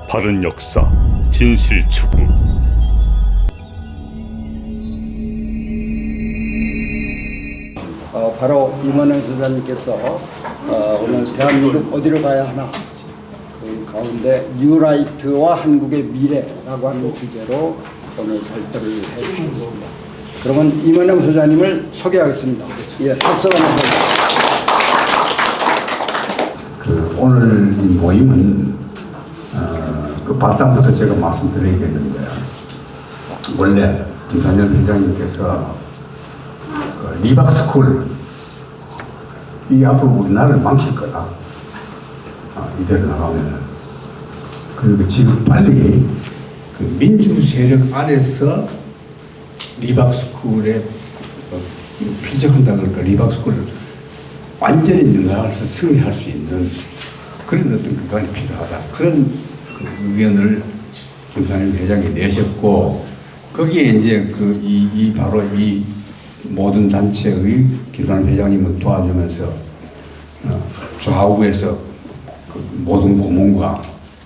바른 역사, 진실 추구. 바로 임원영 소장님께서 오늘 대한민국 어디로 가야 하나, 그 가운데 뉴라이트와 한국의 미래라고 하는 주제로 오늘 발표를 해주셨습니다. 그러면 임원영 소장님을 소개하겠습니다. 예, 박수 한번 그 오늘 이 모임은 그 바탕부터 제가 말씀드리겠는데, 원래 김관열 회장님께서 리박스쿨 이게 앞으로 우리나라를 망칠 거다, 이대로 나가면. 그리고 지금 빨리 그 민주 세력 안에서 리박스쿨에 필적한다. 그러니까 리박스쿨을 완전히 능가해서 승리할 수 있는 그런 어떤 기관이 필요하다. 그런 그 의견을 김관열 회장이 내셨고, 거기에 이제 바로 이 모든 단체의 김관열 회장님을 도와주면서 좌우에서 그 모든 고문과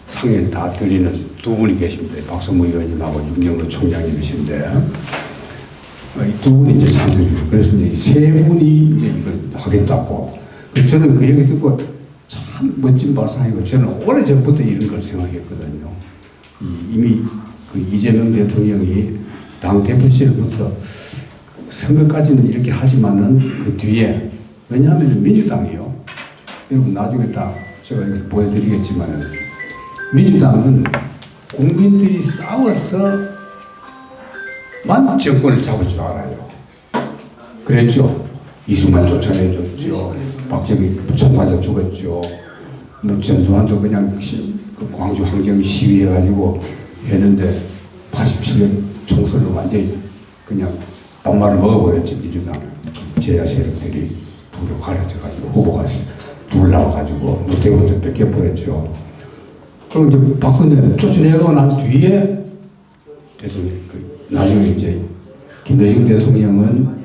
상의를 다 드리는 두 분이 계십니다. 박성무 의원님하고 윤경로 총장님이신데, 이 두 분이 이제 참석이죠. 그래서 이제 세 분이 이제 이걸 하겠다고. 저는 그 얘기 듣고 참 멋진 발상이고, 저는 오래전부터 이런 걸 생각했거든요. 이미 그 이재명 대통령이 당 대표 시절부터 선거까지는 이렇게 하지만은 그 뒤에, 왜냐하면 민주당이요. 여러분 나중에 다 제가 이렇게 보여드리겠지만은, 민주당은 국민들이 싸워서만 정권을 잡을 줄 알아요. 그랬죠. 이승만 쫓아내줬죠. 박정희 총관자 죽었죠. 뭐 전두환도 그냥 그 광주 항쟁 시위해가지고 했는데 87년 총선으로 완전히 그냥 밥말을 먹어버렸죠. 민주당 제야 세력들이 둘로 갈라져가지고 후보가 둘 나와가지고 노태우한테 뺏겨버렸죠. 그럼 이제 박근혜 쫓아내고 난 뒤에 대통령, 나중에 이제 김대중 대통령은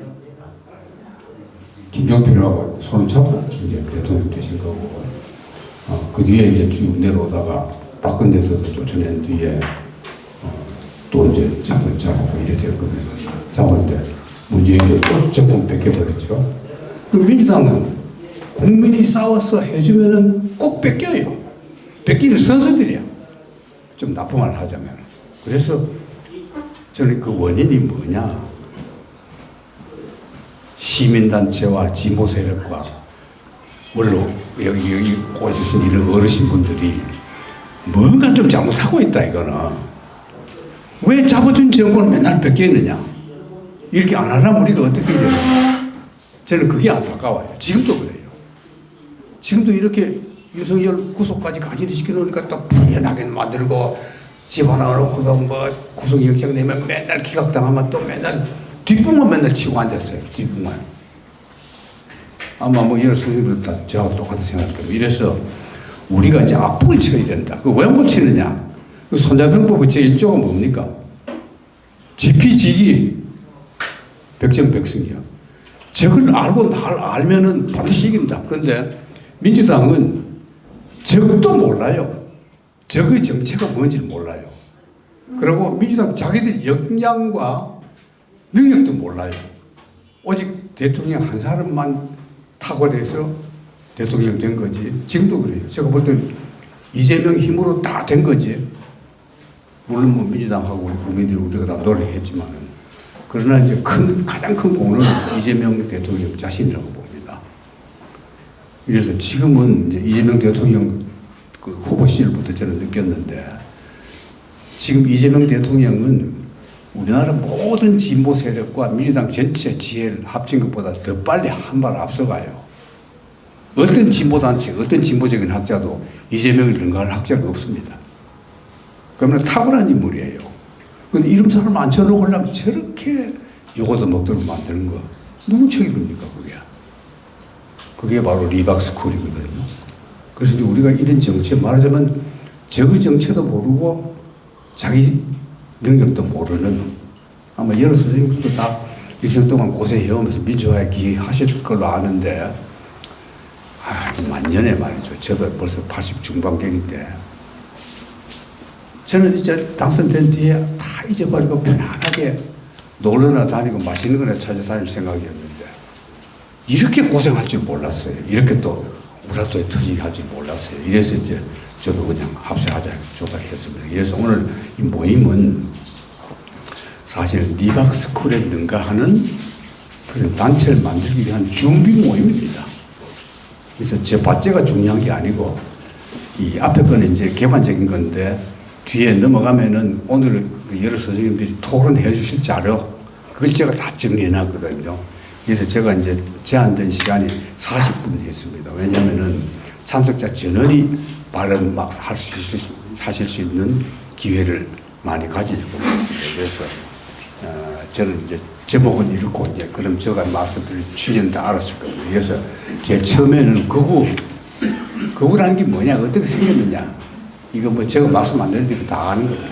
김종필하고 손을 잡고 이제 대통령 되신 거고, 그 뒤에 이제 쭉 내려오다가 박근혜 대통령 쫓아낸 뒤에 또 이제 잡고 이래 됐거든요. 잡았는데 문재인도 또 정권 뺏겨버렸죠. 그럼 민주당은 국민이 싸워서 해주면은 꼭 뺏겨요. 뺏기는 선수들이야. 좀 나쁜 말 하자면. 그래서 저는 그 원인이 뭐냐. 시민단체와 진보 세력과 원로 여기 오시신 이런 어르신분들이 뭔가 좀 잘못하고 있다 이거는. 왜 잡아준 정권을 맨날 뺏기느냐. 이렇게 안 하려면 우리가 어떻게 해야 되냐. 저는 그게 안타까워요. 지금도 그래요. 지금도 이렇게 윤석열 구속까지 가지를 시켜놓으니까 또 불리하게 만들고, 집어넣어놓고도 뭐 구속영장 내면 맨날 기각당하면 또 맨날 뒷북만 맨날 치고 앉았어요. 뒷북만. 아마 뭐 여러 선생님들 다 저하고 똑같은 생각을 해요. 이래서 우리가 이제 앞을 쳐야 된다. 그 왜 못 치느냐. 그 손자병법의 제1조가 뭡니까? 지피지기 백전백승이야. 적을 알고 알면은 반드시 이긴다. 그런데 민주당은 적도 몰라요. 적의 정체가 뭔지를 몰라요. 그리고 민주당 자기들 역량과 능력도 몰라요. 오직 대통령 한 사람만 탁월해서 대통령 된 거지. 지금도 그래요. 제가 볼 때는 이재명 힘으로 다 된 거지. 물론 뭐 민주당하고 국민들이 우리가 다 노력했지만은, 그러나 이제 가장 큰 공은 이재명 대통령 자신이라고 봅니다. 그래서 지금은 이제 이재명 대통령 그 후보 시절부터 저는 느꼈는데, 지금 이재명 대통령은 우리나라 모든 진보 세력과 민주당 전체 지혜를 합친 것보다 더 빨리 한 발 앞서가요. 어떤 진보단체, 어떤 진보적인 학자도 이재명을 능가할 학자가 없습니다. 그러면 탁월한 인물이에요. 그런데 이런 사람 앉혀놓으려면 저렇게 요거도 먹도록 만드는 거, 누구 책임입니까, 그게? 그게 바로 리박스쿨이거든요. 그래서 이제 우리가 이런 정체, 말하자면 적의 정체도 모르고 자기 능력도 모르는, 아마 여러 선생님들도 다 일생 동안 고생해오면서 민주화에 기여하실 걸로 아는데, 만년에 말이죠. 저도 벌써 80 중반경인데 저는 이제 당선된 뒤에 다 잊어버리고 편안하게 놀러나 다니고 맛있는 거나 찾아다닐 생각이었는데 이렇게 고생할 줄 몰랐어요. 이렇게 또 우라도에 터지게 할 줄 몰랐어요. 이래서 이제 저도 그냥 합세하자 조달했습니다. 그래서 오늘 이 모임은 사실 리박스쿨에 능가하는 그런 단체를 만들기 위한 준비 모임입니다. 그래서 제 받제가 중요한 게 아니고 이 앞에 거는 이제 개관적인 건데 뒤에 넘어가면은 오늘 여러 선생님들이 토론해 주실 자료 그걸 제가 다 정리해 놨거든요. 그래서 제가 이제 제한된 시간이 40분 했습니다. 왜냐면은 참석자 전원이 발언 막 하실 수 있는 기회를 많이 가지고 있습니다. 그래서 저는 이제 제목은 이렇고 이제 그럼 제가 말씀드릴 취지는 다 알았을 겁니다. 그래서 제일 처음에는 거구라는 게 뭐냐, 어떻게 생겼느냐, 이거 뭐 제가 말씀 안 드리는 다 아는 겁니다.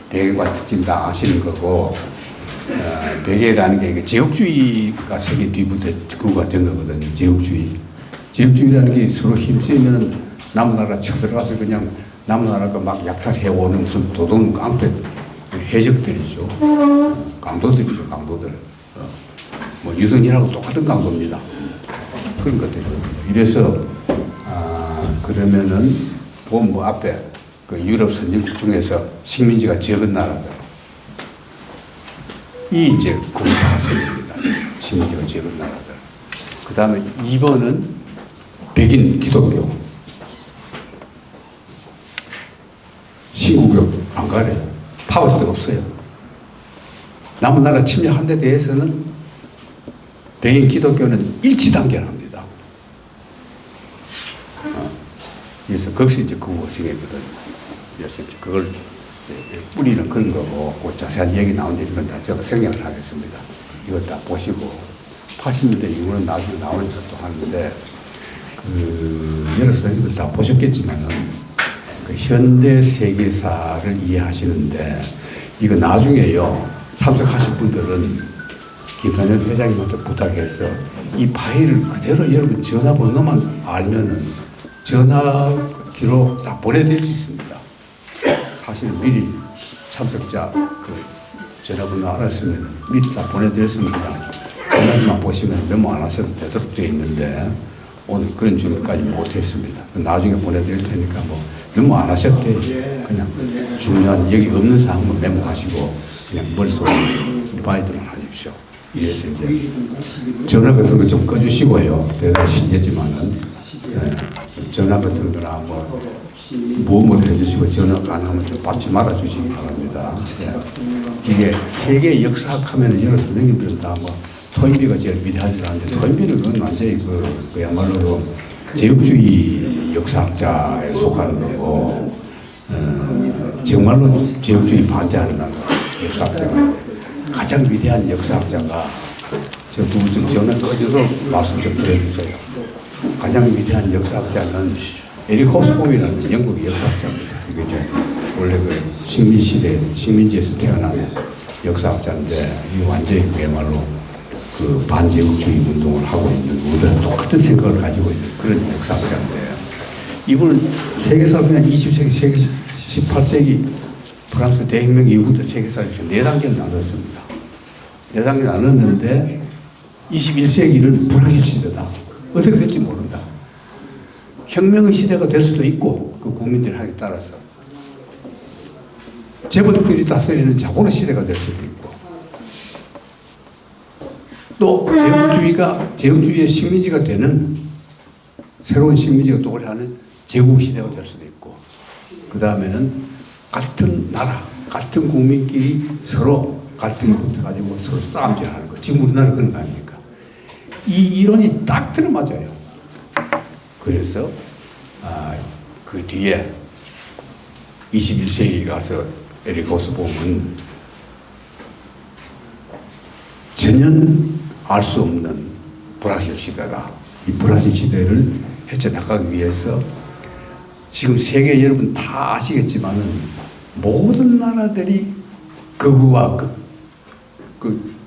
배경과 특징 다 아시는 거고, 배경이라는 게 이게 제국주의가 생긴 뒤부터 그거가 된 거거든요. 제국주의라는 게 서로 힘쓰면은 남나라 쳐들어가서 그냥 남나라가 막 약탈해오는 무슨 도둑 깡패 해적들이죠. 강도들이죠, 강도들. 뭐 유선이라고 똑같은 강도입니다. 그런 것들이거든요. 이래서 그러면은 뭐 앞에 그 유럽 선진국 중에서 식민지가 적은 나라들 이 이제 국가선입니다. 식민지가 적은 나라들. 그 다음에 2번은 백인 기독교. 신구교 안 가래요. 파워도 없어요. 남은 나라 침략한 데 대해서는 백인 기독교는 일치단결합니다. 그래서 거기서 이제 그거가 생겼거든요. 그래서 이제 그걸 뿌리는 그런 거고, 그 자세한 얘기 나온 이런 건 다 제가 생략을 하겠습니다. 이거 다 보시고, 80년대 이후는 나중에 나오니까 또 하는데, 여러 선생님들 다 보셨겠지만은, 그 현대 세계사를 이해하시는데, 이거 나중에요, 참석하신 분들은 김단열 회장님한테 부탁해서 이 파일을 그대로 여러분 전화번호만 알면은 전화기로 다 보내드릴 수 있습니다. 사실 미리 참석자 그 전화번호 알았으면 미리 다 보내드렸으면 그냥 전화기만 보시면 메모 안 하셔도 되도록 되어 있는데 오늘 그런 준비까지 못했습니다. 나중에 보내드릴 테니까 뭐 메모 안 하셔도 돼요. 그냥 중요한 여기 없는 사항만 메모하시고 그냥 머릿속에 리마인드만 하십시오. 이래서 이제 전화 같은 거 좀 꺼주시고요. 대단히 신기하지만은 전화 같은 거나 뭐 해주시고 전화 가능하면 좀 받지 말아 주시기 바랍니다. 이게 세계 역사학 하면은 여러 선생님들은 다 토인비가 제일 위대하지 않은데 토인비는 그건 완전히 그야말로 제국주의 역사학자에 속하는 거고 정말로 제국주의 반대하는 역사학자가 가장 위대한 역사학자가 저 두 분 좀 전화 꺼지도록 말씀 좀 드려주세요. 가장 위대한 역사학자는 에릭 호스봄이라는 영국의 역사학자입니다. 이게 이제 원래 그 식민지에서 태어난 역사학자인데 이 완전히 그야말로 그 반제국주의 운동을 하고 있는 우리랑 똑같은 생각을 가지고 있는 그런 역사학자인데 이분은 세계사 그냥 20세기, 18세기 프랑스 대혁명 이후부터 세계사를 4단계를 나눴습니다. 4단계 나눴는데 21세기는 불확실 시대다. 어떻게 될지 모른다. 혁명의 시대가 될 수도 있고 그 국민들 하에 따라서 재벌들이 다스리는 자본의 시대가 될 수도 있고 또 제국주의의 식민지가 되는 새로운 식민지가 도래하는 제국시대가 될 수도 있고 그 다음에는 같은 나라, 같은 국민끼리 서로 갈등이 붙어가지고 서로 싸움질하는 거. 지금 우리나라 그런 거 아닙니까? 이 이론이 딱 들어맞아요. 그래서 그 뒤에 21세기 가서 에릭 호스봄은 전혀 알 수 없는 불확실 시대다. 이 불확실 시대를 헤쳐나가기 위해서 지금 세계 여러분 다 아시겠지만은 모든 나라들이 극우와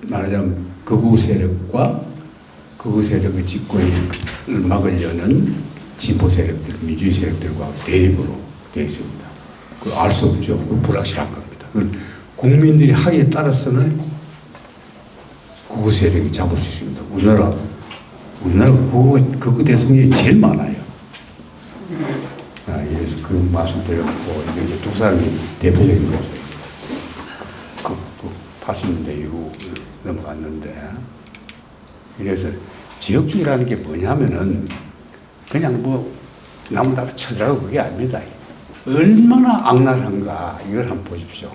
말하자면 극우 세력과 극우 세력의 집권을 막으려는 진보 세력들, 민주주의 세력들과 대립으로 되어 있습니다. 알 수 없죠. 그 불확실한 겁니다. 국민들이 하기에 따라서는 극우 세력이 잡을 수 있습니다. 우리나라 극우 대통령이 제일 많아요. 이래서 그 말씀드렸고, 이제 두 사람이 대표적인 거죠. 80년대 이후 넘어갔는데, 이래서 지역주의라는 게 뭐냐면은 그냥 뭐 나무다가 쳐들어가고 그게 아닙니다. 얼마나 악랄한가 이걸 한번 보십시오.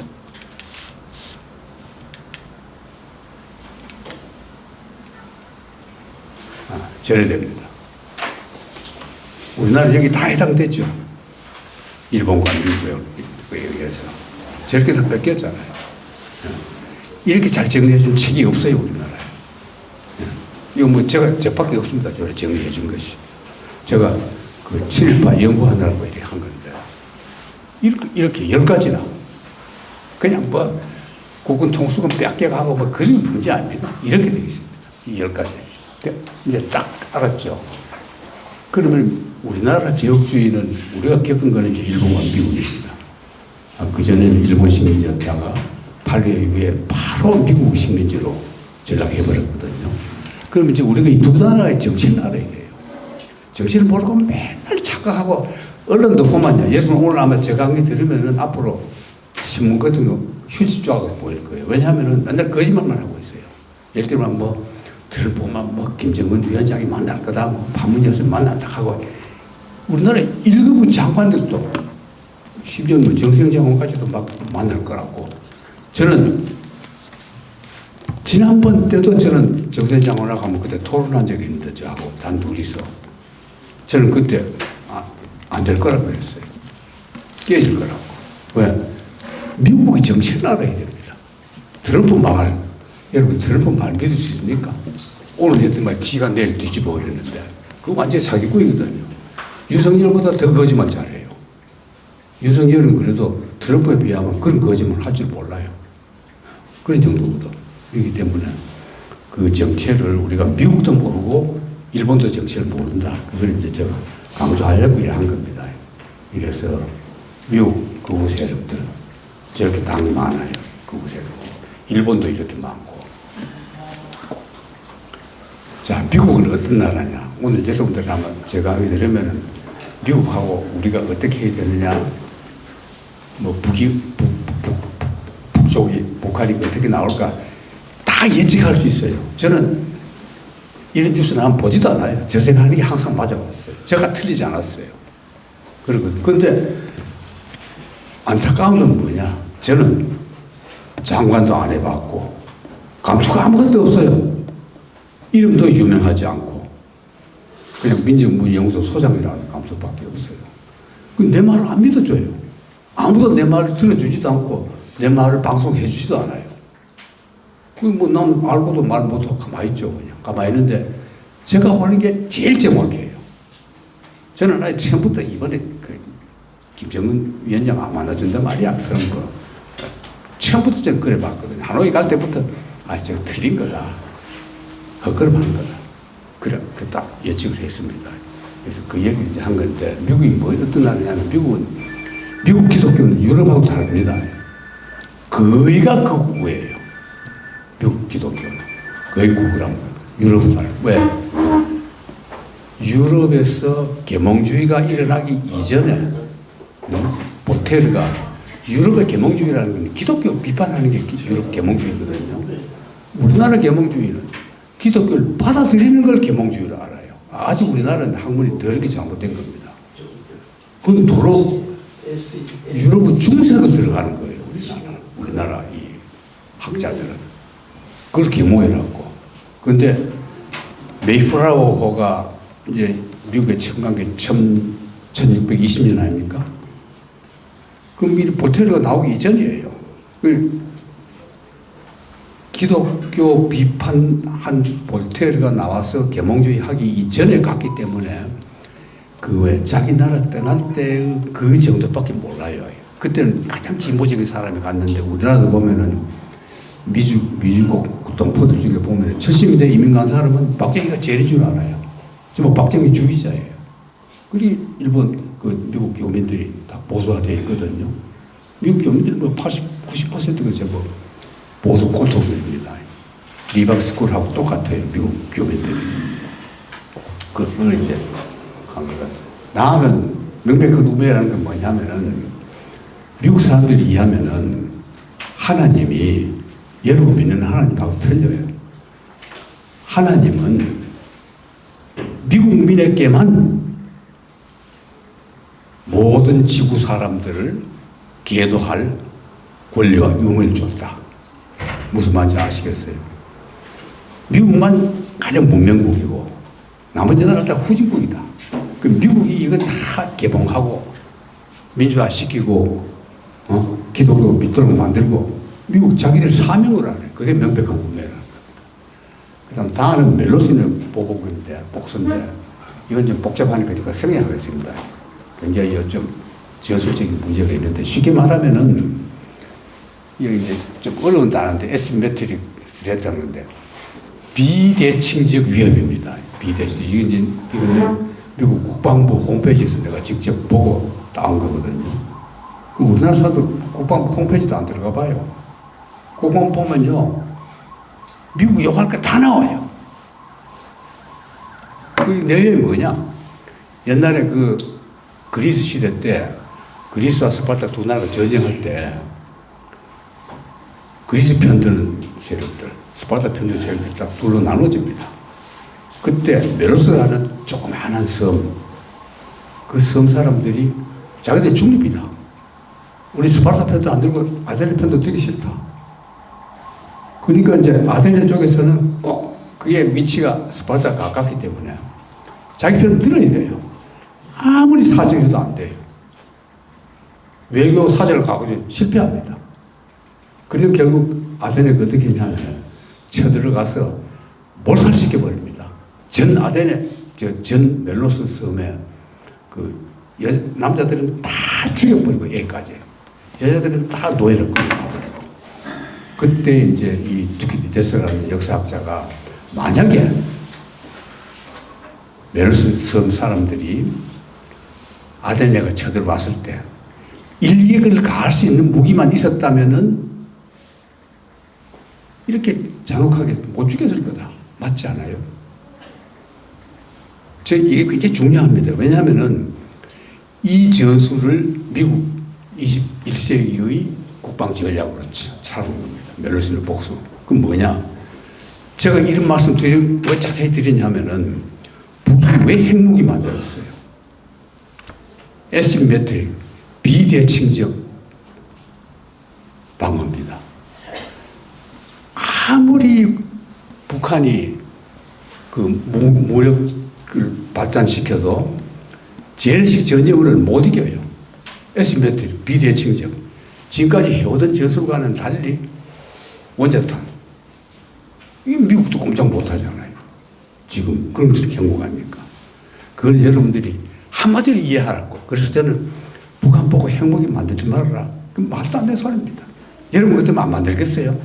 저래 됩니다. 우리나라 여기 다 해당되죠. 일본과 미국에 의해서. 저렇게 다 뺏겼잖아요. 이렇게 잘 정리해준 책이 없어요, 우리나라에. 이거 뭐 저밖에 없습니다. 저를 정리해준 것이. 제가 그 친일파 연구하느라고 이렇게 한 건데, 이렇게 10가지나. 그냥 뭐, 국군 통수권 뺏겨가고 뭐 그런 문제 아닙니다. 이렇게 되어 있습니다. 이 10가지. 이제 딱 알았죠. 그러면 우리나라 지역주의는 우리가 겪은 거는 이제 일본과 미국입니다. 그전에는 일본 식민지였다가 8.25 이후에 바로 미국 식민지로 전락해버렸거든요. 그러면 이제 우리가 이 두 나라의 정신을 알아야 돼요. 정신을 모르고 맨날 착각하고 언론도 보면요. 여러분 오늘 아마 제 강의 들으면은 앞으로 신문 같은 거 휴지 조각을 보일 거예요. 왜냐하면은 맨날 거짓말만 하고 있어요. 예를 들면 뭐 들어보면 뭐 김정은 위원장이 만날 거다, 뭐 판문점에서 만난다 하고 우리나라 1급 장관들도 심지어 뭐 정세영 장관까지도 막 만날 거라고. 저는 지난번 때도 저는 정세영 장관하고 하면 그때 토론한 적이 있는데 저하고 단둘이서 저는 그때 안 될 거라고 그랬어요. 깨질 거라고. 왜? 미국의 정신을 알아야 됩니다. 트럼프 말, 여러분 트럼프 말 믿을 수 있습니까? 오늘 했던 말 지가 내일 뒤집어 이러는데 그거 완전히 사기꾼이거든요. 윤석열보다 더 거짓말 잘해요. 윤석열은 그래도 트럼프에 비하면 그런 거짓말 할 줄 몰라요. 그런 정도거든. 그렇기 때문에 그 정체를 우리가 미국도 모르고 일본도 정체를 모른다. 그걸 이제 제가 강조하려고 한 겁니다. 이래서 미국 극우 세력들 저렇게 당이 많아요. 극우 세력. 일본도 이렇게 많고. 자, 미국은 어떤 나라냐? 오늘 여러분들 아마 제가 하게 되려면은 미국하고 우리가 어떻게 해야 되느냐? 뭐 북쪽이 북한이 어떻게 나올까? 다 예측할 수 있어요. 저는 이런 뉴스는 한번 보지도 않아요. 저 생각이 항상 맞아왔어요. 제가 틀리지 않았어요. 그러거든요. 근데 안타까운 건 뭐냐? 저는 장관도 안 해봤고 감수가 아무것도 없어요. 이름도 유명하지 않고 그냥 민정문연구소 소장이라는 감수밖에 없어요. 내 말을 안 믿어줘요. 아무도 내 말을 들어주지도 않고 내 말을 방송해 주지도 않아요. 난 알고도 말 못하고 가만히 있죠. 그냥 가만히 있는데 제가 보는 게 제일 정확해요. 저는 아예 처음부터 이번에 그 김정은 위원장 안 만나준단 말이야. 그런 거. 처음부터 저는 그래 봤거든요. 하노이 갈 때부터 저거 틀린 거다. 헛걸음한 거다. 그래, 딱 예측을 했습니다. 그래서 그 얘기를 이제 한 건데, 미국이 뭐 어떤 나라냐면, 미국 기독교는 유럽하고 다릅니다. 거의가 극우예요. 미국 기독교는. 거의 극우란 말이에요. 유럽은 다르고. 왜? 유럽에서 계몽주의가 일어나기 이전에, 보테르가 유럽의 계몽주의라는 건 기독교 비판하는 게 유럽 계몽주의거든요. 우리나라 계몽주의는 기독교를 받아들이는 걸 계몽주의로 알아요. 아직 우리나라는 학문이 더럽게 잘못된 겁니다. 그건 도로 유럽은 중세로 들어가는 거예요. 우리나라 이 학자들은. 그걸 계몽이라고. 근데 메이플라워호가 이제 미국에 처음 간 게 1620년 아닙니까? 그럼 미리 보테르가 나오기 이전이에요. 기독교 비판한 볼테르가 나와서 계몽주의 하기 이전에 갔기 때문에 그 왜 자기 나라 떠날 때 그 정도밖에 몰라요. 그때는 가장 진보적인 사람이 갔는데 우리나라도 보면은 미주국 동포들 중에 보면 70년대 이민 간 사람은 박정희가 제일인 줄 알아요. 정말 박정희 주의자예요. 그리고 일본 미국 교민들이 다 보수화되어 있거든요. 미국 교민들 뭐 80, 90%가 전부 보수 콘솔입니다. 리버스쿨하고 똑같아요. 미국 교민들이. 그걸 이제 한 거가. 나는 명백한 우매라는 건 뭐냐면은 미국 사람들이 이해하면은 하나님이 여러분 믿는 하나님하고 틀려요. 하나님은 미국민에게만 모든 지구 사람들을 계도할 권리와 의무를 줬다. 무슨 말인지 아시겠어요? 미국만 가장 문명국이고 나머지 나라 다 후진국이다. 그 미국이 이거 다 개봉하고 민주화시키고 기독교 믿도록 만들고 미국 자기들 사명을 하네. 그게 명백한 운명이라. 그다음 다음은 멜로시는 보복인데 복수인데 이건 좀 복잡하니까 제가 생략하겠습니다. 굉장히 좀 저술적인 문제가 있는데 쉽게 말하면은 이게 이제 좀 어려운 단어인데 에시메트릭 스레트라는데 비대칭적 위협입니다. 비대칭. 이건 미국 국방부 홈페이지에서 내가 직접 보고 따온 거거든요. 그럼 우리나라 사람들 국방부 홈페이지도 안 들어가 봐요. 국방부 보면요. 미국 욕할 거 다 나와요. 그 내용이 뭐냐? 옛날에 그 그리스 시대 때 그리스와 스파르타 두 나라가 전쟁할 때 그리스 편드는 세력들, 스파르타 편드는 세력들이 딱 둘로 나눠집니다. 그때 멜로스라는 조그마한 섬, 그 섬 사람들이 자기들 중립이다. 우리 스파르타 편도 안 들고 아테네 편도 되기 싫다. 그러니까 이제 아테네 쪽에서는 꼭 그게 위치가 스파르타가 가깝기 때문에 자기 편을 들어야 돼요. 아무리 사정해도 안 돼요. 외교 사절을 가고 실패합니다. 그래서 결국 아테네가 어떻게 했냐면 쳐들어가서 몰살시켜버립니다. 전 아테네, 전 멜로스 섬에 남자들은 다 죽여버리고 애까지. 여자들은 다 노예를 끌어가버리고. 그때 이제 이 투키디데스라는 역사학자가 만약에 멜로스 섬 사람들이 아테네가 쳐들어왔을 때 일격을 가할 수 있는 무기만 있었다면은 이렇게 잔혹하게 못 죽였을 거다. 맞지 않아요? 이게 굉장히 중요합니다. 왜냐하면은 이 저수를 미국 21세기의 국방 전략으로 차는 겁니다. 멜로시의 복수. 그건 뭐냐? 제가 이런 말씀 왜 자세히 드리냐면은 북이 왜 핵무기 만들었어요? 에시메트릭, 비대칭적 방어입니다. 아무리 북한이 그 무력을 발전시켜도 제일식 전쟁으로는 못 이겨요. 에시메트릭, 비대칭적. 지금까지 해오던 저술과는 달리 원자탄. 이 미국도 꼼짝 못하잖아요. 지금 그런 것을 경고가 아닙니까? 그걸 여러분들이 한마디로 이해하라고. 그래서 저는 북한 보고 핵무기 만들지 말아라. 그 말도 안 되는 소리입니다. 여러분 같으면 안 만들겠어요?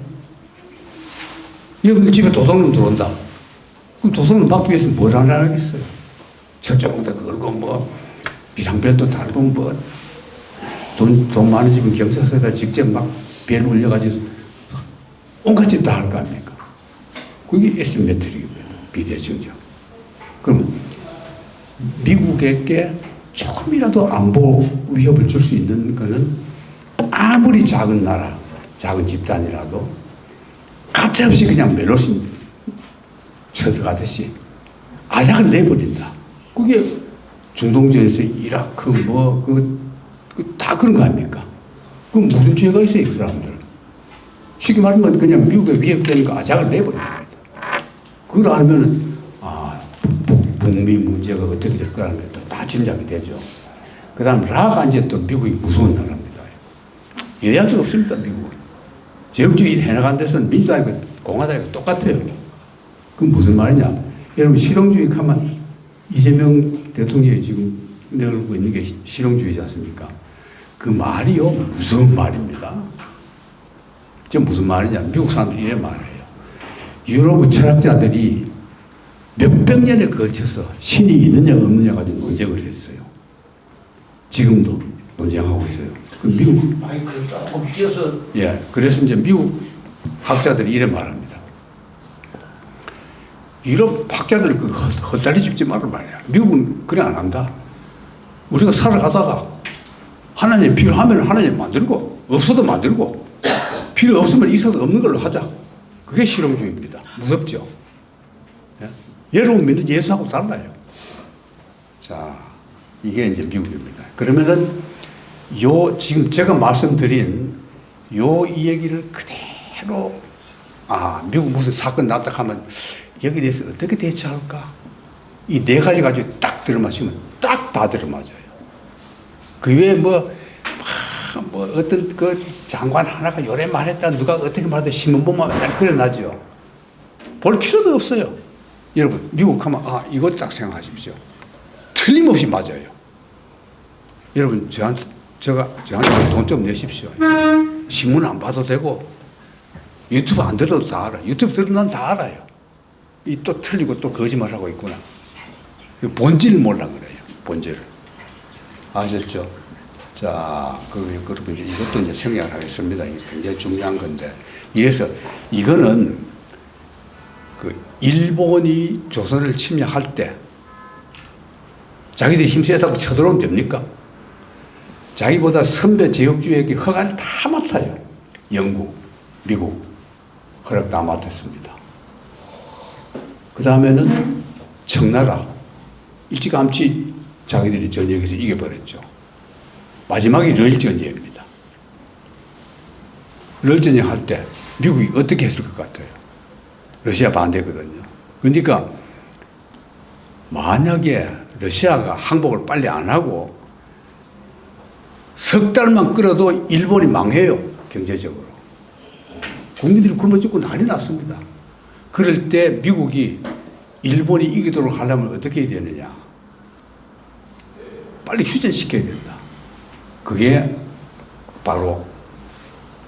여러분들 집에 도둑놈 들어온다. 그럼 도둑놈 막기 위해서 뭘 안 하겠어요? 철저하게 걸고 뭐 비상벨도 달고 뭐 돈 많으시면 경찰서에다 직접 막 벨 울려가지고 온갖 짓 다 할 거 아닙니까? 그게 에시메트릭이고요. 비대칭적. 그럼 미국에게 조금이라도 안보 위협을 줄 수 있는 거는 아무리 작은 나라, 작은 집단이라도 가차없이 그냥 멜로시 쳐들어가듯이 아작을 내버린다. 그게 중동전에서 이라크 다 그런 거 아닙니까? 그럼 무슨 죄가 있어요, 그 사람들? 쉽게 말하면 그냥 미국에 위협되니까 아작을 내버립니다. 그걸 알면은 북미 문제가 어떻게 될 거라는 게 또 다 짐작이 되죠. 그 다음 라가 이제 또 미국이 무서운 나라입니다. 여야도 없습니다, 미국은. 제국주의 해나간 데서는 민주당이고 공화당이고 똑같아요. 그건 무슨 말이냐? 여러분 실용주의 가만 이재명 대통령이 지금 내걸고 있는 게 실용주의지 않습니까? 그 말이요 무서운 말입니다. 저 무슨 말이냐? 미국 사람들이 이런 말을 해요. 유럽의 철학자들이 몇백 년에 걸쳐서 신이 있느냐 없느냐 가지고 논쟁을 했어요. 지금도 논쟁하고 있어요. 그 미국 마이크를 조금 끼워서 예, 그래서 이제 미국 학자들이 이래 말합니다. 유럽 학자들 그 헛다리 짚지 말을 말이야. 미국은 그래 안 한다. 우리가 살아가다가 하나님 필요하면 하나님 만들고 없어도 만들고 필요 없으면 있어도 없는 걸로 하자. 그게 실용주의입니다. 무섭죠. 예? 여러분 믿는 예수하고 달라요. 자, 이게 이제 미국입니다. 그러면은 지금 제가 말씀드린 이 얘기를 그대로 미국 무슨 사건 났다 하면 여기에 대해서 어떻게 대처할까? 이 네 가지 가지고 딱 들어맞으면 딱 다 들어맞아요. 그 외에 뭐 어떤 그 장관 하나가 요래 말했다 누가 어떻게 말해도 신문 보면 맨날 그려나죠. 볼 필요도 없어요. 여러분 미국 가면 이거 딱 생각하십시오. 틀림없이 맞아요. 여러분 저한테 돈 좀 내십시오. 신문 안 봐도 되고 유튜브 안 들어도 다 알아요. 유튜브 들으면 다 알아요. 이 또 틀리고 또 거짓말하고 있구나. 본질을 몰라 그래요. 본질을. 아셨죠? 자, 그리고 이제 이것도 이제 생략을 하겠습니다. 이게 굉장히 중요한 건데. 이래서 이거는 그 일본이 조선을 침략할 때 자기들이 힘세다고 쳐들어오면 됩니까? 자기보다 선배 제국주의에게 허가를 다 맡아요. 영국, 미국 허락 다 맡았습니다. 그 다음에는 청나라 일찌감치 자기들이 전쟁에서 이겨버렸죠. 마지막이 러일전쟁입니다. 러일전쟁 할 때 미국이 어떻게 했을 것 같아요? 러시아 반대거든요. 그러니까 만약에 러시아가 항복을 빨리 안 하고 석 달만 끌어도 일본이 망해요. 경제적으로. 국민들이 굶어 죽고 난리 났습니다. 그럴 때 미국이 일본이 이기도록 하려면 어떻게 해야 되느냐. 빨리 휴전시켜야 된다. 그게 바로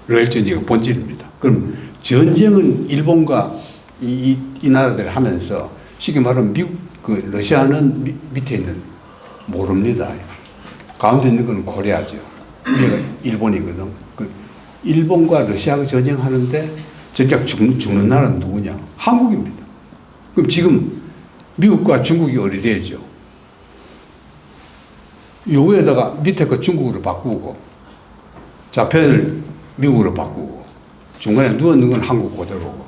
러일전쟁의 본질입니다. 그럼 전쟁은 일본과 이 나라들이 하면서 쉽게 말하면 러시아는 밑에 있는 모릅니다. 가운데 있는 건 코리아죠. 위가 일본이거든. 일본과 러시아가 전쟁하는데 정작 죽는 나라는 누구냐? 한국입니다. 그럼 지금 미국과 중국이 어리대죠. 요거에다가 밑에 거 중국으로 바꾸고 좌편을 미국으로 바꾸고 중간에 누워있는 건 한국 그대로고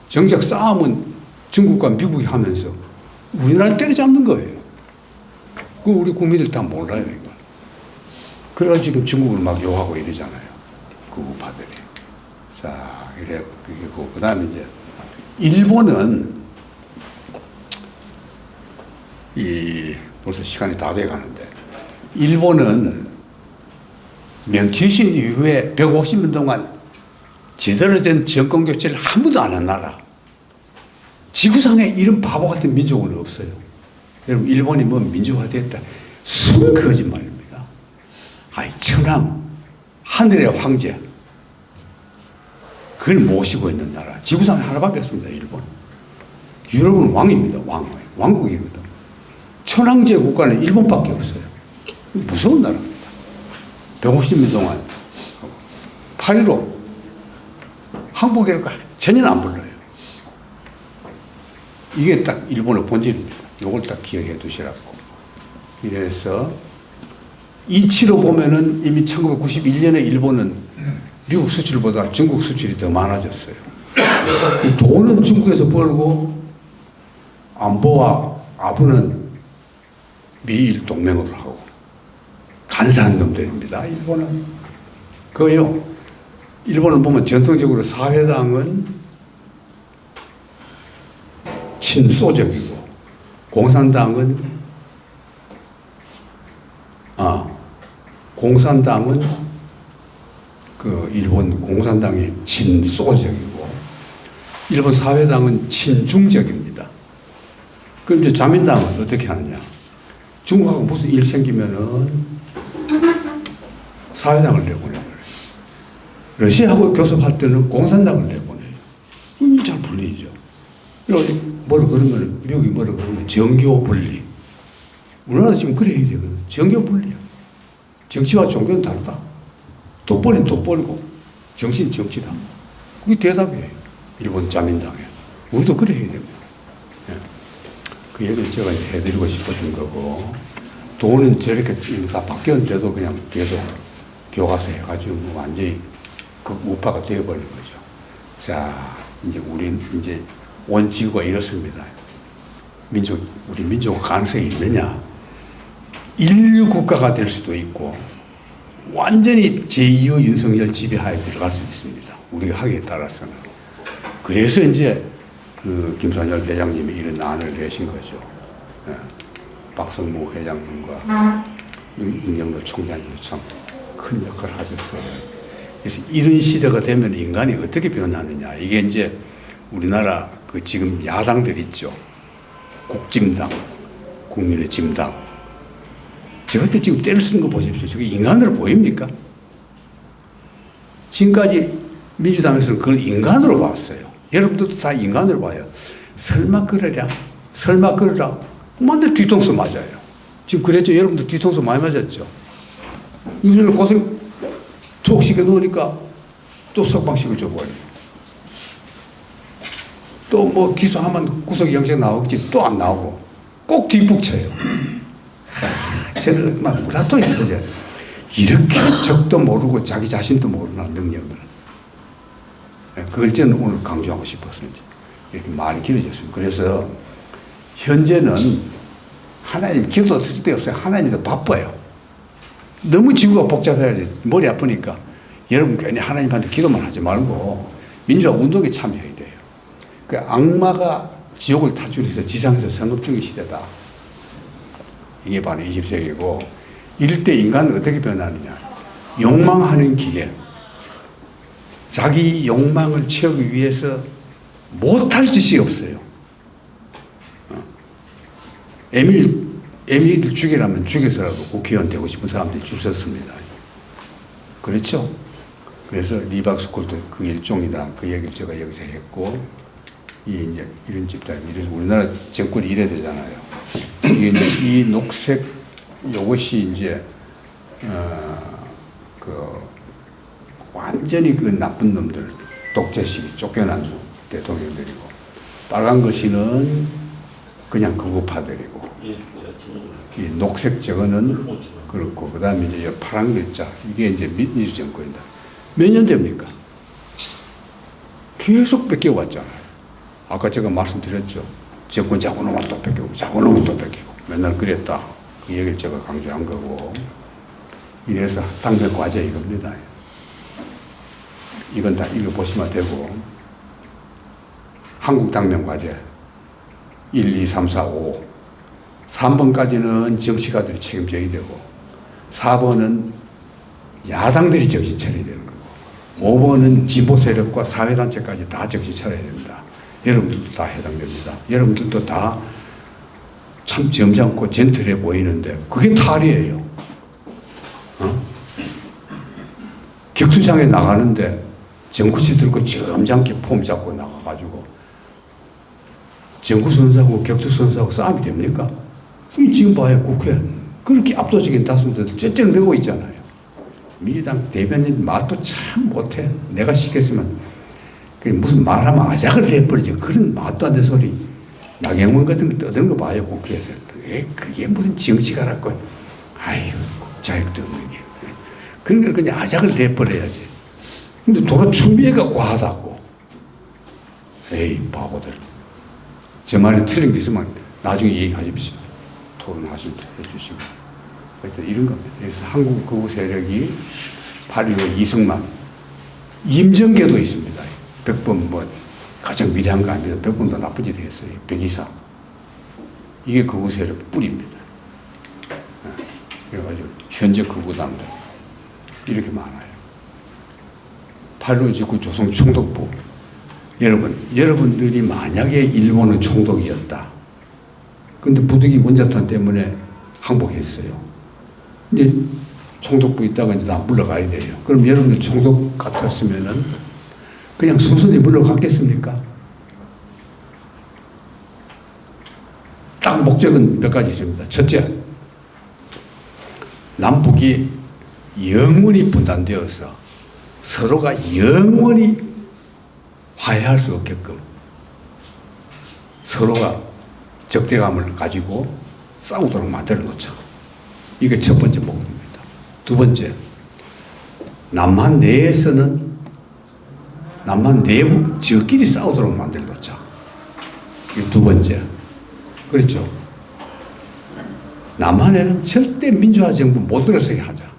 정작 싸움은 중국과 미국이 하면서 우리나라를 때려잡는 거예요. 그 우리 국민들 다 몰라요, 이거. 그래가지고 지금 중국을 막 욕하고 이러잖아요. 그 우파들이. 자, 이래, 그 다음에 이제, 일본은, 벌써 시간이 다 돼 가는데, 일본은 명치신 이후에 150년 동안 제대로 된 정권 교체를 한 번도 안 한 나라. 지구상에 이런 바보 같은 민족은 없어요. 여러분, 일본이 뭐 민주화됐다. 순 거짓말입니다. 천황, 하늘의 황제. 그걸 모시고 있는 나라. 지구상에 하나밖에 없습니다, 일본. 유럽은 왕입니다, 왕국이거든. 천황제 국가는 일본밖에 없어요. 무서운 나라입니다. 150년 동안 8.15 항복이랄까 전혀 안 불러요. 이게 딱 일본의 본질입니다. 이걸 딱 기억해 두시라고. 이래서 이치로 보면은 이미 1991년에 일본은 미국 수출보다 중국 수출이 더 많아졌어요. 돈은 중국에서 벌고 안보와 아부는 미일 동맹으로 하고 간사한 놈들입니다. 일본은. 그거요. 일본은 보면 전통적으로 사회당은 친소적이고 공산당은 일본 공산당이 친소적이고 일본 사회당은 친중적입니다. 그럼 이제 자민당은 어떻게 하느냐? 중국하고 무슨 일 생기면은 사회당을 내보내버려요. 러시아하고 교섭할 때는 공산당을 내보내요. 이게 잘 불리죠. 뭐라 그러면, 미국이 뭐라 그러면 정교 분리. 우리나라도 지금 그래 해야 되거든. 정교 분리야. 정치와 종교는 다르다. 돋보리는 돋보리고 정신은 정치다. 그게 대답이에요. 일본 자민당에. 우리도 그래 해야 됩니다. 예. 그 얘기를 제가 해드리고 싶었던 거고, 돈은 저렇게 다 바뀌었는데도 그냥 계속 교과서 해가지고 완전히 그 우파가 되어버린 거죠. 자, 이제 우리는 이제 온 지구가 이렇습니다. 우리 민족 가능성이 있느냐? 인류 국가가 될 수도 있고, 완전히 제2의 윤석열 지배하에 들어갈 수 있습니다. 우리가 하기에 따라서는. 그래서 이제 그 김선열 회장님이 이런 안을 내신 거죠. 예. 박성무 회장님과 윤영로 총장님이 참 큰 역할을 하셨어요. 그래서 이런 시대가 되면 인간이 어떻게 변하느냐. 이게 이제 우리나라 그 지금 야당들 있죠. 국짐당, 국민의 짐당. 저것들 지금 때를 쓰는 거 보십시오. 저게 인간으로 보입니까? 지금까지 민주당에서는 그걸 인간으로 봤어요. 여러분들도 다 인간으로 봐요. 설마 그러랴? 설마 그러라? 맨날 뒤통수 맞아요. 지금 그랬죠? 여러분들 뒤통수 많이 맞았죠? 윤석열 고생 툭 시켜 놓으니까 또 석방시켜 줘버려요. 또 뭐 기소하면 구속영장 나오겠지. 또 안 나오고. 꼭 뒷북쳐요. 저는 막 무라통이 터져요. 이렇게 적도 모르고 자기 자신도 모르나 능력을. 그걸 저는 오늘 강조하고 싶었어요. 이렇게 말이 길어졌습니다. 그래서 현재는 하나님 기도 쓸 데 없어요. 하나님도 바빠요. 너무 지구가 복잡해야지 머리 아프니까 여러분 괜히 하나님한테 기도만 하지 말고 민주화 운동에 참여해야 돼요. 그 악마가 지옥을 탈출해서 위해서 지상에서 성급 중의 시대다. 이게 바로 20세기고 이럴 때 인간은 어떻게 변하느냐. 욕망하는 기계. 자기 욕망을 채우기 위해서 못할 짓이 없어요. 에밀을 죽이라면 죽여서라도 국회의원 되고 싶은 사람들이 줄 섰습니다. 그렇죠? 그래서 리박스쿨도 그 일종이다. 그 얘기를 제가 여기서 했고, 이제 이런 집단, 이래서 우리나라 정권이 이래야 되잖아요. 이게 이제 이 녹색, 요것이 이제, 완전히 그 나쁜 놈들, 독재식이 쫓겨난 대통령들이고, 빨간 것이는 그냥 극우파들이고, 이 녹색 저거는 그렇고, 그 다음에 이제 파란 글자, 이게 이제 민주 정권이다. 몇 년 됩니까? 계속 뺏겨왔잖아요. 아까 제가 말씀드렸죠. 정권 자고 놓으면 또 뺏기고, 자고 놓으면 또 뺏기고, 맨날 그랬다. 그 얘기를 제가 강조한 거고, 이래서 당면 과제 이겁니다. 이건 다 읽어보시면 되고, 한국 당면 과제 1, 2, 3, 4, 5 3번까지는 정치가들이 책임져야 되고 4번은 야당들이 정신 차려야 되는 거고 5번은 진보 세력과 사회단체까지 다 정신 차려야 됩니다. 여러분들도 다 해당됩니다. 여러분들도 다 참 점잖고 젠틀해 보이는데 그게 탈이에요. 격투장에 나가는데 정구치 들고 점잖게 폼 잡고 나가가지고 정구선수하고 격투선수하고 싸움이 됩니까? 지금 봐요, 국회. 그렇게 압도적인 다수들도 째째를 메고 있잖아요. 민주당 대변인 말도 참 못해. 내가 시켰으면 무슨 말하면 아작을 내버리지. 그런 말도 안 되는 소리. 나경원 같은 거 떠드는 거 봐요, 국회에서. 그게 무슨 정치가라고. 아유, 자격도 없는 게. 그런 걸 그냥 아작을 내버려야지. 근데 도로 추미애가 과하다고. 에이, 바보들. 제 말이 틀린 게 있으면 나중에 얘기하십시오. 토론하시고 해주시고. 하여튼 이런 겁니다. 그래서 한국 극우 세력이 8.15 이승만, 임정계도 있습니다. 100번 뭐 가장 위대한 거 아닙니다. 100번도 나쁜 짓 했어요. 100 이상. 이게 극우 세력 뿌리입니다. 그래가지고 현재 극우당들 이렇게 많아요. 8.15 직후 조선 총독부. 여러분들이 만약에 일본은 총독이었다. 근데 부득이 원자탄 때문에 항복했어요. 이제 총독부 있다가 이제 다 물러가야 돼요. 그럼 여러분들 총독 같았으면은 그냥 순순히 물러갔겠습니까? 딱 목적은 몇 가지 있습니다. 첫째, 남북이 영원히 분단되어서 서로가 영원히 화해할 수 없게끔 서로가 적대감을 가지고 싸우도록 만들어 놓자. 이게 첫 번째 목표입니다. 두 번째, 남한 내에서는 남한 내부 저끼리 싸우도록 만들어 놓자. 이게 두 번째. 그렇죠. 남한에는 절대 민주화 정부 못 들어서게 하자.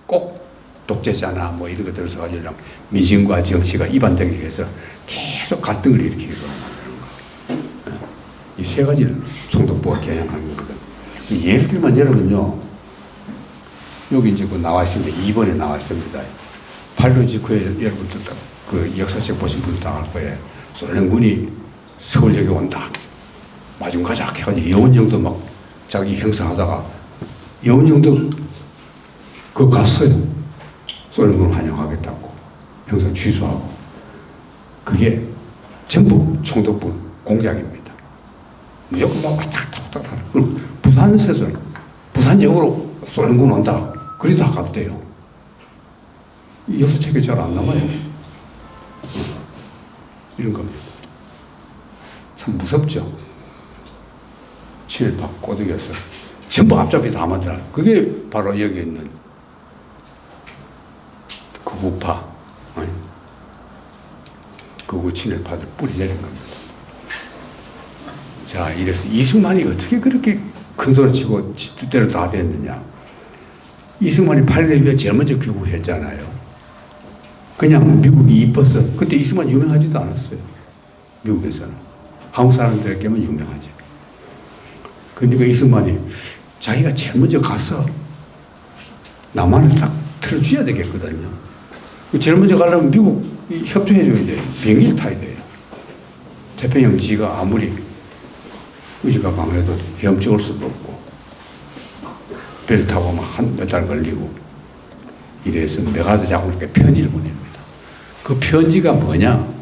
꼭 독재자나 뭐 이런 거 들어서 가지고 민심과 정치가 이반되게 해서 계속 갈등을 일으키도록 만드는 거예요. 이 세 가지를 총독부가 겨냥하는 거거든. 예를 들면 여러분요, 여기 이제 그 나와 있습니다. 2번에 나와 있습니다. 8.16 직후에 여러분들 그 역사책 보신 분들 다 알 거예요. 소련군이 서울역에 온다. 마중 가자 해가지고 여운형도 막 자기 행사하다가 여운형도 그 갔어요. 소련군을 환영하겠다고 행사 취소하고. 그게 전부 총독부 공작입니다. 무조건 막 왔다 갔다 왔다 갔다. 그럼 부산에서 부산역으로 소련군 온다. 그리 다 갔대요. 역사책에 잘 안 남아요. 이런 겁니다. 참 무섭죠. 친일파 꼬드겨서 전부 앞잡이 다 만들어. 그게 바로 여기 있는 극우파, 극우 친일파들 뿌리 내린 겁니다. 자, 이래서 이승만이 어떻게 그렇게 큰 소리 치고 지 뜻대로 다 됐느냐. 이승만이 8년 후에 제일 먼저 귀국했잖아요. 그냥 미국이 이뻐서. 그때 이승만 유명하지도 않았어요. 미국에서는. 한국 사람들에게만 유명하지. 그러니까 이승만이 자기가 제일 먼저 가서 남한을 딱 틀어줘야 되겠거든요. 제일 먼저 가려면 미국 협조해줘야 돼요. 비행기를 타야 돼요. 태평양 지가 아무리 의지가 강해도 헤엄쳐 올 수도 없고, 배 타고 한 몇 달 걸리고, 이래서 메가드 장군에게 편지를 보냅니다. 그 편지가 뭐냐?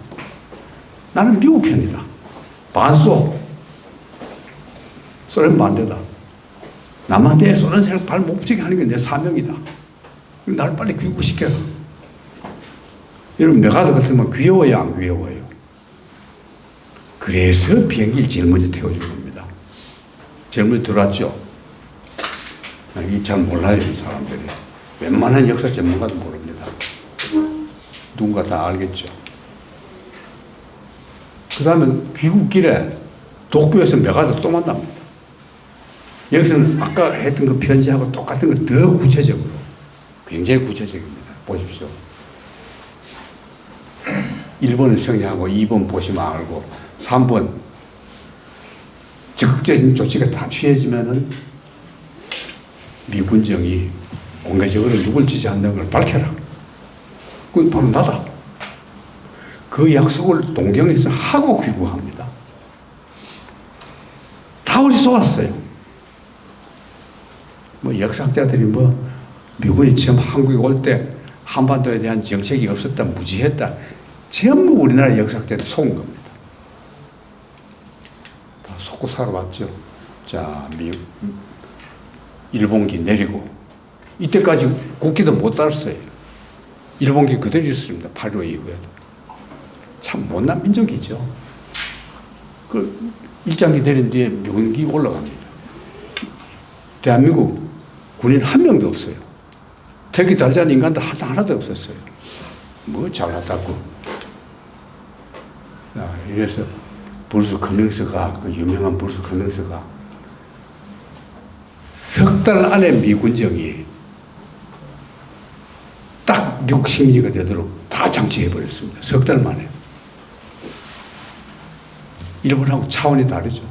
나는 미국 편이다. 반소. 소련 반대다. 남한테 소련 세력 발 못 붙이게 하는 게 내 사명이다. 날 빨리 귀국시켜라. 여러분, 메가드 같으면 귀여워요, 안 귀여워요? 그래서 비행기를 제일 먼저 태워준 겁니다. 제일 먼저 들어왔죠. 이 잘 몰라요, 이 사람들이. 웬만한 역사 전문가도 모릅니다. 누군가 다 알겠죠. 그 다음에 귀국길에 도쿄에서 메가드 또 만납니다. 여기서는 아까 했던 그 편지하고 똑같은 걸 더 구체적으로, 굉장히 구체적입니다. 보십시오. 1번은 성향하고 2번 보시면 알고, 3번 적극적인 조치가 다 취해지면은 미군정이 공개적으로 누굴 지지한다는 걸 밝혀라. 그건 바로 나다. 그 약속을 동경에서 하고 귀국합니다. 다 우리 쏘았어요. 뭐 역사학자들이 뭐 미군이 처음 한국에 올 때 한반도에 대한 정책이 없었다, 무지했다. 전부 우리나라 역사학자들이 속은 겁니다. 다 속고 살아왔죠. 자, 일본기 내리고, 이때까지 국기도 못 달았어요. 일본기 그대로 있었습니다. 8.15 이후에도. 참 못난 민족이죠. 그 일장기 내린 뒤에 미군기 올라갑니다. 대한민국 군인 한 명도 없어요. 태기 달자는 인간도 하나도 없었어요. 뭐 잘났다고. 이래서 브루스 커밍스가, 그 유명한 브루스 커밍스가 석 달 안에 미군정이 딱 미국 식민지가 되도록 다 장치해버렸습니다. 석 달 만에. 일본하고 차원이 다르죠.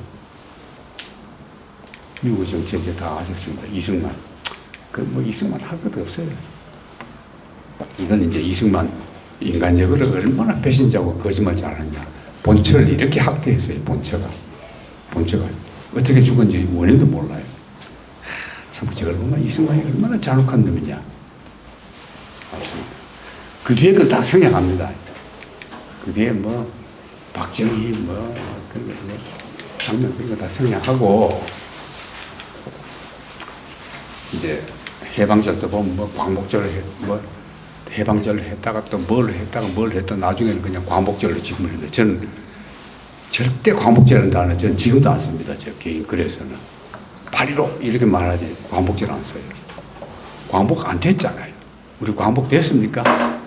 미국 정치 이제 다 아셨습니다. 이승만. 뭐 이승만 할 것도 없어요. 이건 이제 이승만 인간적으로 얼마나 배신자고 거짓말 잘하냐. 본처를 이렇게 학대했어요. 본처가 어떻게 죽은지 원인도 몰라요. 참 저걸 보면 이승만이 얼마나 잔혹한 놈이냐. 그 뒤에 그 다 생략합니다. 그 뒤에 뭐 박정희 뭐 그런 거 장면 그런 거 다 생략하고 이제 해방절도 보면 뭐 광복절을 뭐 해방절을 했다가 또 뭘 했다가 뭘 했다 나중에는 그냥 광복절로 지금을 했는데 저는 절대 광복절이라는 단어 저는 지금도 안 씁니다. 저 개인 글에서는 8.15 이렇게 말하지 광복절 안 써요. 광복 안 됐잖아요. 우리 광복 됐습니까?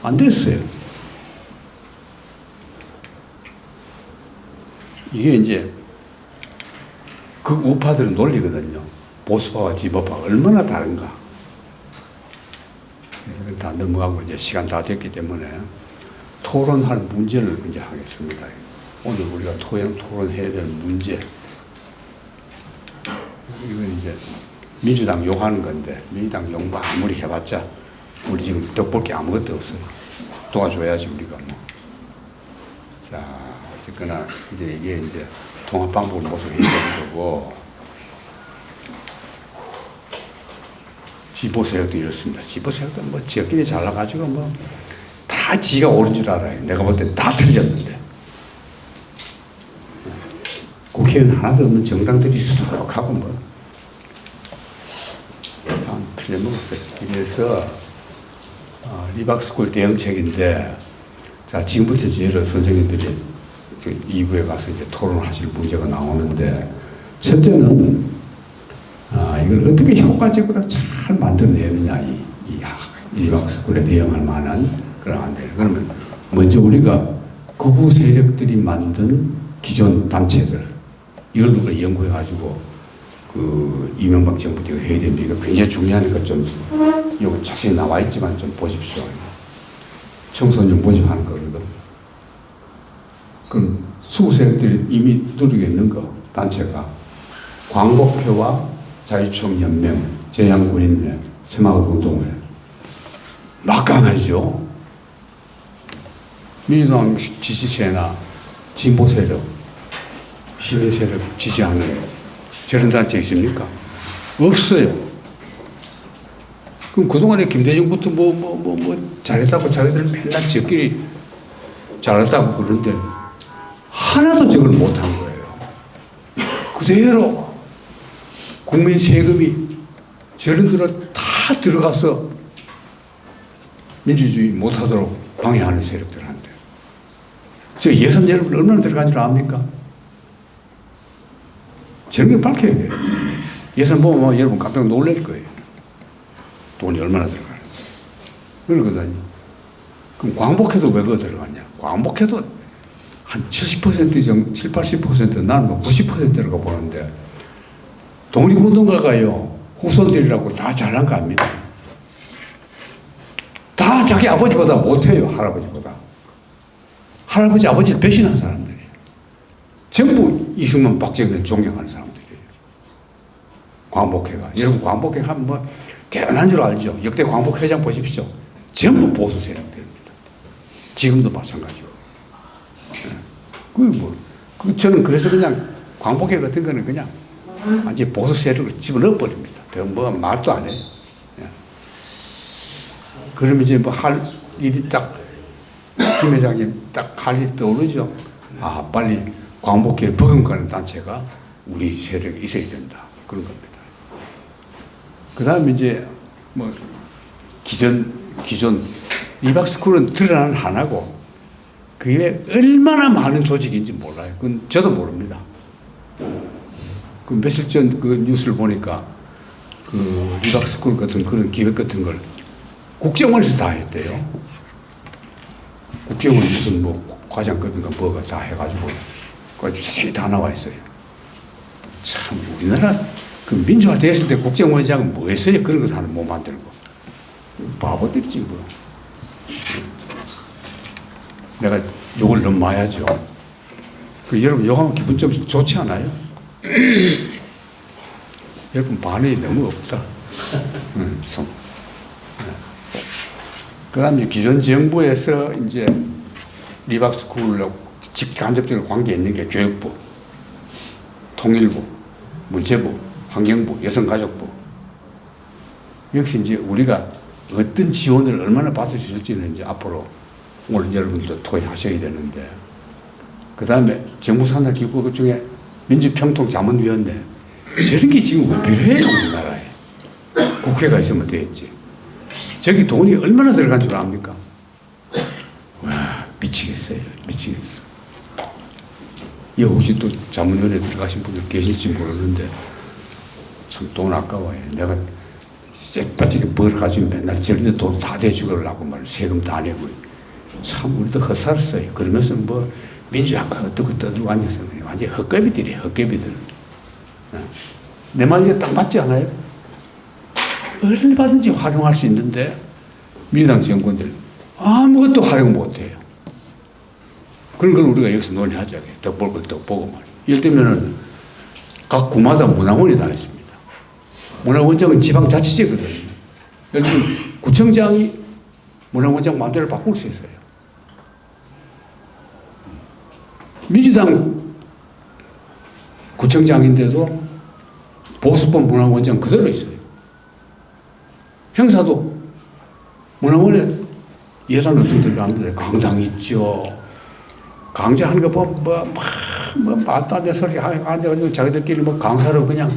안 됐어요. 이게 이제 그 우파들은 논리거든요. 보수파와 진보파 얼마나 다른가. 그래서 다 넘어가고 이제 시간 다 됐기 때문에 토론할 문제를 이제 하겠습니다. 오늘 우리가 토론해야 될 문제. 이건 이제 민주당 욕하는 건데 민주당 욕 아무리 해봤자 우리 지금 덕볼 게 아무것도 없어요. 도와줘야지 우리가 뭐. 자 어쨌거나 이제 이게 이제 통합 방법을 모색해야 되는 거고 지보 세력도 이렇습니다. 지보 세력도 뭐 지역끼리 잘나가지고 뭐 다 지가 옳은 줄 알아요. 내가 볼 때 다 틀렸는데 국회의원 하나도 없는 정당들이 수두룩하고 뭐 틀려먹었어요. 그래서 리박스쿨 대응책인데 자 지금부터 여러 선생님들이 2부에 가서 이제 토론하실 문제가 나오는데 첫째는 이걸 어떻게 효과적으로 잘 만들어내느냐 이 리박스쿨에 대응할 만한 그런 안들. 그러면 먼저 우리가 극우 세력들이 만든 기존 단체들 이걸 우리가 연구해 가지고 그 이명박 정부 때 해야 됩니다. 이거 굉장히 중요하니까 좀 이거 자세히 나와 있지만 좀 보십시오. 청소년 모집하는 거거든. 그럼 수구 세력들이 이미 누리고 있는 거 단체가 광복회와 자유총연맹, 제향군인회, 새마을운동회 막강하죠. 민주당 지지세나 진보 세력, 시민 세력 지지하는 저런 단체 있습니까? 없어요. 그럼 그동안에 김대중부터 뭐 잘했다고 자기들 맨날 저끼리 잘했다고 그러는데 하나도 저걸 못한 거예요. 그대로 국민 세금이 저런들로 다 들어가서 민주주의 못하도록 방해하는 세력들한테 저 예산 여러분 얼마나 들어간 줄 압니까? 저런 걸 밝혀야 돼요. 예산 보면 여러분 깜짝 놀랄 거예요. 돈이 얼마나 들어가는지. 그러거든요. 그럼 광복회도 왜 그거 들어갔냐? 광복회도 한 70% 정도, 70-80% 나는 뭐 90% 들어가 보는데 독립운동가가요, 후손들이라고 다 잘난 거 아닙니다. 다 자기 아버지보다 못해요, 할아버지보다. 할아버지, 아버지를 배신한 사람들이에요. 전부 이승만, 박정희를 존경하는 사람들이에요. 광복회가. 여러분, 광복회 하면 뭐, 대단한 줄 알죠? 역대 광복회장 보십시오. 전부 보수 세력들입니다. 지금도 마찬가지고. 저는 그래서 그냥 광복회 같은 거는 그냥 완전히 보수 세력을 집어넣어 버립니다. 더 뭐 말도 안 해요. 그러면 이제 뭐 할 일이 딱, 김 회장님 딱 할 일이 떠오르죠. 아, 빨리 광복회를 버금가는 단체가 우리 세력에 있어야 된다. 그런 겁니다. 그 다음에 이제 뭐 기존 리박스쿨은 드러나는 하나고 그게 얼마나 많은 조직인지 몰라요. 그건 저도 모릅니다. 그 며칠 전 그 뉴스를 보니까 그 리박스쿨 같은 그런 기획 같은 걸 국정원에서 다 했대요. 국정원 무슨 뭐 과장급인가 뭐가 다 해가지고 그 자세히 다 나와 있어요. 참 우리나라 그 민주화 됐을 때 국정원장은 뭐 했어요? 그런 거 하나 못 만들고 바보들이지 뭐. 내가 욕을 너무 많이 하죠. 그 여러분 욕하면 기분 좀 좋지 않아요? 여러분 반응이 너무 없다. 그 다음에 기존 정부에서 이제 리박스쿨하고 직간접적으로 관계 있는 게 교육부, 통일부, 문체부, 환경부, 여성가족부. 역시 이제 우리가 어떤 지원을 얼마나 받을 수 있을지는 이제 앞으로 오늘 여러분들도 토의하셔야 되는데, 그 다음에 정부 산하 기구 중에 민주평통자문위원회, 저런 게 지금 왜 필요해요, 우리나라에? 국회가 있으면 되겠지. 저기 돈이 얼마나 들어간 줄 압니까? 와, 미치겠어요. 미치겠어. 이 혹시 또 자문위원회 들어가신 분들 계실지 모르는데 참 돈 아까워요. 내가 쎄빠지게 벌어가지고 맨날 저런데 돈 다 대주려고 말 세금 다 내고 참 우리도 헛살았어요. 그러면서 뭐 민주화가 어떻게 떠들고 앉아서 완전 헛개비들이에요. 헛개비들. 내 말이 딱 맞지 않아요? 얼마든지 활용할 수 있는데 민주당 정권들 아무것도 활용 못해요. 그런 걸 우리가 여기서 논의하자. 더 볼 걸 더 보고 말이에요. 예를 들면은 각 구마다 문화원이 다 있습니다. 문화원장은 지방자치제거든요. 예를 들면 구청장이 문화원장 마음대로 바꿀 수 있어요. 민주당 구청장인데도 보수법 문화원장 그대로 있어요. 행사도 문화원에 예산 어떻게 들어가는데 강당 있죠. 강좌하는 거 보면 말도 안 되는 소리 앉아가지고 자기들끼리 뭐 강사로 그냥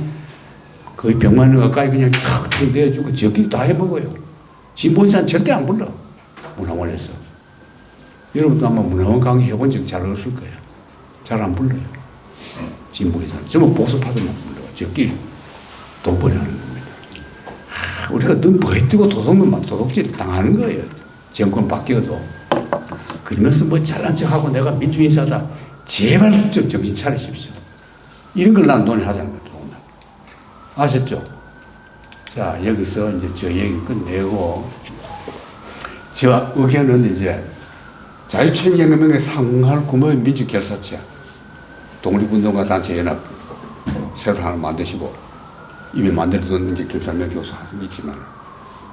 거의 100만 원 가까이 그냥 탁탁 내주고 저끼리 다 해먹어요. 진보인사는 절대 안 불러. 문화원에서. 여러분도 아마 문화원 강의 해본 적 잘 없을 거예요. 잘 안 불러요. 진보인사는. 전부 보수파들만 불러. 저끼리 돈벌이하는 겁니다. 우리가 눈 버티고 도둑질 당하는 거예요. 정권 바뀌어도. 그러면서 뭐 잘난 척하고 내가 민주인사다. 제발 좀 정신 차리십시오. 이런 걸 난 논의하자는 거예요. 아셨죠? 자, 여기서 이제 저 얘기 끝내고, 저 의견은 이제 자유총연맹에 상응할 규모의 민주결사체, 독립운동가 단체 연합 새로 하나 만드시고, 이미 만들어둔 이제 김상명 교수 있지만,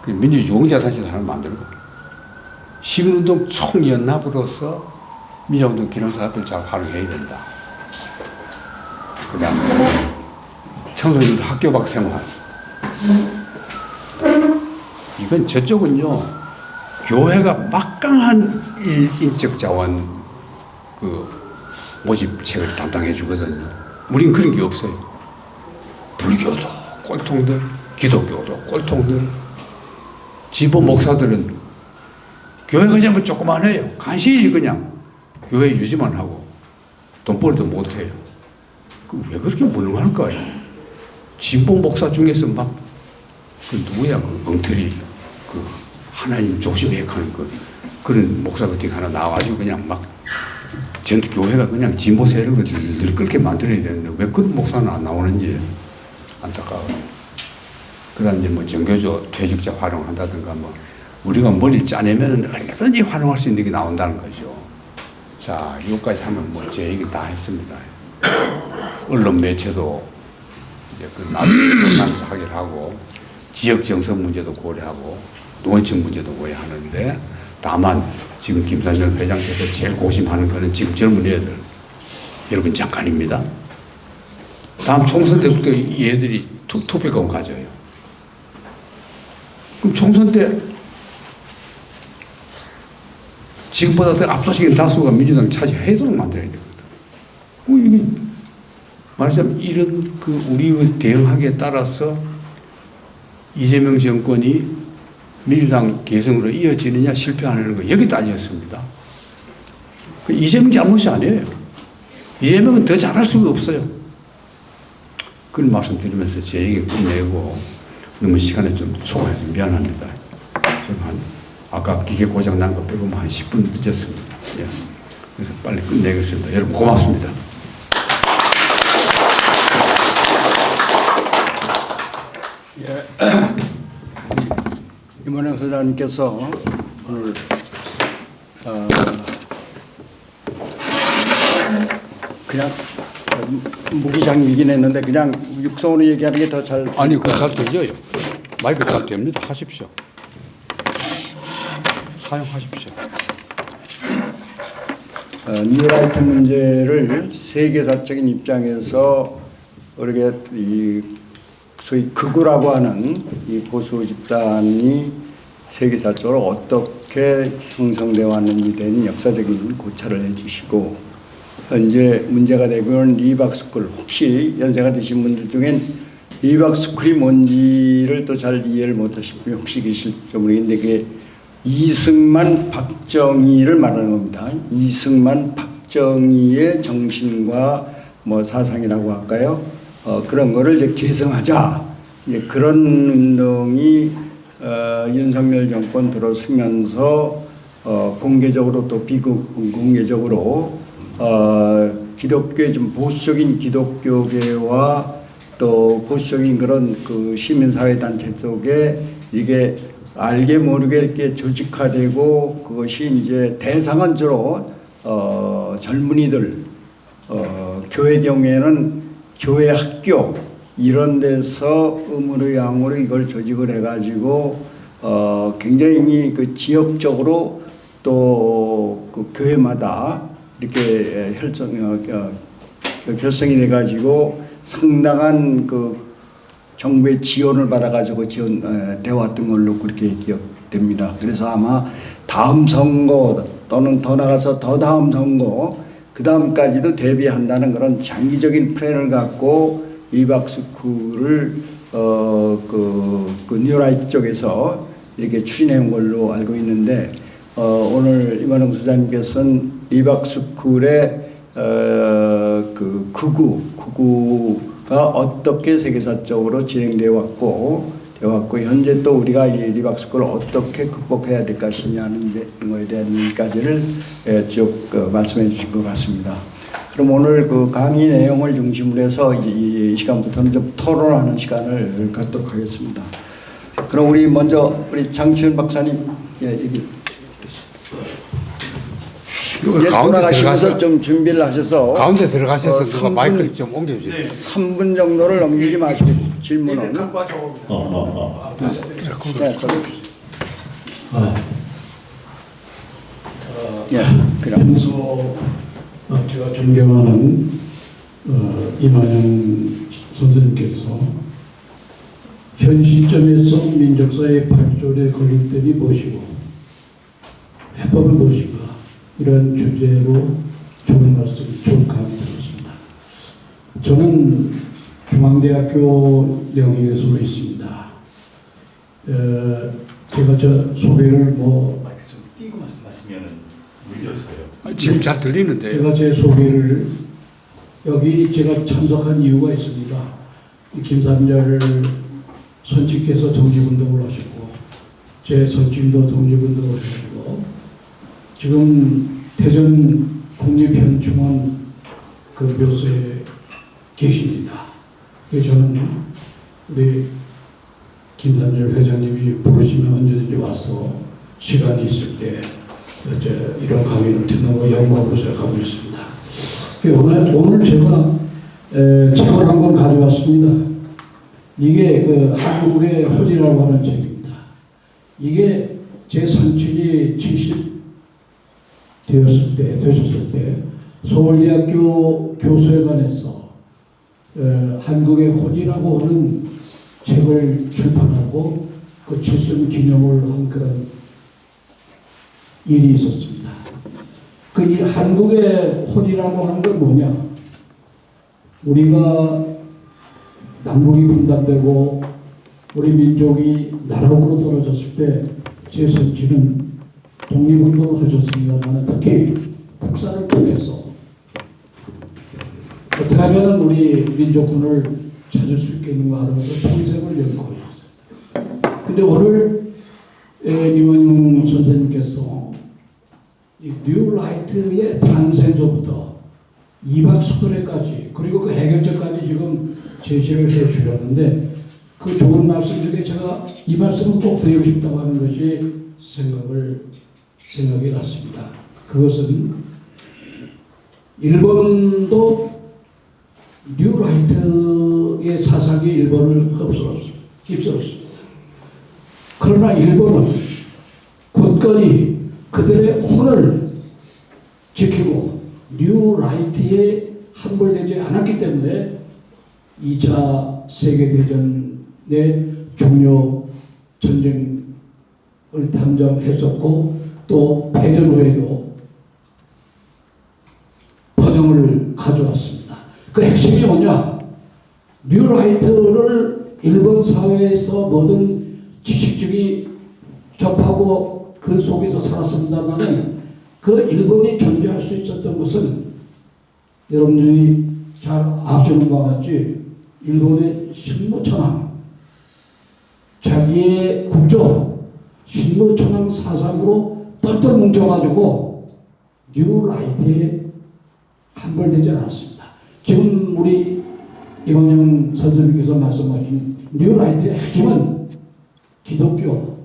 민주유공자단체 하나 만들고, 시민운동 총연합으로서 민주운동 기념사업을 잘 활용해야 된다. 그 다음에 청소년들 학교 밖 생활. 이건 저쪽은요, 교회가 막강한 인적 자원 모집책을 담당해 주거든요. 우린 그런 게 없어요. 불교도 꼴통들, 기독교도 꼴통들, 지부 목사들은 교회가 전부 조그만해요. 간신히 그냥 교회 유지만 하고 돈벌이도 못해요. 왜 그렇게 무능할까요? 진보 목사 중에서 막, 누구야, 엉터리, 하나님 조심해가는 그런 목사 같은 거 하나 나와가지고 그냥 막, 전 교회가 그냥 진보 세력을 늘 그렇게 만들어야 되는데, 왜 그런 목사는 안 나오는지 안타까워요. 그 다음에 뭐 정교조 퇴직자 활용한다든가, 뭐, 우리가 머리를 짜내면은 얼마든지 활용할 수 있는 게 나온다는 거죠. 자, 이것까지 하면 뭐 제 얘기 다 했습니다. 언론 매체도 이제 나눠서 하기를 하고, 지역 정서 문제도 고려하고, 노원층 문제도 고려하는데, 다만 지금 김상현 회장께서 제일 고심하는 거는 지금 젊은 애들, 여러분 잠깐입니다. 다음 총선 때부터 이 애들이 투표권 가져요. 그럼 총선 때 지금보다 더 압도적인 다수가 민주당 차지하도록 만들어야 되거든. 이게 말하자면 이런 우리의 대응하기에 따라서 이재명 정권이 민주당 개성으로 이어지느냐 실패하는 거 여기 딸렸습니다. 이재명 잘못이 아니에요. 이재명은 더 잘할 수가 없어요. 그런 말씀 드리면서 제 얘기 끝내고 너무 시간에 좀 초과해서 미안합니다. 저는 아까 기계 고장 난 거 빼고 한 10분 늦었습니다. 예. 그래서 빨리 끝내겠습니다. 여러분 고맙습니다. 예. 임원영 소장님께서 오늘 그냥 무기장이긴 했는데 그냥 육성으로 얘기하는 게 더 잘. 아니, 그거 잘 들려요. 마이크 잘 됩니다. 하십시오. 사용하십시오. 뉴라이트 문제를 세계사적인 입장에서 우리가 이 소위 극우라고 하는 이 보수 집단이 세계사적으로 어떻게 형성되어 왔는지 대한 역사적인 고찰을 해주시고, 현재 문제가 되고 있는 리박스쿨, 혹시 연세가 드신 분들 중엔 리박스쿨이 뭔지를 또 잘 이해를 못하신 분이 혹시 계실지 모르겠는데 그게 이승만 박정희를 말하는 겁니다. 이승만 박정희의 정신과 뭐 사상이라고 할까요? 그런 거를 이제 계승하자. 이제 그런 운동이 윤석열 정권 들어서면서 공개적으로 또 비공개적으로 기독교의 좀 보수적인 기독교계와 또 보수적인 그런 그 시민사회 단체 속에 이게 알게 모르게 이렇게 조직화되고 그것이 이제 대상은 주로 젊은이들 교회 경우에는 교회 학교 이런 데서 음으로 양으로 이걸 조직을 해가지고 굉장히 그 지역적으로 또 그 교회마다 이렇게 결성이 돼가지고 상당한 그 정부의 지원을 받아가지고 지원돼 왔던 걸로 그렇게 기억됩니다. 그래서 아마 다음 선거 또는 더 나가서 더 다음 선거 그 다음까지도 대비한다는 그런 장기적인 플랜을 갖고 리박스쿨을 그 뉴라이트 쪽에서 이렇게 추진해온 걸로 알고 있는데 오늘 임원웅 소장님께서는 리박스쿨의 그 구구가 어떻게 세계사적으로 진행되어 왔고 현재 또 우리가 이 리박스쿨을 어떻게 극복해야 될 것이냐는 거에 대한까지를 쭉 말씀해 주신 것 같습니다. 그럼 오늘 그 강의 내용을 중심으로 해서 이 시간부터는 좀 토론하는 시간을 갖도록 하겠습니다. 그럼 우리 먼저 우리 장치현 박사님 얘기. 이제 돌아가시면서 좀 준비를 하셔서 가운데 들어가셔서 누가 마이크를 좀 옮겨주세요. 3분 정도를 넘기지 마시고 질문은. 네, 그럼. 평소 제가 존경하는 이만영 선생님께서 현 시점에서 민족사회 발전의 걸림돌이 무엇이고 해법은 무엇인가 이런 주제로 좋은 말씀, 좋은 강의 들었습니다. 저는 중앙대학교 명예교수로 있습니다. 제가 저 소개를 마이크 좀 띄고 말씀하시면 물렸어요. 지금 잘 들리는데. 제가 제 소개를 여기 제가 참석한 이유가 있습니다. 이 김삼열 선치께서 독립운동을 하셨고 제 선친도 독립운동을 하시고 지금 대전 국립현충원 그 묘소에 계십니다. 그래서 저는 우리 김삼열 회장님이 부르시면 언제든지 와서 시간이 있을 때 이런 강의를 듣는 거 영광으로 생각하고 있습니다. 오늘 제가 책을 한 권 가져왔습니다. 이게 그 한국의 혼이라고 하는 책입니다. 이게 제 선친이 70 되셨을 때 서울대학교 교수회관에서 한국의 혼이라고 하는 책을 출판하고 그 70 기념을 한 그런 일이 있었습니다. 그 이 한국의 혼이라고 하는 건 뭐냐? 우리가 남북이 분단되고 우리 민족이 나라로 떨어졌을 때 제 선친은 독립운동을 하셨습니다만 특히 국사를 통해서 어떻게 하면 우리 민족군을 찾을 수 있겠는가 하면서 평생을 연구하셨어요. 근데 오늘 이원용 선생님께서 이 뉴라이트의 탄생서부터 리박스쿨에까지 그리고 그 해결책까지 지금 제시를 해 주셨는데 그 좋은 말씀 중에 제가 이 말씀을 꼭 드리고 싶다고 하는 것이 생각이 났습니다. 그것은 일본도 뉴라이트의 사상이 일본을 휩쓸었습니다. 그러나 일본은 굳건히 그들의 혼을 지키고 뉴라이트에 함몰되지 않았기 때문에 2차 세계대전의 중요 전쟁을 담당했었고 또 패전 후에도 번영을 가져왔습니다. 그 핵심이 뭐냐? 뉴라이트를 일본 사회에서 모든 지식층이 접하고 그 속에서 살았습니다만은 그 일본이 존재할 수 있었던 것은 여러분들이 잘 아시는 바와 같이 일본의 신무천황, 자기의 국조 신무천황 사상으로 똘똘 뭉쳐가지고 뉴라이트에 함몰되지 않았습니다. 지금 우리 이광영 선생님께서 말씀하신 뉴라이트의 핵심은 기독교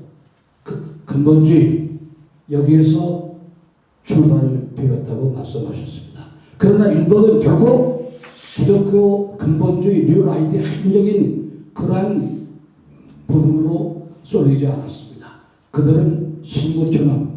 그 근본주의 여기에서 출발을 배웠다고 말씀하셨습니다. 그러나 일본은 결국 기독교 근본주의 뉴라이트의 핵심적인 그러한 부분으로 쏠리지 않았습니다. 그들은 신무천황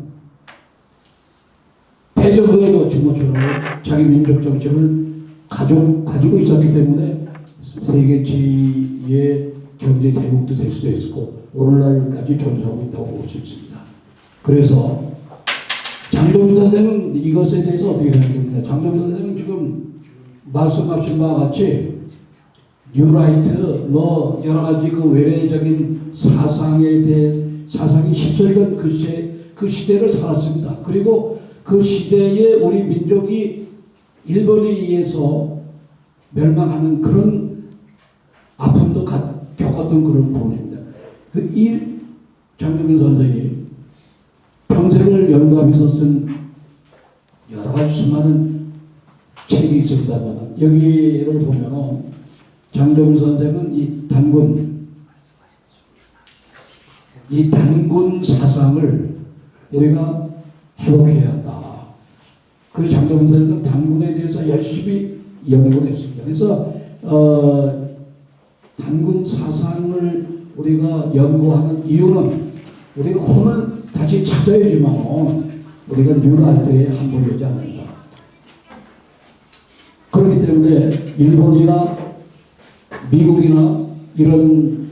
대저그에도 신무천황을 자기 민족 정책을 가지고 있었기 때문에 세계지의 경제 대국도 될 수도 있었고 오늘날까지 존재하고 있다고 볼 수 있습니다. 그래서 장동민 선생은 이것에 대해서 어떻게 생각합니까? 장동민 선생은 지금 말씀하신 바와 같이 뉴라이트 뭐 여러 가지 그 외래적인 사상에 대해 사상이 휩쓸던 그 시대를 살았습니다. 그리고 그 시대에 우리 민족이 일본에 의해서 멸망하는 그런 아픔도 겪었던 그런 부분입니다. 이 장동민 선생이 평생을 연구하면서 쓴 여러 가지 수많은 책이 있습니다만 여기를 보면 장동민 선생은 이 단군 사상을 우리가 회복해야 한다. 그래서 장동민 선생은 단군에 대해서 열심히 연구를 했습니다. 그래서 단군 사상을 우리가 연구하는 이유는 우리가 혼을 다시 찾아야지만 우리가 뉴라이트에 함몰되지 않는다. 그렇기 때문에 일본이나 미국이나 이런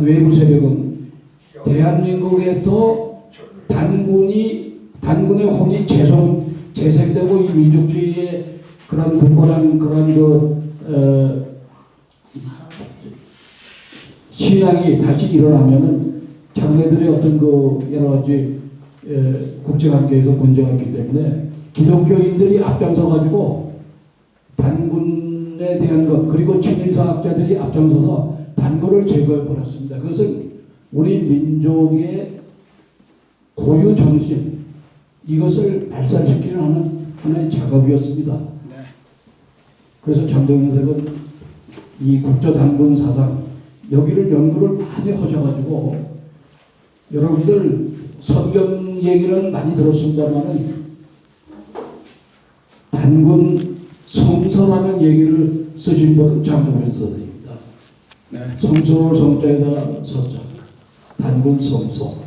외부 세력은 대한민국에서 단군의 혼이 재생되고 이 민족주의의 그런 굳건한 그런 신앙이 다시 일어나면은 자기네들의 어떤 그 여러 가지 국제관계에서 문제가 있기 때문에 기독교인들이 앞장서 가지고 단군에 대한 것 그리고 친일사학자들이 앞장서서 단군을 제거해 버렸습니다. 그것은 우리 민족의 고유 정신 이것을 발산시키는 하나의 작업이었습니다. 그래서 장동민 선생은 이 국조단군 사상 여기를 연구를 많이 하셔가지고 여러분들 성경 얘기는 많이 들었습니다만은 단군 성서라는 얘기를 쓰신 분은 장동민 선생입니다. 성서를 성자에다가 서자 단군 성서.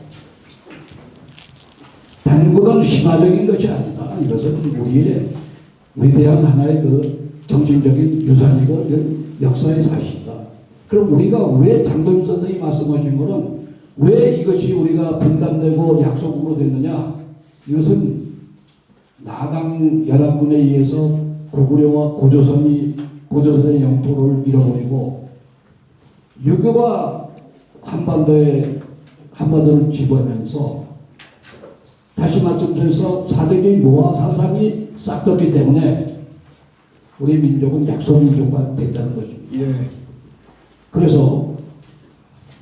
단군은 신화적인 것이 아니다. 이것은 우리의 위대한 하나의 그 정신적인 유산이고 역사의 사실이다. 그럼 우리가 왜 장동민 선생이 말씀하신 거는 왜 이것이 우리가 분단되고 약속으로 됐느냐? 이것은 나당 연합군에 의해서 고구려와 고조선의 영토를 밀어버리고 유교가 한반도를 지배하면서 다시 말씀드려서 사대주의 모아 사상이 싹떴기 때문에 우리 민족은 약소민족화 됐다는 것입니다. 그래서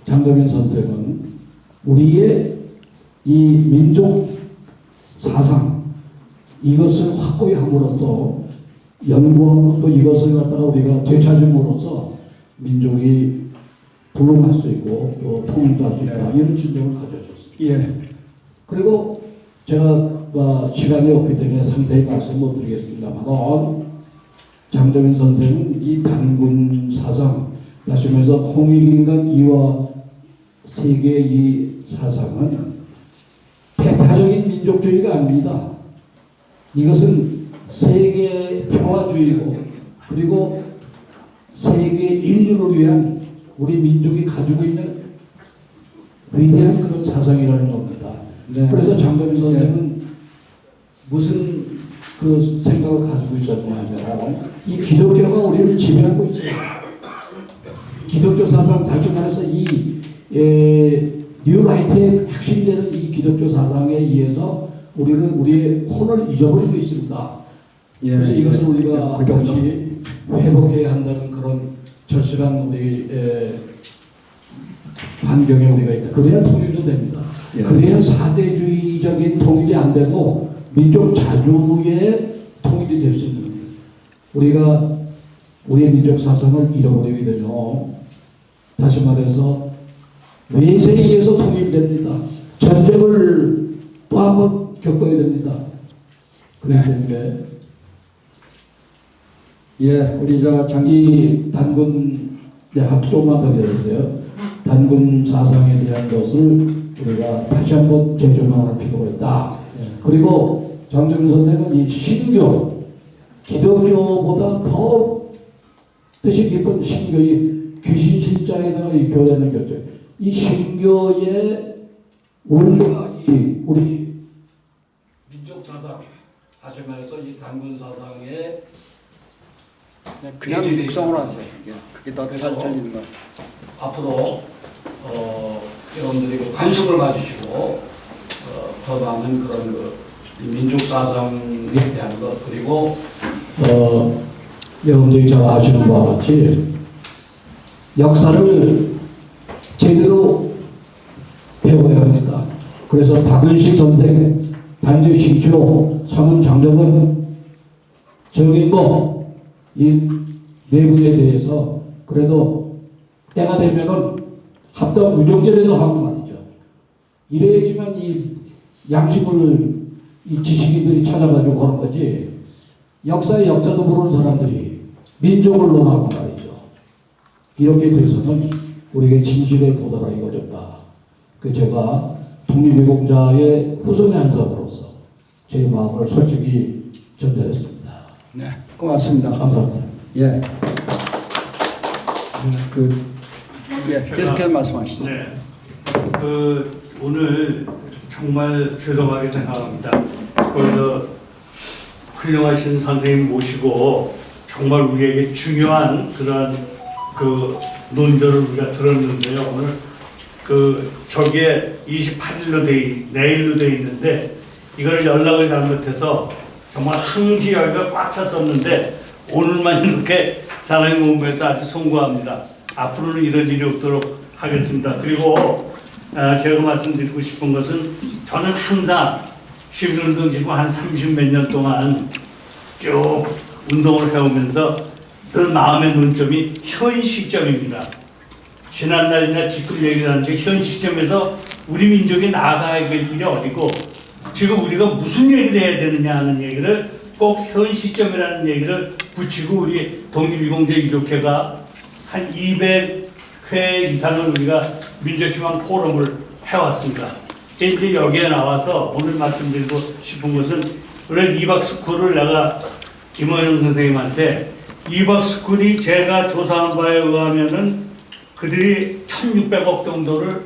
장동민 선생은 우리의 이 민족 사상 이것을 확고히 함으로써 연구하고 또 이것을 갖다가 우리가 되찾음으로써 민족이 부흥할 수 있고 또 통일도 할 수 있다 이런 신념을 가져줬습니다. 그리고 제가 시간이 없기 때문에 상세히 말씀 못 드리겠습니다만 장동민 선생은 이 단군 사상 다시 말해서 홍익인간 이와 세계의 이 사상은 배타적인 민족주의가 아닙니다. 이것은 세계 평화주의고 그리고 세계 인류를 위한 우리 민족이 가지고 있는 위대한 그런 사상이라는 겁니다. 그래서 장동민 선생은 무슨 그 생각을 가지고 있었냐면 이 기독교가 우리를 지배하고 있어요. 기독교 사상 다시 말해서 이 뉴라이트의 핵심이 되는 이 기독교 사상에 의해서 우리는 우리의 혼을 잊어버리고 있습니다. 그래서 이것을 우리가 다시 회복해야 한다는 그런 절실한 우리 환경에 우리가 있다. 그래야 통일도 됩니다. 그래야 사대주의적인 통일이 안 되고 민족 자주의 통일이 될 수 있는 겁니다. 우리가 우리의 민족 사상을 잃어버리게 되면 다시 말해서 외세에 의해서 통일됩니다. 전쟁을 또 한번 겪어야 됩니다. 그렇기 때문에 우리 이 단군 조금만 더 기다리세요. 단군 사상에 대한 것을 우리가 다시 한번 재조명할 필요가 있다. 그리고 장정민 선생은 이 신교, 기독교보다 더 뜻이 깊은 신교의 귀신 신자에다가 이 교회는 교체. 이 신교의 원리가 우리 민족 사상, 다시 말해서 이 단군 사상의 그냥 육성으로 하세요. 그게 더 잘 들리는 것 같아요. 앞으로 여러분들이 그 관심을 가지시고 더 많은 그런 민족 사상에 대한 것 그리고 여러분들이 잘 아시는 바와 같이 역사를 제대로 배워야 합니다. 그래서 박은식 선생, 단지 신조, 성은 장정은 정일보 이 네 분에 대해서 그래도 때가 되면은 합동 유종제라도 하고 말이죠. 이래야지만 이 양심을 이 지식인들이 찾아가지고 하는 거지. 역사의 역사도 모르는 사람들이 민족을 논하고 말이죠. 이렇게 돼서는 우리에게 진실에 도달하기가 어렵다. 그 제가 독립유공자의 후손의 한 사람으로서 제 마음을 솔직히 전달했습니다. 네, 고맙습니다. 감사합니다. 계속해서 말씀하시죠. 네. 오늘 정말 죄송하게 생각합니다. 그래서 훌륭하신 선생님 모시고 정말 우리에게 중요한 그런 논조를 우리가 들었는데요. 오늘 저기에 28일로 내일로 돼 있는데 이걸 연락을 잘못해서 정말 항지 여기가 꽉 찼었는데 오늘만 이렇게 사람이 몸에서 아주 송구합니다. 앞으로는 이런 일이 없도록 하겠습니다. 그리고 제가 말씀드리고 싶은 것은 저는 항상 시민운동 지금 한 30몇 년 동안 쭉 운동을 해오면서 늘 마음의 논점이 현 시점입니다. 지난날이나 지금 얘기를 하는데 현 시점에서 우리 민족이 나아가야 될 길이 어디고 지금 우리가 무슨 얘기를 해야 되느냐 하는 얘기를 꼭 현 시점이라는 얘기를 붙이고 우리 독립유공자 유족회가 한 200회 이상을 우리가 민족희망 포럼을 해왔습니다. 이제 여기에 나와서 오늘 말씀드리고 싶은 것은 오늘 2박 스쿨을 내가 김원영 선생님한테 2박 스쿨이 제가 조사한 바에 의하면은 그들이 1,600억 정도를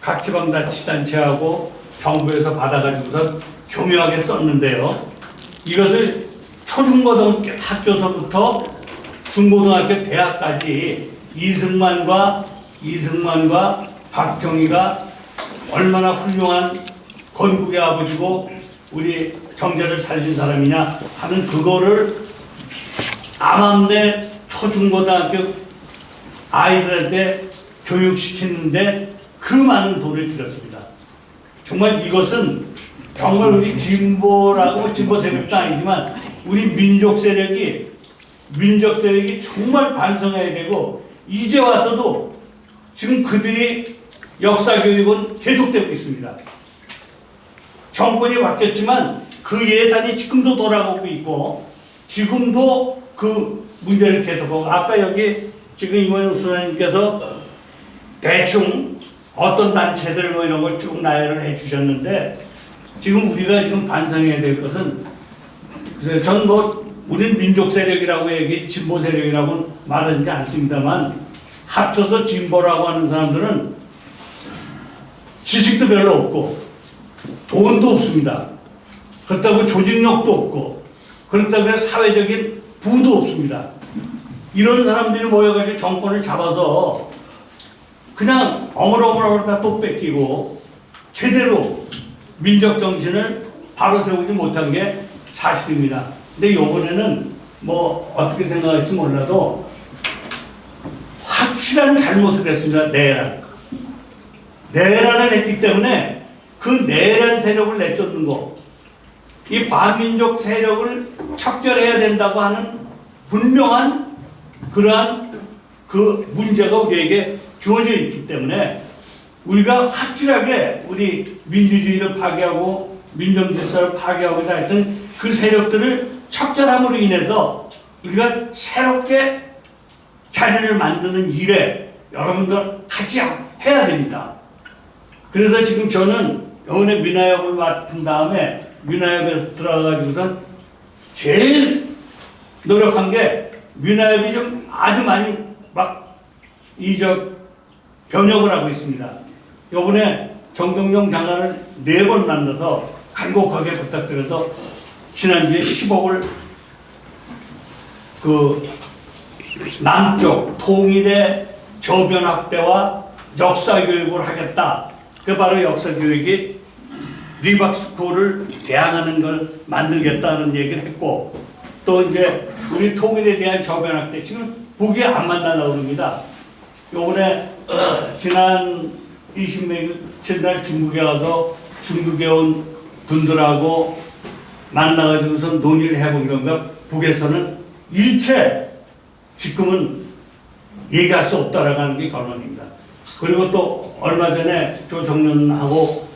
각 지방자치단체하고 정부에서 받아가지고서 교묘하게 썼는데요. 이것을 초중고등학교서부터 중고등학교 대학까지 이승만과 박정희가 얼마나 훌륭한 건국의 아버지고 우리 경제를 살린 사람이냐 하는 그거를 암암대 초중고등학교 아이들한테 교육시키는데 그 많은 돈을 들였습니다. 정말 이것은 정말 우리 진보라고 진보 세력도 아니지만 우리 민족 세력이 정말 반성해야 되고 이제 와서도 지금 그들이 역사 교육은 계속되고 있습니다. 정권이 바뀌었지만 그 예산이 지금도 돌아가고 있고 지금도 그 문제를 계속하고 아까 여기 지금 이모영 수사님께서 대충 어떤 단체들 뭐 이런 걸 쭉 나열을 해주셨는데 지금 우리가 지금 반성해야 될 것은 그래서 전 우리는 민족 세력이라고 얘기, 진보 세력이라고는 말하지 않습니다만 합쳐서 진보라고 하는 사람들은 지식도 별로 없고 돈도 없습니다. 그렇다고 조직력도 없고 그렇다고 해서 사회적인 부도 없습니다. 이런 사람들이 모여가지고 정권을 잡아서 그냥 어물어물하다 또 뺏기고 제대로 민족 정신을 바로 세우지 못한 게 사실입니다. 근데 이번에는 뭐 어떻게 생각할지 몰라도 확실한 잘못을 했습니다. 내란을 했기 때문에 그 내란 세력을 내쫓는 거, 이 반민족 세력을 척결해야 된다고 하는 분명한 그러한 그 문제가 우리에게 주어져 있기 때문에 우리가 확실하게 우리 민주주의를 파괴하고 민정질서를 파괴하고 하여튼 그 세력들을 척결함으로 인해서 우리가 새롭게 자리를 만드는 일에 여러분들 같이 해야 됩니다. 그래서 지금 저는 이번에 민화협을 맡은 다음에 민화협에 들어가가지고선 제일 노력한 게 민화협이 좀 아주 많이 변혁을 하고 있습니다. 이번에 정경영 장관을 4번 만나서 간곡하게 부탁드려서 지난주에 10억을 그 남쪽 통일의 저변 확대와 역사 교육을 하겠다. 그 바로 역사 교육이 리박스쿨을 대항하는 걸 만들겠다는 얘기를 했고, 또 이제 우리 통일에 대한 저변 확대, 지금 북이 안 만나려고 합니다. 요번에 지난 20며칠 날 중국에 가서 중국에 온 분들하고 만나가지고서 논의를 해보기로가 북에서는 일체 지금은 얘기할 수 없다라고 하는 게 결론입니다. 그리고 또 얼마 전에 저 정련하고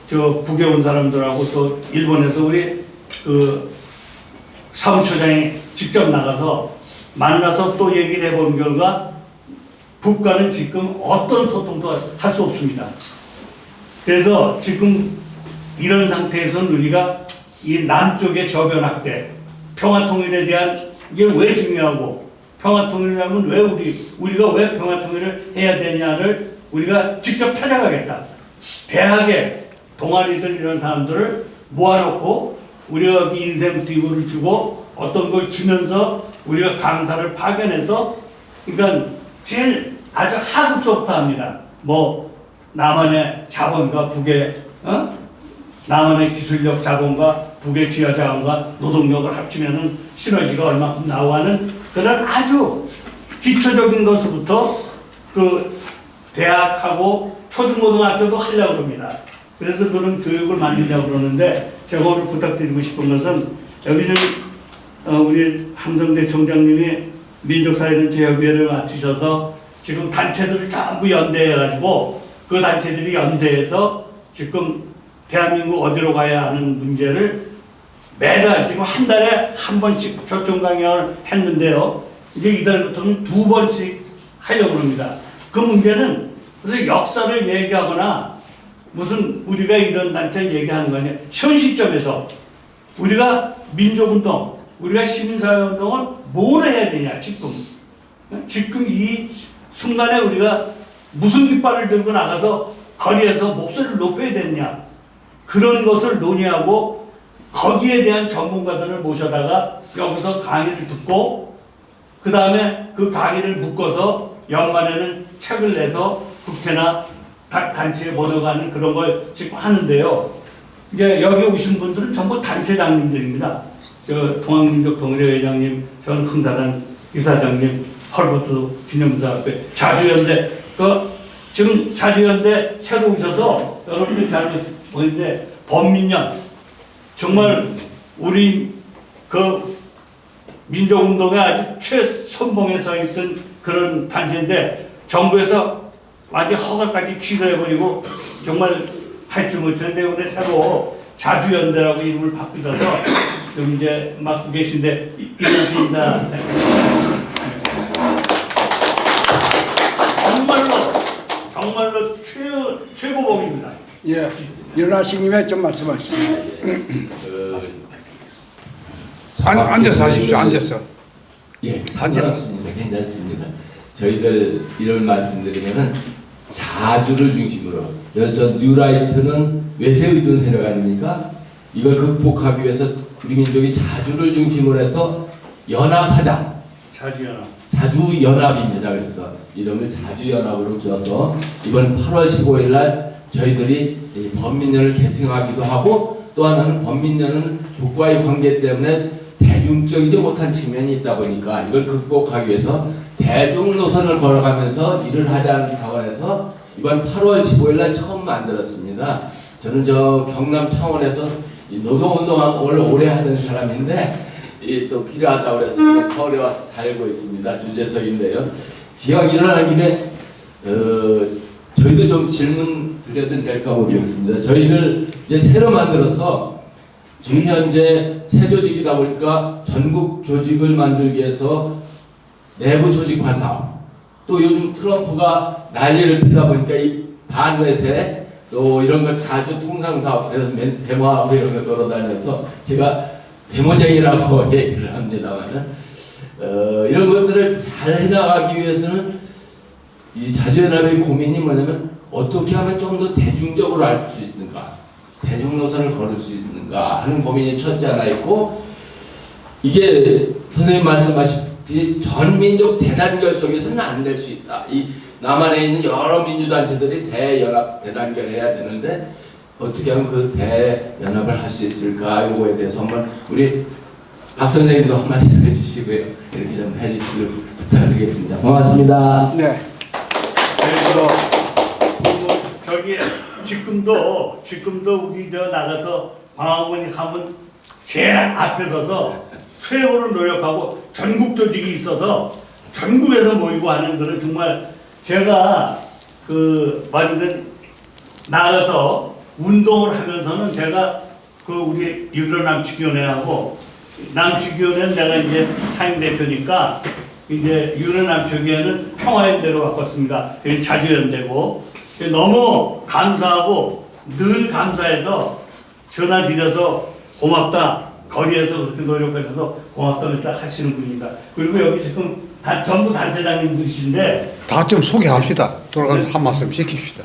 저 북에 온 사람들하고 또 일본에서 우리 그 사무처장이 직접 나가서 만나서 또 얘기를 해본 결과 북과는 지금 어떤 소통도 할 수 없습니다. 그래서 지금 이런 상태에서는 우리가 이 남쪽의 저변 확대, 평화통일에 대한 이게 왜 중요하고 평화통일이라면 왜 우리가 왜 평화통일을 해야 되냐를 우리가 직접 찾아가겠다. 대학에 동아리들 이런 사람들을 모아놓고 우리가 여기 인생 팁을 주고 어떤 걸 주면서 우리가 강사를 파견해서 그러니까 제일 아주 하급서부터 합니다. 뭐 남한의 자본과 북의 남한의 기술력 자본과 북의 지하 자원과 노동력을 합치면은 시너지가 얼마큼 나오는 그런 아주 기초적인 것부터 그 대학하고 초중고등학교도 하려고 합니다. 그래서 그런 교육을 만들려고 그러는데 제가 오늘 부탁드리고 싶은 것은 여기는 우리 함성대 총장님이 민족사회단체협의회를 맡으셔서 지금 단체들을 전부 연대해가지고 그 단체들이 연대해서 지금 대한민국 어디로 가야 하는 문제를 매달 지금 한 달에 한 번씩 초청 강연을 했는데요. 이제 이달부터는 2번씩 하려고 합니다. 그 문제는 그래서 역사를 얘기하거나 무슨 우리가 이런 단체를 얘기하는 거 아니에요. 현 시점에서 우리가 민족운동, 우리가 시민사회운동을 뭘 해야 되냐 지금 이 순간에 우리가 무슨 깃발을 들고 나가서 거리에서 목소리를 높여야 되느냐 그런 것을 논의하고 거기에 대한 전문가들을 모셔다가 여기서 강의를 듣고 그 다음에 그 강의를 묶어서 연말에는 책을 내서 국회나 각 단체에 보내가는 그런 걸 지금 하는데요. 이제 여기 오신 분들은 전부 단체장님들입니다. 저 동학민족동의회 회장님, 전 흥사단 이사장님, 헐버트 기념사학회, 자주연대, 지금 자주연대 새로 오셔서 여러분들 잘 보이는데 범민련 정말 우리 그 민족운동에 아주 최선봉에 서 있던 그런 단체인데 정부에서 완전 허가까지 취소해버리고 정말 할지 못했는데 오늘 새로 자주연대라고 이름을 바꾸셔서 좀 이제 맡고 계신데 인사 정말로 최고봉입니다. 예, 일어나신 김에 좀 말씀하시죠. 앉아서 하십시오. 앉아서. 예, 상관없습니다. 괜찮습니다. 저희들 이런 말씀드리면은 자주를 중심으로 저 뉴라이트는 외세 의존 세력 아닙니까? 이걸 극복하기 위해서 우리 민족이 자주를 중심으로 해서 연합하자. 자주연합. 자주연합입니다. 그래서 이름을 자주연합으로 지어서 이번 8월 15일 날 저희들이 이 범민련을 계승하기도 하고, 또 하나는 범민련은 족과의 관계 때문에 대중적이지 못한 측면이 있다 보니까 이걸 극복하기 위해서 대중 노선을 걸어가면서 일을 하자는 차원에서 이번 8월 15일 날 처음 만들었습니다. 저는 저 경남 창원에서 이 노동운동을 오래 하던 사람인데 이 또 필요하다고 그래서 지금 서울에 와서 살고 있습니다. 주재석인데요. 기왕 일어나는 김에 저희도 좀 질문 드려도 될까 모르겠습니다. 저희들 이제 새로 만들어서 지금 현재 새 조직이다 보니까 전국 조직을 만들기 위해서 내부 조직화 사업, 또 요즘 트럼프가 난리를 피다 보니까 이 반외세 또 이런 거 자주 통상 사업, 그래서 데모하고 이런 거 돌아다녀서 제가 데모쟁이라고 얘기를 합니다만 이런 것들을 잘 해나가기 위해서는 이 자주연합의 고민이 뭐냐면 어떻게 하면 좀 더 대중적으로 알 수 있는가, 대중 노선을 걸을 수 있는가 하는 고민이 첫째 하나 있고, 이게 선생님 말씀하셨듯이 전민족 대단결 속에서는 안 될 수 있다. 이 남한에 있는 여러 민주단체들이 대연합, 대단결해야 되는데 어떻게 하면 그 대연합을 할 수 있을까, 이거에 대해서 한번 우리 박 선생님도 한 말씀 해주시고요. 이렇게 좀 해주시길 부탁드리겠습니다. 고맙습니다. 네. 저기 지금도 우리 저 나가서 방학원이 가면 제일 앞에 서서 최고로 노력하고 전국 조직이 있어서 전국에서 모이고 하는 거를 정말 제가 그 완전 나가서 운동을 하면서는 제가 그 우리 유로 남측위원회하고 남측위원회는 내가 이제 사임 대표니까 이제 유로 남측위원회는 평화연대로 바꿨습니다. 자주연대고 너무 감사하고 늘 감사해서 전화 드려서 고맙다. 거리에서 그렇게 노력하셔서 고맙다고 하시는 분입니다. 그리고 여기 지금 전부 단체장님들이신데 다 좀 소개합시다. 돌아가서 한 말씀 시킵시다.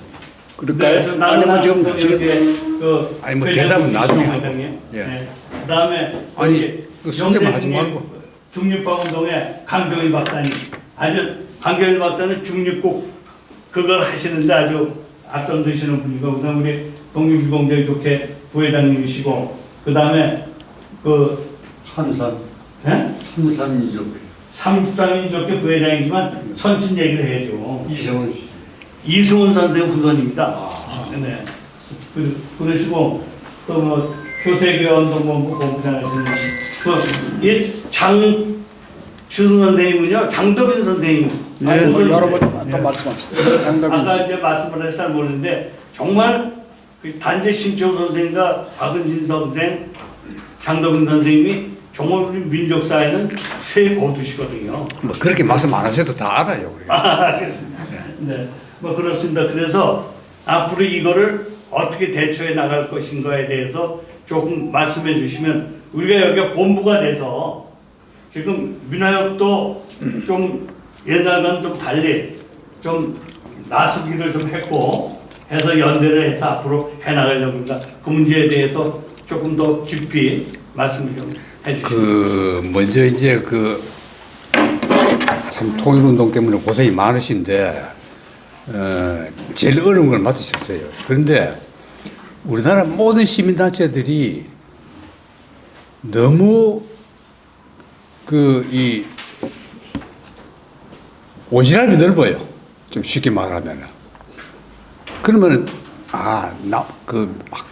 그럴까요? 아니면 지금 아니 뭐 대답은 나중에 하고. 예. 예. 네. 그다음에 아니 그 소개만 하지 말고. 중립화운동의 강경희 박사님, 아주 강경희 박사는 중립국 그걸 하시는데 아주 앞장서시는 분이고, 그다음 우리 독립유공자유족회 부회장님이시고, 그다음에 그 산산 예? 산산이죠. 삼수단민족회 부회장이지만 선친 얘기를 해야죠. 이성훈 씨. 이승훈 선생의 후손입니다. 네. 그러시고 또 뭐 교세교원동본부 본부장하시는 장춘 선생님은요, 장덕인 선생님. 네, 여러 번 아까 말씀하셨죠. 장덕인. 아까 이제 말씀을 해서 잘 모르는데 정말 그 단재 신채호 선생님과 박은진 선생, 장덕인 선생님이 정말 우리 민족사에는 새 거두시거든요. 뭐 그렇게 말씀 안 하셔도 다 알아요 우리가. 네, 뭐 그렇습니다. 그래서 앞으로 이거를 어떻게 대처해 나갈 것인가에 대해서 조금 말씀해 주시면, 우리가 여기가 본부가 돼서 지금 민화협도 좀 옛날과는 좀 달리 좀 나서기를 좀 했고 해서 연대를 해서 앞으로 해나가려고 합니다. 그 문제에 대해서 조금 더 깊이 말씀을 좀 해주시면. 먼저 이제 참 통일운동 때문에 고생이 많으신데 제일 어려운 걸 맡으셨어요. 그런데 우리나라 모든 시민단체들이 너무 이 오지랖이 넓어요. 좀 쉽게 말하면. 그러면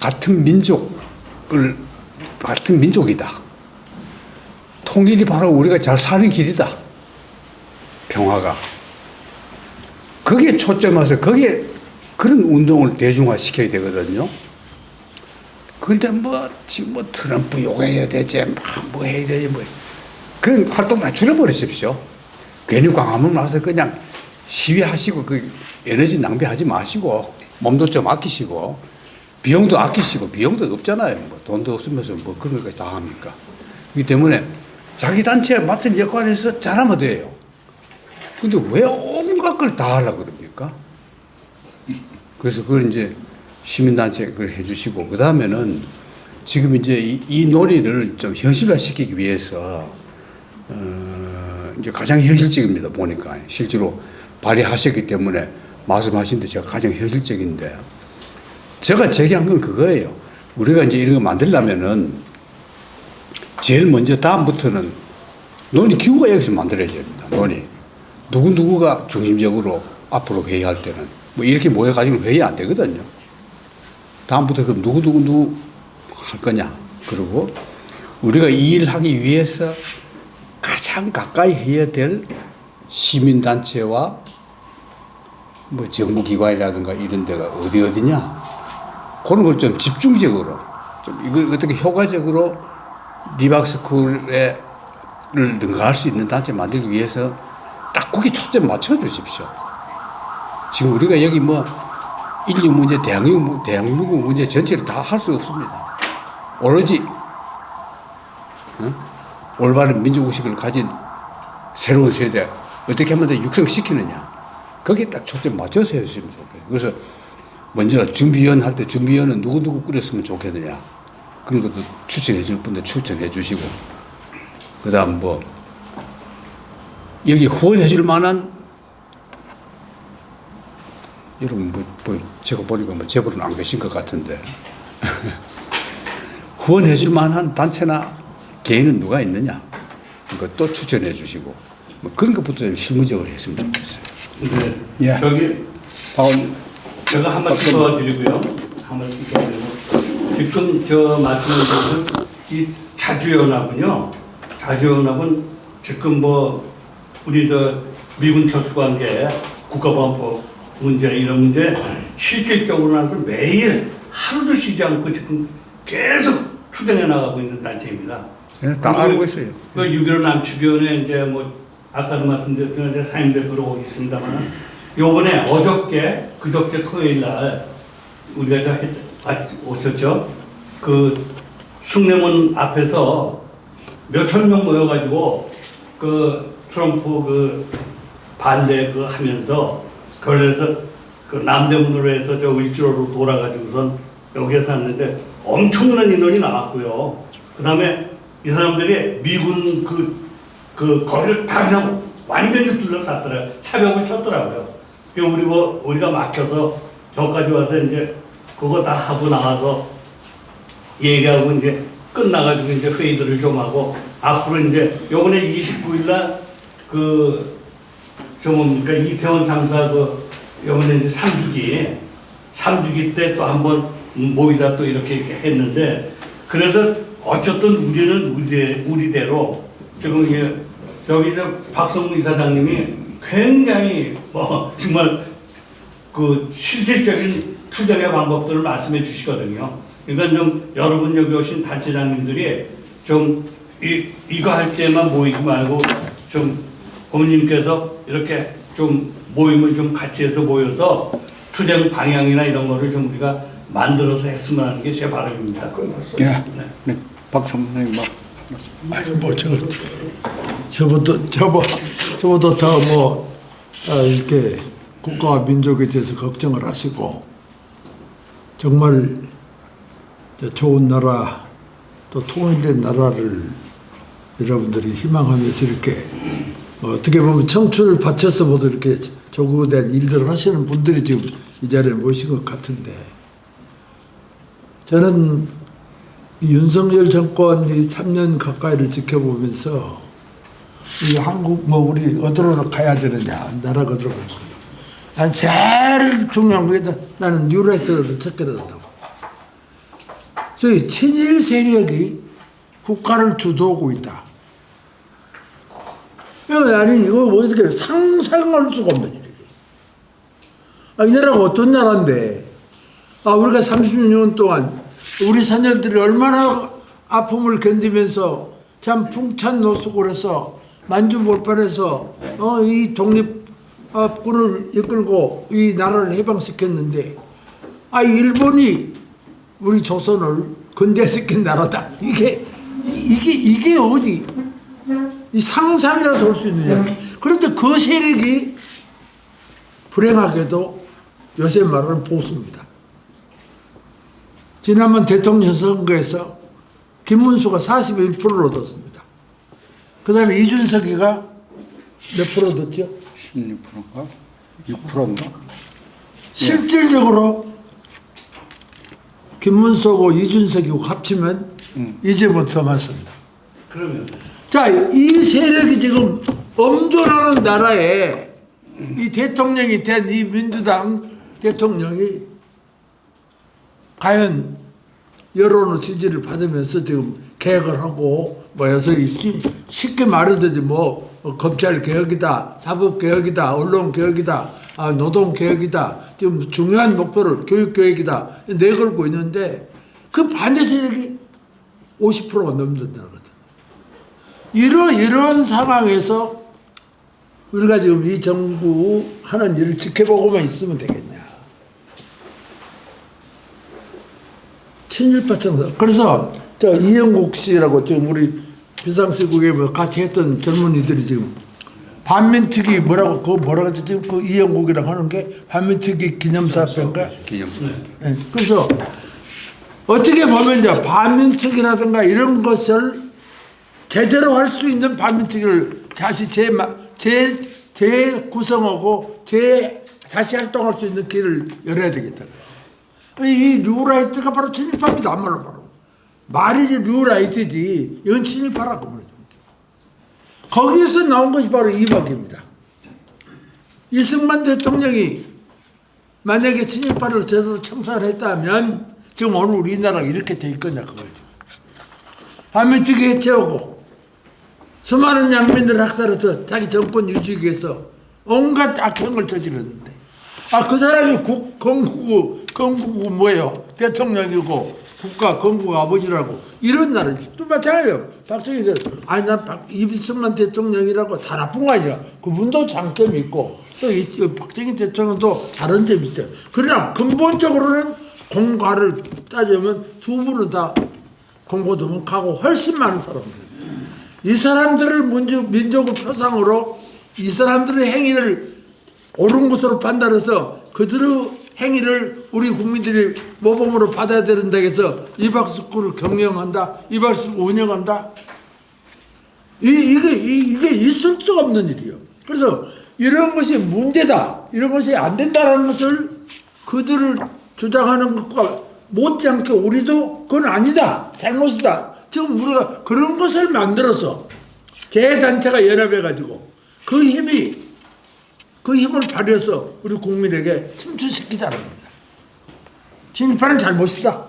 같은 민족이다. 통일이 바로 우리가 잘 사는 길이다. 평화가. 거기에 초점해서 그런 운동을 대중화 시켜야 되거든요. 근데 지금 트럼프 욕해야 되지, 뭐 해야 되지, 그런 활동 다 줄여버리십시오. 괜히 광화문 와서 그냥 시위하시고 에너지 낭비하지 마시고 몸도 좀 아끼시고 비용도 아끼시고, 비용도 없잖아요. 돈도 없으면서 그런 것까지 다 합니까? 그렇기 때문에 자기 단체에 맡은 역할에서 잘하면 돼요. 근데 왜 온갖 걸 다 하려고 그럽니까? 그래서 그걸 이제 시민단체 그걸 해주시고, 그 다음에는 지금 이제 이 논의를 좀 현실화시키기 위해서 이제 가장 현실적입니다. 보니까 실제로 발의하셨기 때문에 말씀하신 데 제가 가장 현실적인데 제가 제기한 건 그거예요. 우리가 이제 이런 거 만들려면은 제일 먼저 다음부터는 논의 기구가 여기서 만들어야 됩니다. 논의. 누구누구가 중심적으로 앞으로 회의할 때는 뭐 이렇게 모여가지고 회의 안 되거든요. 다음부터 그럼 누구 할 거냐. 그리고 우리가 이 일 하기 위해서 가장 가까이 해야 될 시민단체와 뭐 정부기관이라든가 이런 데가 어디냐. 그런 걸 좀 집중적으로, 좀 이걸 어떻게 효과적으로 리박스쿨을 능가할 수 있는 단체 만들기 위해서 딱 거기 초점 맞춰 주십시오. 지금 우리가 여기 뭐 인류 문제, 대한민국 문제 전체를 다 할 수 없습니다. 오로지 올바른 민족의식을 가진 새로운 세대 어떻게 하면 육성시키느냐. 거기에 딱 초점 맞춰서 해주시면 좋겠어요. 그래서 먼저 준비위원 할 때 준비위원은 누구 꾸렸으면 좋겠느냐. 그런 것도 추천해 줄 분들 추천해 주시고, 그 다음 뭐, 여기 후원해 줄 만한, 여러분 뭐 제가 보니까 뭐 재벌은 안 계신 것 같은데, 후원해 줄 만한 단체나 개인은 누가 있느냐. 그것도 추천해 주시고, 뭐 그런 것부터 좀 실무적으로 했으면 좋겠어요. 네. 예. 저기 제가 한 말씀 더 드리고요. 한 말씀 더 드리고 지금 저 말씀을 드린 이 자주연합은요. 자주연합은 지금 뭐 우리 저 미군 철수관계 국가보안법 문제 이런 문제 실질적으로 나서 매일 하루도 쉬지 않고 지금 계속 투쟁해 나가고 있는 단체입니다. 예, 다 알고 있어요. 그 6.15 남측위원회 이제 뭐 아까도 말씀드렸던 사임대표로 있습니다만 요번에 그저께 토요일 날 우리가 오셨죠? 그 숭례문 앞에서 몇천 명 모여가지고 그 트럼프 그 반대 그 하면서 그래서 그 남대문으로 해서 저 을지로로 돌아가지고선 여기에서 왔는데 엄청난 인원이 나왔고요. 그 다음에 이 사람들이 미군 그 거리를 다 그냥 완전히 둘러쌌더라고요. 차벽을 쳤더라고요. 우리가 막혀서 저까지 와서 이제 그거 다 하고 나와서 얘기하고 이제 끝나가지고 이제 회의들을 좀 하고 앞으로 이제 요번에 29일날 뭡니까 이태원 참사 요번에 이제 3주기 때 또 한번 모이다 또 이렇게 했는데 그래서 어쨌든 우리는 우리대로 지금 여기 박성무 이사장님이 굉장히 뭐 정말 그 실질적인 투쟁의 방법들을 말씀해 주시거든요. 그러니까 좀 여러분 여기 오신 단체장님들이 좀 이거 할 때만 모이지 말고 좀 고모님께서 이렇게 좀 모임을 좀 같이 해서 모여서 투쟁 방향이나 이런 거를 좀 우리가 만들어서 했으면 하는 게 제 바람입니다. 예. 네. 박선생님 저보다 더 이렇게 국가와 민족에 대해서 걱정을 하시고 정말 좋은 나라 또 통일된 나라를 여러분들이 희망하면서 이렇게 어떻게 보면 청춘을 바쳐서 모두 이렇게 조국된 일들을 하시는 분들이 지금 이 자리에 모신 것 같은데 저는 윤석열 정권이 3년 가까이를 지켜보면서 이 한국 우리 어디로 가야 되느냐 나라가 어디로 가야 되느냐 난 제일 중요한 게 나는 뉴라이트를 찾게 된다고. 저희 친일 세력이 국가를 주도하고 있다. 아니 이거 어떻게 상상할 수가 없는 일이에요. 이 나라가 어떤 나라인데 우리가 30년 동안 우리 자녀들이 얼마나 아픔을 견디면서 참 풍찬 노숙을해서 만주몰판에서 이 독립군을 이끌고 이 나라를 해방시켰는데 일본이 우리 조선을 근대시킨 나라다. 이게 어디 이 상상이라도 할 수 있느냐. 그런데 그 세력이 불행하게도 요새 말하는 보수입니다. 지난번 대통령 선거에서 김문수가 41%를 얻었습니다. 그 다음에 이준석이가 몇 프로 얻었죠? 16%인가? 6%인가? 실질적으로 김문수하고 이준석이고 합치면 이제부터 맞습니다. 그러면 자, 이 세력이 지금 엄존하는 나라에 이 대통령이 된 이 민주당 대통령이 과연 여론의 지지를 받으면서 지금 개혁을 하고 뭐 해서 쉽게 말하듯이 뭐 검찰 개혁이다, 사법 개혁이다, 언론 개혁이다, 노동 개혁이다, 지금 중요한 목표를 교육 개혁이다 내걸고 있는데 그 반대 세력이 50%가 넘는다는 거죠. 이런 상황에서 우리가 지금 이 정부 하는 일을 지켜보고만 있으면 되겠냐. 친일파 청사. 그래서 저 이영국 씨라고 지금 우리 비상시국에 뭐 같이 했던 젊은이들이 지금 반민특위 뭐라고 그거 뭐라고 하지 지금 그 이영국이라고 하는 게 반민특위 기념사업인가? 기념사. 네. 그래서 어떻게 보면 이제 반민특위라든가 이런 것을 제대로 할 수 있는 반민특위를 다시 재구성하고 다시 활동할 수 있는 길을 열어야 되겠다. 이 뉴라이트가 바로 친일파입니다. 한말로 바로. 말이지 뉴라이트지. 이건 친일파라고 말이죠. 거기에서 나온 것이 바로 이박입니다. 이승만 대통령이 만약에 친일파를 제대로 청산을 했다면 지금 오늘 우리나라가 이렇게 돼 있거냐 그거죠. 반민특위 해체하고 수많은 양민들 학살해서 자기 정권 유지하기 위해서 온갖 악행을 저질렀는데 그 사람이 건국 뭐예요? 대통령이고 국가 건국 아버지라고 이런 나라죠. 또 마찬가지예요. 박정희 난 이승만 대통령이라고 다 나쁜 거 아니야. 그분도 장점이 있고 또 박정희 대통령도 다른 점이 있어요. 그러나 근본적으로는 공과를 따지면 두 분은 다 공고도문하고 훨씬 많은 사람들. 이 사람들을 민족의 표상으로 이 사람들의 행위를 옳은 것으로 판단해서 그들의 행위를 우리 국민들이 모범으로 받아야 된다 해서 이박수구를 경영한다, 이박수구 운영한다. 이게 있을 수가 없는 일이에요. 그래서 이런 것이 문제다, 이런 것이 안 된다는 것을 그들을 주장하는 것과 못지않게 우리도 그건 아니다, 잘못이다. 지금 우리가 그런 것을 만들어서 재단체가 연합해가지고 그 힘을 발휘해서 우리 국민에게 침투시키자는 겁니다. 친일파는 잘못이다.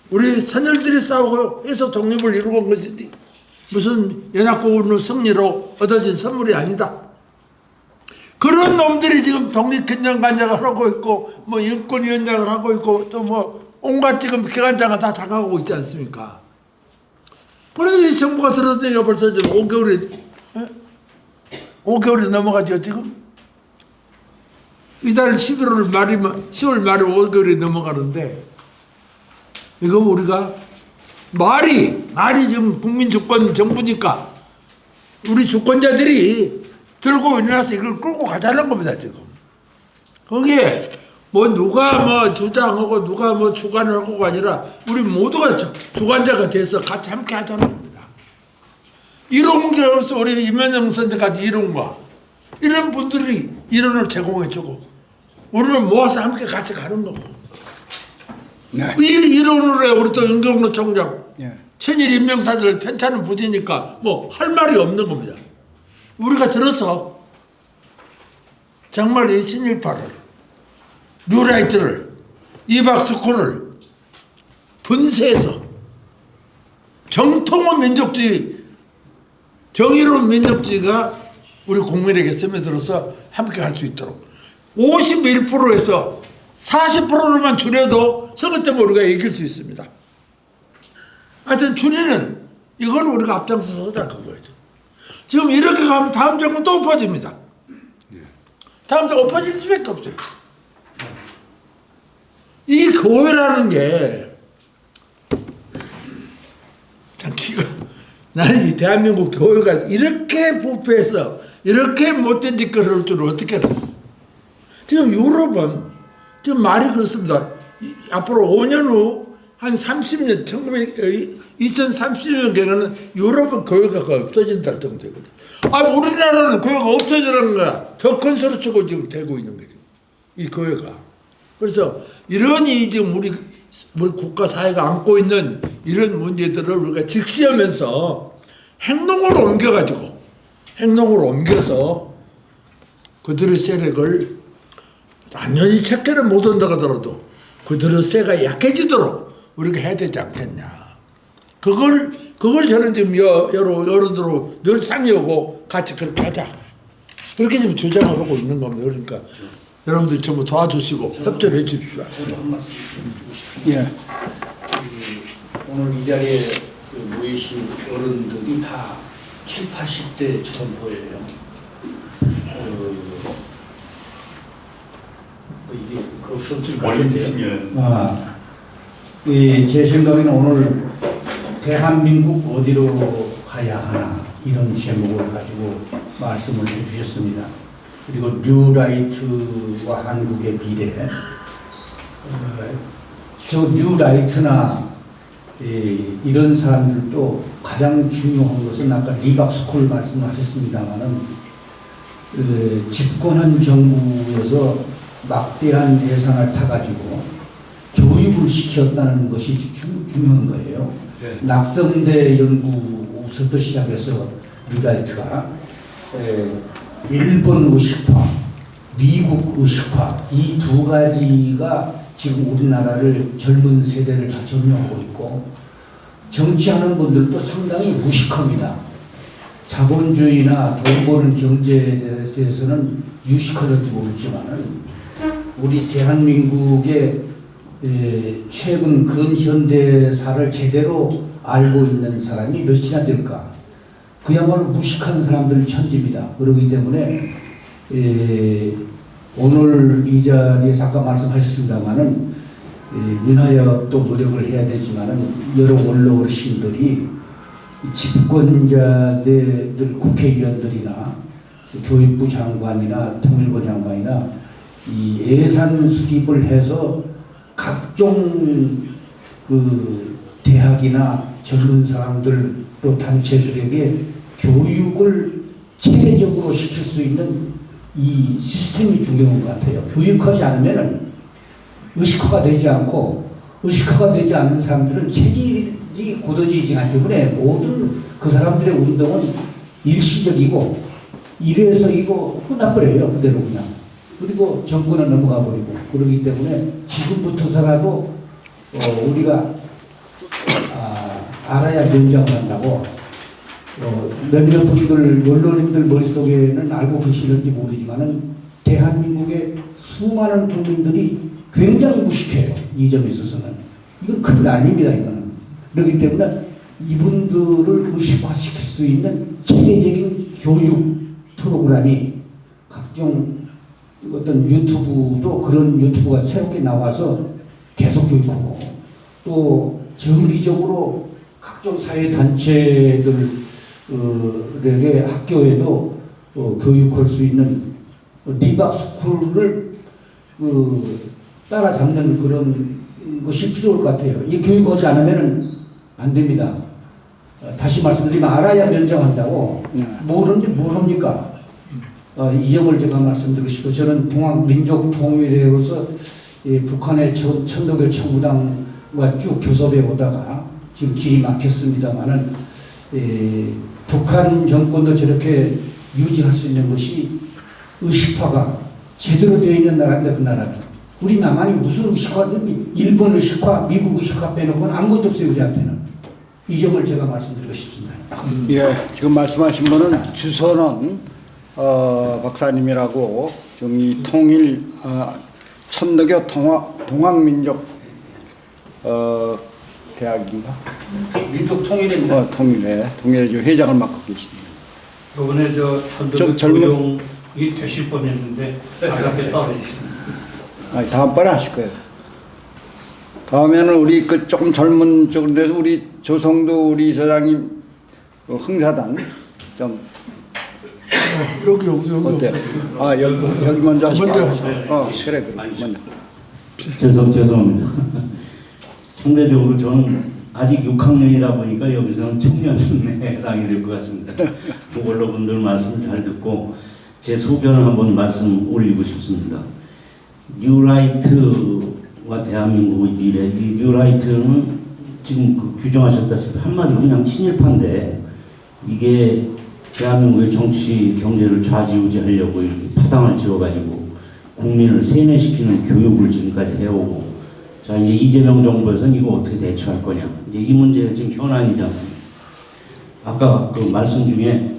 우리 선열들이 싸우고 해서 독립을 이루고 온 것이지 무슨 연합국의 승리로 얻어진 선물이 아니다. 그런 놈들이 지금 독립기념관장을 하고 있고 뭐 인권위원장을 하고 있고 또 뭐 온갖 지금 기관장을 다 장악하고 있지 않습니까? 그런데 이 정부가 들어서니까 벌써 지금 5개월이 넘어가죠 지금. 이달 10월 말이면 10월 말에 5개월이 넘어가는데 이거 우리가 말이 지금 국민 주권 정부니까 우리 주권자들이 들고 일어나서 이걸 끌고 가자는 겁니다 지금. 거기에 뭐 누가 뭐 주장하고 누가 뭐 주관을 하고가 아니라 우리 모두가 주관자가 돼서 같이 함께 하자는 겁니다. 이런 게 없어. 우리 임현영 선생까지 이론과 이런 분들이 이론을 제공해주고 우리는 모아서 함께 같이 가는 거고. 네. 이 이론으로 해. 우리 또 윤경로 총장 예. 친일 인명사들 편찮은 부지니까 뭐 할 말이 없는 겁니다. 우리가 들어서 정말 이 친일파를 뉴라이트를 이박수코를 분쇄해서 정통의 민족주의 정의로운 민족주의가 우리 국민에게 스며들어서 함께 할 수 있도록 51%에서 40%로만 줄여도 선거 때문에 우리가 이길 수 있습니다. 하여튼 줄이는 이걸 우리가 앞장서서 하자 그거죠. 지금 이렇게 가면 다음 정권 또 엎어집니다. 다음 정권 엎어질 수밖에 없어요. 이 교회라는 게 참 나는 이 대한민국 교회가 이렇게 부패해서 이렇게 못된 짓거리를 할 줄을 어떻게 알았어. 지금 유럽은 지금 말이 그렇습니다. 앞으로 5년 후 한 30년 2030년경에는 유럽은 교회가 없어진다 정도 되거든. 우리나라는 교회가 없어지는 거야. 더 큰 소리 치고 지금 되고 있는 거죠. 이 교회가. 그래서 이런 지금 우리 국가 사회가 안고 있는 이런 문제들을 우리가 직시하면서 행동으로 옮겨서 그들의 세력을 완전히 체계를 못 한다 하더라도 그들의 세가 약해지도록 우리가 해야 되지 않겠냐. 그걸 저는 지금 여러분들로 늘 상의하고 같이 그렇게 하자. 그렇게 지금 주장을 하고 있는 겁니다. 그러니까 여러분들 전부 도와주시고 협조를 해 주십시오. 예. 오늘 이 자리에 모이신 어른들이 다 7, 80대처럼 보여요. 이게 없었을 것 멀리 같은데요. 계시면 제 생각에는 오늘 대한민국 어디로 가야 하나 이런 제목을 가지고 말씀을 해주셨습니다. 그리고 뉴라이트와 한국의 미래. 저 뉴라이트나 이런 사람들도 가장 중요한 것은 아까 리박스콜 말씀하셨습니다마는 집권한 정부에서 막대한 예산을 타가지고 교육을 시켰다는 것이 중요한 거예요. 네. 낙성대 연구서부터 시작해서 뉴라이트가 일본 의식화, 미국 의식화 이 두 가지가 지금 우리나라를 젊은 세대를 다 점령하고 있고 정치하는 분들도 상당히 무식합니다. 자본주의나 돈 버는 경제에 대해서는 유식하는지 모르지만은 우리 대한민국의 최근 근현대사를 제대로 알고 있는 사람이 몇이나 될까? 그야말로 무식한 사람들 천지입니다. 그렇기 때문에 오늘 이 자리에서 아까 말씀하셨습니다마는 민화협도 노력을 해야 되지만은 여러 원로 어르신들이 집권자들 국회의원들이나 교육부 장관이나 통일부 장관이나 이 예산 수립을 해서 각종 그 대학이나 젊은 사람들 또 단체들에게 교육을 체계적으로 시킬 수 있는 이 시스템이 중요한 것 같아요. 교육하지 않으면은 의식화가 되지 않고 의식화가 되지 않는 사람들은 체질이 굳어지지 않기 때문에 모든 그 사람들의 운동은 일시적이고 이래서 이거 끝나버려요. 그대로 그냥. 그리고 정권은 넘어가 버리고 그러기 때문에 지금부터서라도 우리가 알아야 면장을 한다고 몇몇 분들 언론인들 머릿속에는 알고 계시는지 모르지만은 대한민국의 수많은 국민들이 굉장히 무식해요. 이 점에 있어서는 이건 큰 난입니다. 이거는. 그렇기 때문에 이분들을 의식화시킬 수 있는 체계적인 교육 프로그램이 각종 어떤 유튜브도 그런 유튜브가 새롭게 나와서 계속 교육하고 또 정기적으로 각종 사회단체들에게 학교에도 교육할 수 있는 리박스쿨을 따라잡는 그런 것이 필요할 것 같아요. 이 교육하지 않으면 안 됩니다. 다시 말씀드리면 알아야 면장한다고 모르는데 뭘 합니까? 이 점을 제가 말씀드리고 싶고 저는 동학민족통일회로서 북한의 천도교 청구당과 쭉 교섭해 오다가 지금 길이 막혔습니다만은 북한 정권도 저렇게 유지할 수 있는 것이 의식화가 제대로 되어 있는 나라인데 그 나라는 우리 남한이 무슨 의식화든지 일본 의식화, 미국 의식화 빼놓고는 아무것도 없어요. 우리한테는. 이 점을 제가 말씀드리고 싶습니다. 예, 지금 말씀하신 분은 주선원 박사님이라고 지금 이 통일 천도교 동학민족 대학인가? 민족 통일입니다. 통일회 회장을 맡고 계십니다. 이번에 천도교 교용이 되실 뻔했는데 아깝게 떨어지십니다. 다음번에 하실 거예요. 다음에는 우리 그 조금 젊은 쪽에서 우리 조성도 우리 소장님 흥사단 좀 여기 어때요? 여기 먼저 하시죠. 먼저 그래 먼저. 죄송합니다. 상대적으로 저는 아직 6학년이다 보니까 여기서는 청년에 해당이 될 것 같습니다. 원로분들 말씀 잘 듣고 제 소견을 한번 말씀 올리고 싶습니다. 뉴라이트와 대한민국의 미래, 이 뉴라이트는 지금 규정하셨다시피 한마디로 그냥 친일파인데 이게 대한민국의 정치 경제를 좌지우지하려고 이렇게 파당을 지어가지고 국민을 세뇌시키는 교육을 지금까지 해오고, 자 이제 이재명 정부에서는 이거 어떻게 대처할 거냐, 이제 이 문제가 지금 현안이지 않습니까? 아까 그 말씀 중에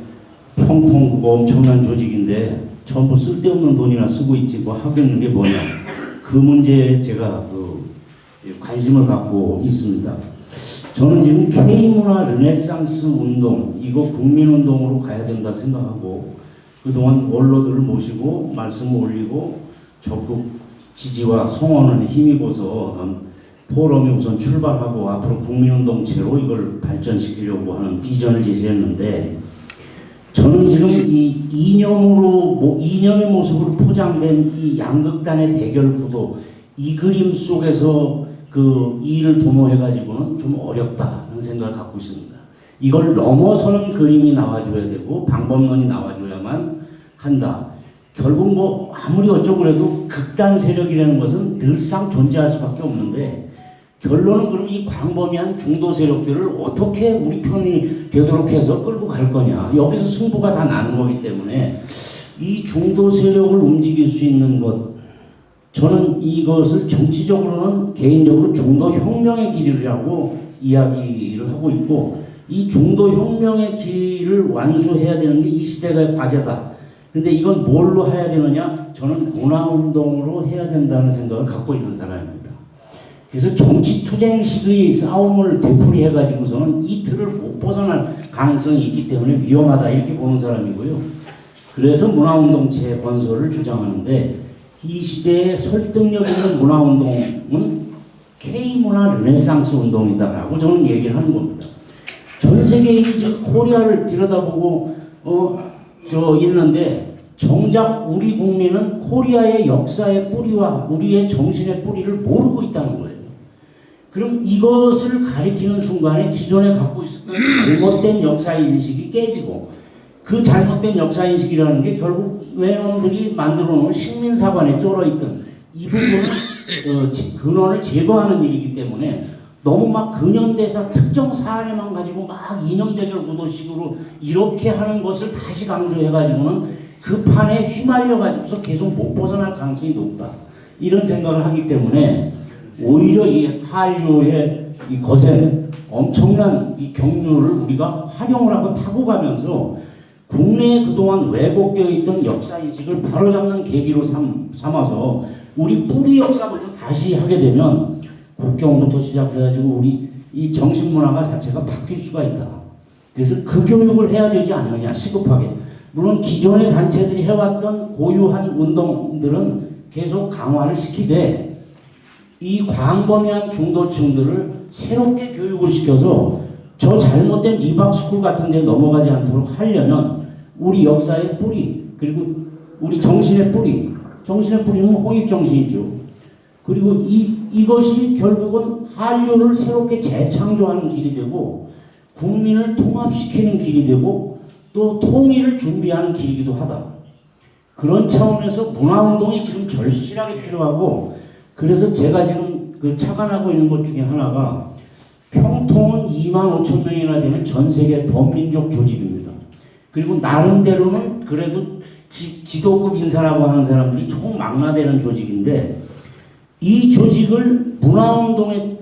평통 그거 엄청난 조직인데 전부 쓸데없는 돈이나 쓰고 있지 뭐 하고 있는 게 뭐냐, 그 문제에 제가 관심을 갖고 있습니다. 저는 지금 K문화 르네상스 운동, 이거 국민운동으로 가야 된다 생각하고 그동안 원로들을 모시고 말씀을 올리고 적극 지지와 성원을 힘입어서 포럼이 우선 출발하고 앞으로 국민운동체로 이걸 발전시키려고 하는 비전을 제시했는데, 저는 지금 이 이념의 모습으로 포장된 이 양극단의 대결 구도, 이 그림 속에서 그 이를 도모해가지고는 좀 어렵다는 생각을 갖고 있습니다. 이걸 넘어서는 그림이 나와줘야 되고 방법론이 나와줘야만 한다. 결국 뭐 아무리 어쩌고 그래도 극단 세력이라는 것은 늘상 존재할 수밖에 없는데, 결론은 그럼 이 광범위한 중도 세력들을 어떻게 우리 편이 되도록 해서 끌고 갈 거냐, 여기서 승부가 다 나는 거기 때문에 이 중도 세력을 움직일 수 있는 것, 저는 이것을 정치적으로는 개인적으로 중도 혁명의 길이라고 이야기를 하고 있고, 이 중도 혁명의 길을 완수해야 되는 게 이 시대의 과제다. 근데 이건 뭘로 해야 되느냐? 저는 문화운동으로 해야 된다는 생각을 갖고 있는 사람입니다. 그래서 정치투쟁식의 싸움을 되풀이해가지고서는 이 틀을 못 벗어날 가능성이 있기 때문에 위험하다 이렇게 보는 사람이고요. 그래서 문화운동체 건설을 주장하는데, 이 시대에 설득력 있는 문화운동은 K문화 르네상스 운동이다라고 저는 얘기를 하는 겁니다. 전 세계의 코리아를 들여다보고 있는데 정작 우리 국민은 코리아의 역사의 뿌리와 우리의 정신의 뿌리를 모르고 있다는 거예요. 그럼 이것을 가리키는 순간에 기존에 갖고 있었던 잘못된 역사인식이 깨지고, 그 잘못된 역사인식이라는 게 결국 외놈들이 만들어 놓은 식민사관에 쫄아있던 이 부분을 근원을 제거하는 일이기 때문에 너무 막 근현대사 특정 사례만 가지고 막 이념대결 구도식으로 이렇게 하는 것을 다시 강조해가지고는 그 판에 휘말려가지고서 계속 못 벗어날 가능성이 높다. 이런 생각을 하기 때문에 오히려 이 한류의 이 거센 엄청난 이 경륜을 우리가 활용을 하고 타고 가면서 국내에 그동안 왜곡되어 있던 역사인식을 바로잡는 계기로 삼아서 우리 뿌리 역사부터 다시 하게 되면 국경부터 시작해가지고 우리 이 정신문화가 자체가 바뀔 수가 있다. 그래서 그 교육을 해야 되지 않느냐, 시급하게. 물론 기존의 단체들이 해왔던 고유한 운동들은 계속 강화를 시키되 이 광범위한 중도층들을 새롭게 교육을 시켜서 저 잘못된 리박스쿨 같은 데 넘어가지 않도록 하려면 우리 역사의 뿌리, 그리고 우리 정신의 뿌리는 홍익정신이죠. 그리고 이것이 결국은 한류를 새롭게 재창조하는 길이 되고 국민을 통합시키는 길이 되고 또 통일을 준비하는 길이기도 하다. 그런 차원에서 문화운동이 지금 절실하게 필요하고, 그래서 제가 지금 착안하고 있는 것 중에 하나가 평통은 25,000명이나 되는 전 세계 범민족 조직입니다. 그리고 나름대로는 그래도 지도급 인사라고 하는 사람들이 총 망라되는 조직인데, 이 조직을 문화운동을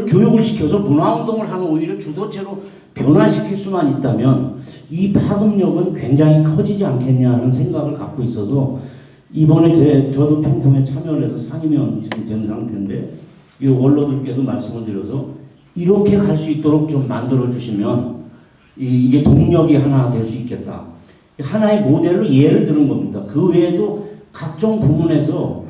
교육을 시켜서 문화운동을 하는 오히려 주도체로 변화시킬 수만 있다면 이 파급력은 굉장히 커지지 않겠냐 하는 생각을 갖고 있어서 이번에 저도 평통에 참여를 해서 상임위원 지금 된 상태인데, 이 원로들께도 말씀을 드려서 이렇게 갈 수 있도록 좀 만들어 주시면 이게 동력이 하나 될 수 있겠다. 하나의 모델로 예를 드는 겁니다. 그 외에도 각종 부문에서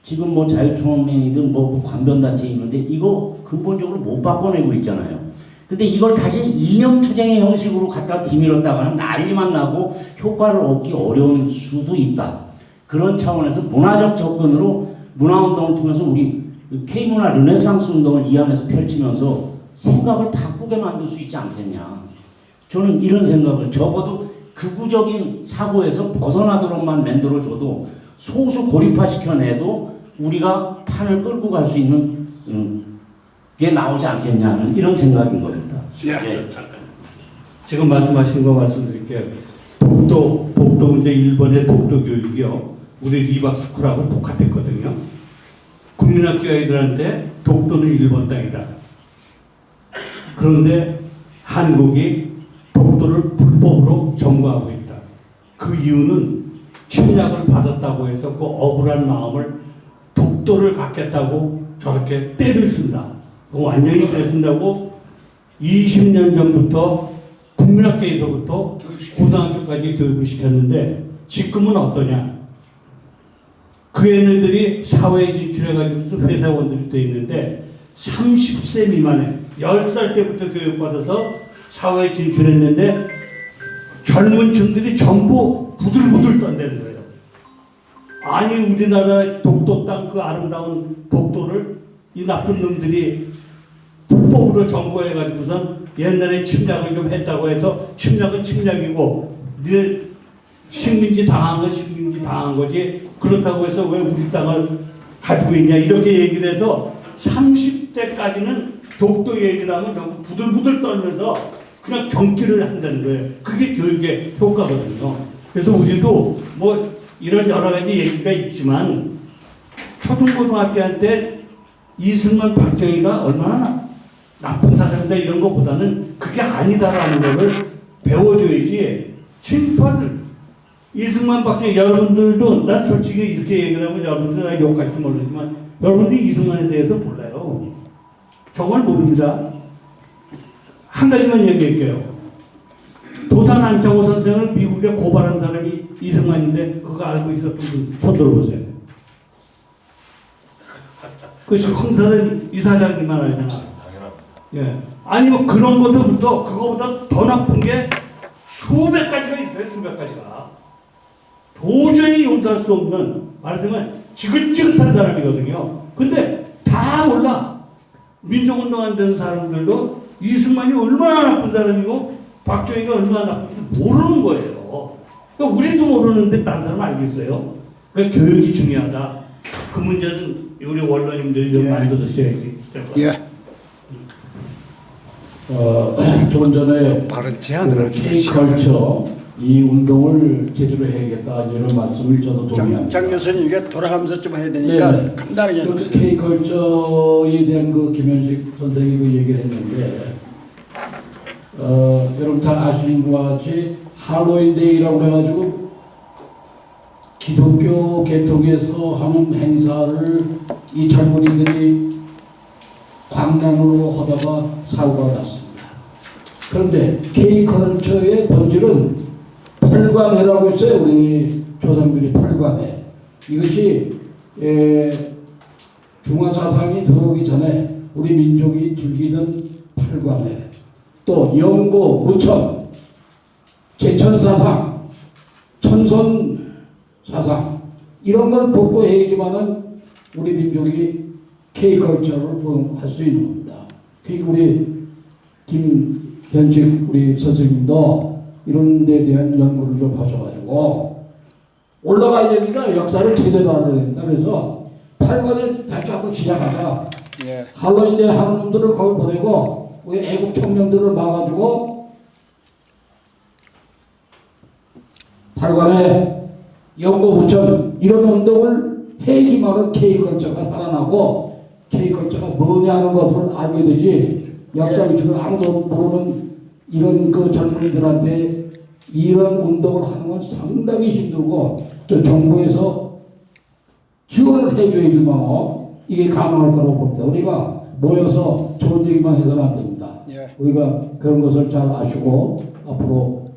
지금 뭐 자유총연맹이든 뭐 관변단체 있는데 이거 근본적으로 못 바꿔내고 있잖아요. 근데 이걸 다시 이념투쟁의 형식으로 갖다 뒤밀었다가는 난리만 나고 효과를 얻기 어려운 수도 있다. 그런 차원에서 문화적 접근으로 문화운동을 통해서 우리 K문화 르네상스 운동을 이 안에서 펼치면서 생각을 바꾸게 만들 수 있지 않겠냐. 저는 이런 생각을 적어도 극우적인 사고에서 벗어나도록만 만들어줘도 소수 고립화시켜내도 우리가 판을 끌고 갈 수 있는 게 나오지 않겠냐는 이런 생각인 겁니다. 예. 지금 말씀하신 거 말씀드릴게요. 독도 이제 일본의 독도 교육이요. 우리 리박스쿨하고 똑같았거든요. 국민학교 아이들한테 독도는 일본 땅이다. 그런데 한국이 독도를 불법으로 점거하고 있다. 그 이유는 침략을 받았다고 해서 그 억울한 마음을 독도를 갖겠다고 저렇게 떼를 쓴다. 완전히 떼 쓴다고 20년 전부터 국민학교에서부터 고등학교까지 교육을 시켰는데 지금은 어떠냐? 그 애네들이 사회에 진출해가지고 회사원들이 돼 있는데 30세 미만에 10살 때부터 교육받아서 사회에 진출했는데 젊은 층들이 전부 부들부들 떤다는 거예요. 아니 우리나라 독도 땅 그 아름다운 독도를 이 나쁜 놈들이 불법으로 점거해가지고선 옛날에 침략을 좀 했다고 해서 침략은 침략이고 네 식민지 당한 건 식민지 당한 거지 그렇다고 해서 왜 우리 땅을 가지고 있냐 이렇게 얘기를 해서 30대까지는 독도 얘기를 하면 전부 부들부들 떨면서 그냥 경기를 한다는 거예요. 그게 교육의 효과거든요. 그래서 우리도 뭐 이런 여러 가지 얘기가 있지만 초중고등학교한테 이승만 박정희가 얼마나 나쁜 사람이다 이런 것보다는 그게 아니다라는 것을 배워줘야지. 심판 이승만 박정희 여러분들도 난 솔직히 이렇게 얘기를 하면 여러분들 욕할지 모르지만 여러분들이 이승만에 대해서 몰라요. 정말 모릅니다. 한 가지만 얘기할게요. 도산 안창호 선생을 미국에 고발한 사람이 이승만인데 그거 알고 있었던 분 손 들어보세요. 그것이 황사는 이사장님만 알잖아. 예. 아니 뭐 그런 것부터 그거보다 더 나쁜 게 수백 가지가 있어요. 수백 가지가. 도저히 용서할 수 없는 말하자면 지긋지긋한 사람이거든요. 근데 다 몰라. 민족운동 안 되는 사람들도 이승만이 얼마나 나쁜 사람이고 박정희가 얼마나 나쁜지 모르는 거예요. 그러니까 우리도 모르는데 다른 사람 알겠어요. 그러니까 교육이 중요하다. 그 문제는 우리 원로님들이 좀 만들어주셔야지 될 것 같아요. 예. 조금 전에 바른 제안을 K컬처 이 운동을 제대로 해야겠다 이런 말씀을 저도 동의합니다. 장 교수님 이게 돌아가면서 좀 해야 되니까 네네. 간단하게 그 K컬처에 대한 그 김현식 선생님이 그 얘기를 했는데 여러분 잘 아시는 것 같이 할로윈데이라고 해가지고 기독교 계통에서 하는 행사를 이 젊은이들이 광란으로 하다가 사고가 났습니다. 그런데 K컬처의 본질은 팔관회라고 있어요. 우리 조상들이 팔관회. 이것이 중화사상이 들어오기 전에 우리 민족이 즐기던 팔관회. 또 영고, 무천, 제천사상, 천선사상 이런 걸 복구해야지만은 우리 민족이 K컬처를 부흥할 수 있는 겁니다. 그러니까 우리 김현식 우리 선생님도 이런 데 대한 연구를 좀 하셔가지고 올라가야 되니까 역사를 제대로 알아야 된다. 그래서 8권을 다시 한번 시작하자. 예. 할로윈데 하는 놈들을 거기 보내고 우리 애국 청년들을 막아주고 8권에 영고 부천 이런 운동을 해야지만은 K컬처가 살아나고 K컬처가 뭐냐 하는 것을 알게 되지. 역사 위치를 아무도 모르는 이런 그 젊은이들한테 이런 운동을 하는 건 상당히 힘들고 저 정부에서 지원을 해줘야지만 이게 가능할 거라고 봅니다. 우리가 모여서 좋은 얘기만 해서는 안 됩니다. 예. 우리가 그런 것을 잘 아시고 앞으로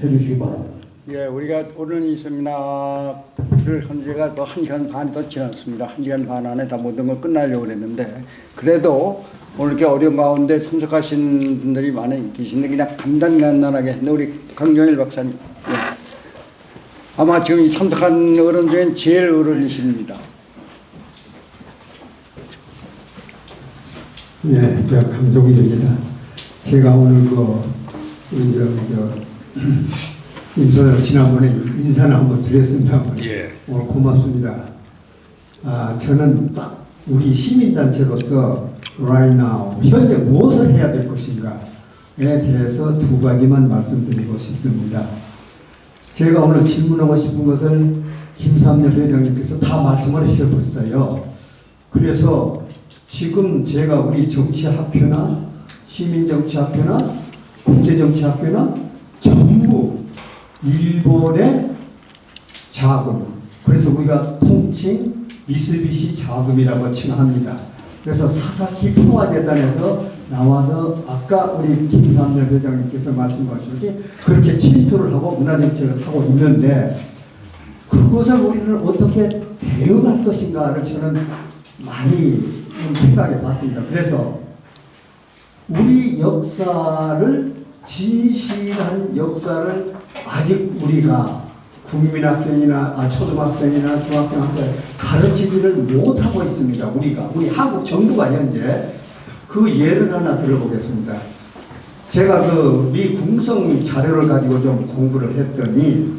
해주시기 바랍니다. 예, 우리가 오늘 이 세미나를 현재가 또 1시간 반이 더 지났습니다. 1시간 반 안에 다 모든 걸 끝나려고 했는데 그래도 오늘 이렇게 어려운 가운데 참석하신 분들이 많이 계신데 그냥 간단하게 했는데 우리 강정일 박사님 예. 아마 지금 참석한 어른 중엔 제일 어른이십니다. 네, 저 강종일입니다. 제가 오늘 인사를 지난번에 인사를 한번 드렸습니다만 오늘 고맙습니다. 저는 딱 우리 시민단체로서 right now 현재 무엇을 해야 될 것인가에 대해서 두 가지만 말씀드리고 싶습니다. 제가 오늘 질문하고 싶은 것을 김삼열 회장님께서 다 말씀을 하셔버렸어요. 그래서 지금 제가 우리 정치학교나 시민정치학교나 국제정치학교나 전부 일본의 자금, 그래서 우리가 통칭 미쓰비시 자금이라고 칭합니다. 그래서 사사키 평화재단에서 나와서 아까 우리 김삼열 회장님께서 말씀하셨듯이 그렇게 침투를 하고 문화정책을 하고 있는데 그것을 우리는 어떻게 대응할 것인가를 저는 많이 생각해 봤습니다. 그래서 우리 역사를, 진실한 역사를 아직 우리가 국민학생이나 초등학생이나 중학생한테 가르치지를 못하고 있습니다. 우리 한국 정부가 현재 그 예를 하나 들어보겠습니다. 제가 미 궁성 자료를 가지고 좀 공부를 했더니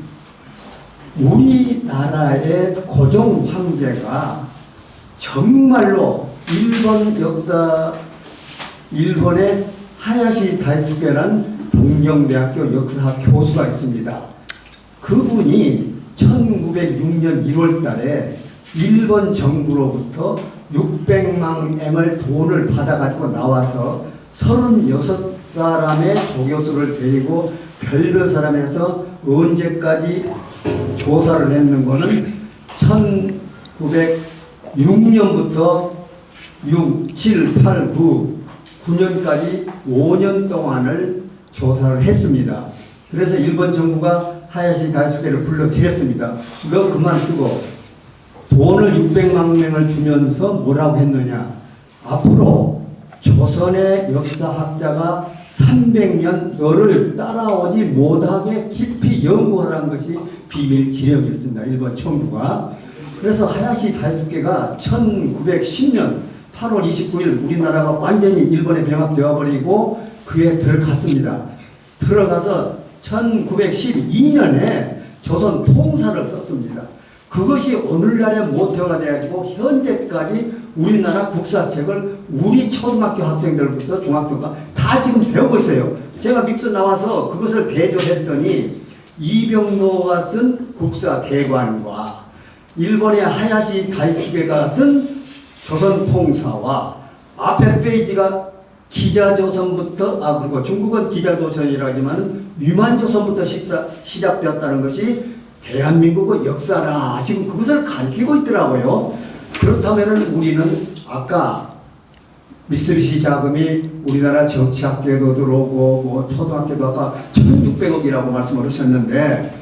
우리나라의 고종 황제가 정말로 일본의 하야시 다이스케라는 동경대학교 역사학 교수가 있습니다. 그분이 1906년 1월 달에 일본 정부로부터 600만 엔을 돈을 받아가지고 나와서 36사람의 조교수를 데리고 별별 사람에서 언제까지 조사를 했는 거는 1906년부터 6, 7, 8, 9년까지 5년 동안을 조사를 했습니다. 그래서 일본 정부가 하야시 다이스케를 불러들였습니다. 너 그만두고 돈을 600만 명을 주면서 뭐라고 했느냐. 앞으로 조선의 역사학자가 300년 너를 따라오지 못하게 깊이 연구하라는 것이 비밀 지령이었습니다. 일본 정부가. 그래서 하야시 다이스케가 1910년 8월 29일 우리나라가 완전히 일본에 병합되어 버리고 그에 들어갔습니다. 들어가서 1912년에 조선 통사를 썼습니다. 그것이 오늘날의 모토가 되어가지고 현재까지 우리나라 국사책을 우리 초등학교 학생들부터 중학교가 다 지금 배우고 있어요. 제가 믹스 나와서 그것을 배조했더니 이병로가 쓴 국사 대관과 일본의 하야시 다이스케가 쓴 조선 통사와 앞에 페이지가 기자조선부터 그리고 중국은 기자조선이라지만 위만조선부터 시작되었다는 것이 대한민국의 역사라 지금 그것을 가리키고 있더라고요. 그렇다면 우리는 아까 미쓰비시 자금이 우리나라 정치학계도 들어오고 초등학교도 아까 1600억이라고 말씀을 하셨는데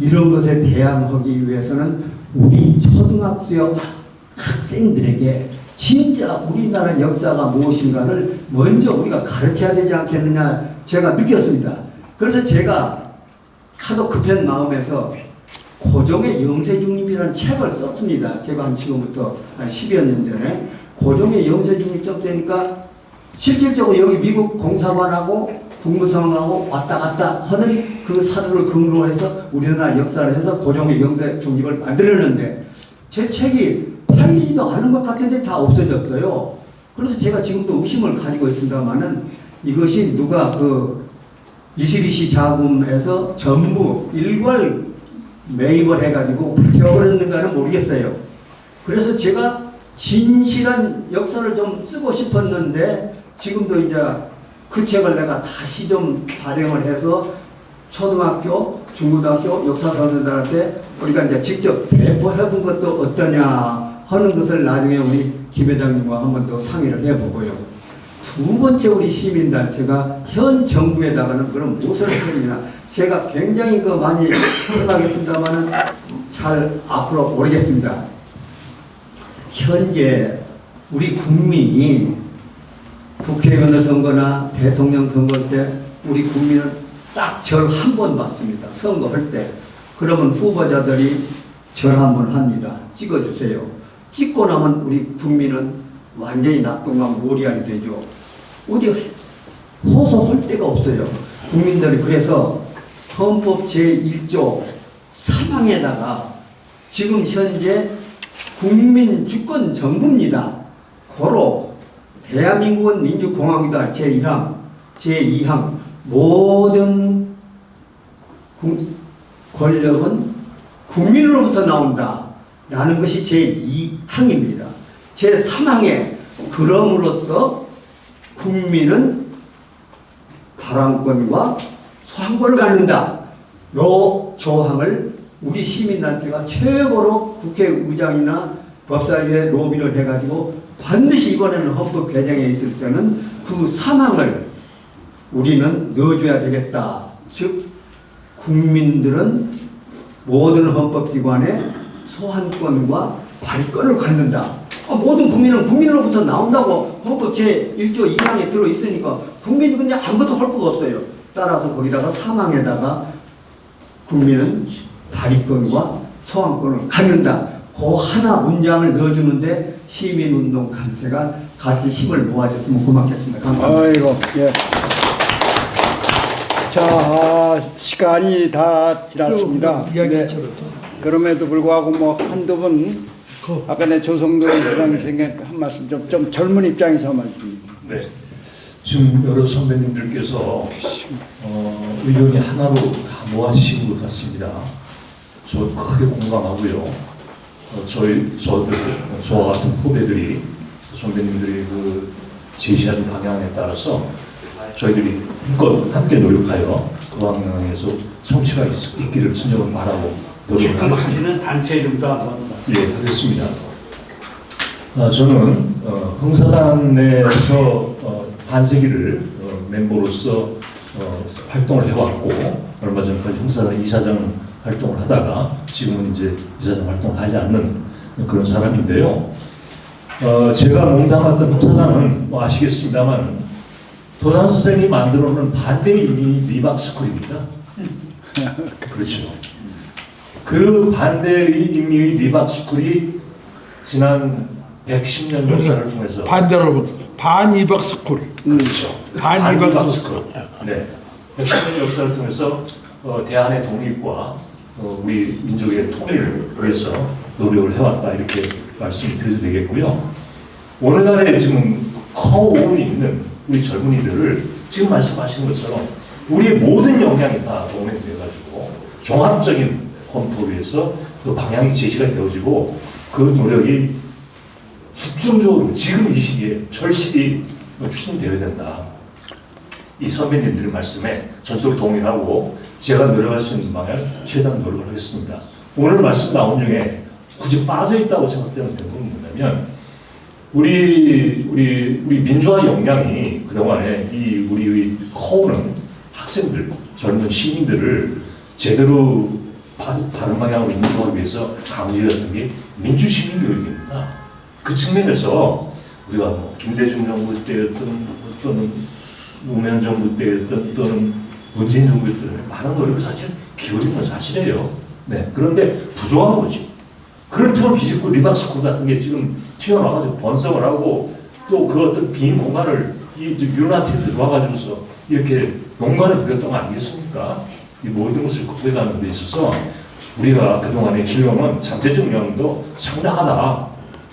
이런 것에 대항하기 위해서는 우리 초등학생들에게 진짜 우리나라 역사가 무엇인가를 먼저 우리가 가르쳐야 되지 않겠느냐 제가 느꼈습니다. 그래서 제가 하도 급한 마음에서 고종의 영세중립이라는 책을 썼습니다. 제가 지금부터 한 10여 년 전에 고종의 영세중립적 되니까 실질적으로 여기 미국 공사관하고 국무성하고 왔다 갔다 하는 그 사료를 근거로 해서 우리나라 역사를 해서 고종의 영세중립을 만들었는데 제 책이 팔리지도 않은 것 같은데 다 없어졌어요. 그래서 제가 지금도 의심을 가지고 있습니다만은 이것이 누가 미쓰비시 자금에서 전부 일괄 매입을 해가지고 불태워버렸는가는 모르겠어요. 그래서 제가 진실한 역사를 좀 쓰고 싶었는데 지금도 이제 그 책을 내가 다시 좀 발행을 해서 초등학교, 중고등학교 역사 선생들한테 우리가 이제 직접 배포해본 것도 어떠냐 하는 것을 나중에 우리 김 회장님과 한 번 더 상의를 해보고요. 두 번째 우리 시민단체가 현 정부에다가는 그럼 무엇을 해야 제가 굉장히 많이 생각했습니다만은 잘 앞으로 모르겠습니다. 현재 우리 국민이 국회의원 선거나 대통령 선거 때 우리 국민은 딱 절 한 번 받습니다. 선거할 때. 그러면 후보자들이 절 한 번 합니다. 찍어주세요. 찍고 나면 우리 국민은 완전히 낙동강 모리알이 되죠. 어디 호소할 데가 없어요. 국민들이. 그래서 헌법 제1조 3항에다가 지금 현재 국민 주권 정부입니다. 고로 대한민국은 민주공화국이다. 제1항, 제2항 모든 권력은 국민으로부터 나온다 라는 것이 제2항입니다. 제3항에 그럼으로써 국민은 발언권과 소환권을 갖는다. 요 조항을 우리 시민단체가 최고로 국회의장이나 법사위에 로비를 해가지고 반드시 이번에는 헌법 개정에 있을 때는 그 3항을 우리는 넣어줘야 되겠다. 즉 국민들은 모든 헌법기관의 소환권과 발의권을 갖는다. 모든 국민은 국민으로부터 나온다고 헌법 제1조 2항에 들어있으니까 국민이 근데 아무것도 할 수가 없어요. 따라서 거기다가 3항에다가 국민은 발의권과 소환권을 갖는다. 그 하나 문장을 넣어주는데 시민운동 단체가 같이 힘을 모아줬으면 고맙겠습니다. 감사합니다. 아이고, 예. 자, 시간이 다 지났습니다. 네. 그럼에도 불구하고 뭐 한두 분, 아까 내 조성도 회장님 한 말씀 좀 젊은 입장에서 말씀. 네. 지금 여러 선배님들께서 의견이 하나로 다 모아지신 것 같습니다. 저 크게 공감하고요. 저와 같은 후배들이 선배님들이 그 제시하는 방향에 따라서 저희들이 힘껏 함께 노력하여 그 방향에서 성취가 있기를 진정을 바라고 노력을 하시는 단체 이름도 한번 예, 하겠습니다. 저는 흥사단 내에서 반세기를 멤버로서 활동을 해왔고 얼마 전까지 흥사단 이사장 활동을 하다가 지금은 이제 이사장 활동을 하지 않는 그런 사람인데요. 제가 몸담았던 흥사단은 뭐 아시겠습니다만 도산 선생이 만들어놓은 반대의 의미 리박스쿨입니다. 그렇죠. 그 반대의 의미의 리박스쿨이 지난 110년 역사를 통해서 반대로 반이박스쿨. 그렇죠. 반이박스쿨. 네. 110년 역사를 통해서 대한의 독립과 우리 민족의 통일을 위해서 노력을 해왔다 이렇게 말씀드려도 되겠고요. 오늘날에 지금 커오고 있는 우리 젊은이들을 지금 말씀하신 것처럼 우리의 모든 역량이 다 동원돼가지고 종합적인 검토를 위해서 그 방향이 제시가 되어지고 그 노력이 집중적으로 지금 이 시기에 절실히 추진되어야 된다. 이 선배님들의 말씀에 전적으로 동의하고 제가 노력할 수 있는 방향 최대한 노력을 하겠습니다. 오늘 말씀 나온 중에 굳이 빠져있다고 생각되는 부분은 뭐냐면 우리 민주화 역량이 그동안에 우리 커오는 학생들, 젊은 시민들을 제대로 바른 방향으로 인도하기 위해서 강조했던 게 민주시민 교육입니다. 그 측면에서 우리가 뭐 김대중 정부 때였던 또는 노무현 정부 때였던 또는 문재인 정부 때는 많은 노력을 사실 기울인 건 사실이에요. 네. 그런데 부족한 거죠. 그런 틈을 비집고 리박스쿨 같은 게 지금 튀어나와가지고 번성을 하고 또 그 어떤 빈 공간을 이 유나티에 들어와가지고서 이렇게 농간을 부렸던 거 아니겠습니까? 이 모든 것을 극복해가는 데 있어서 우리가 그동안의 길러는 잠재적 영향도 상당하다.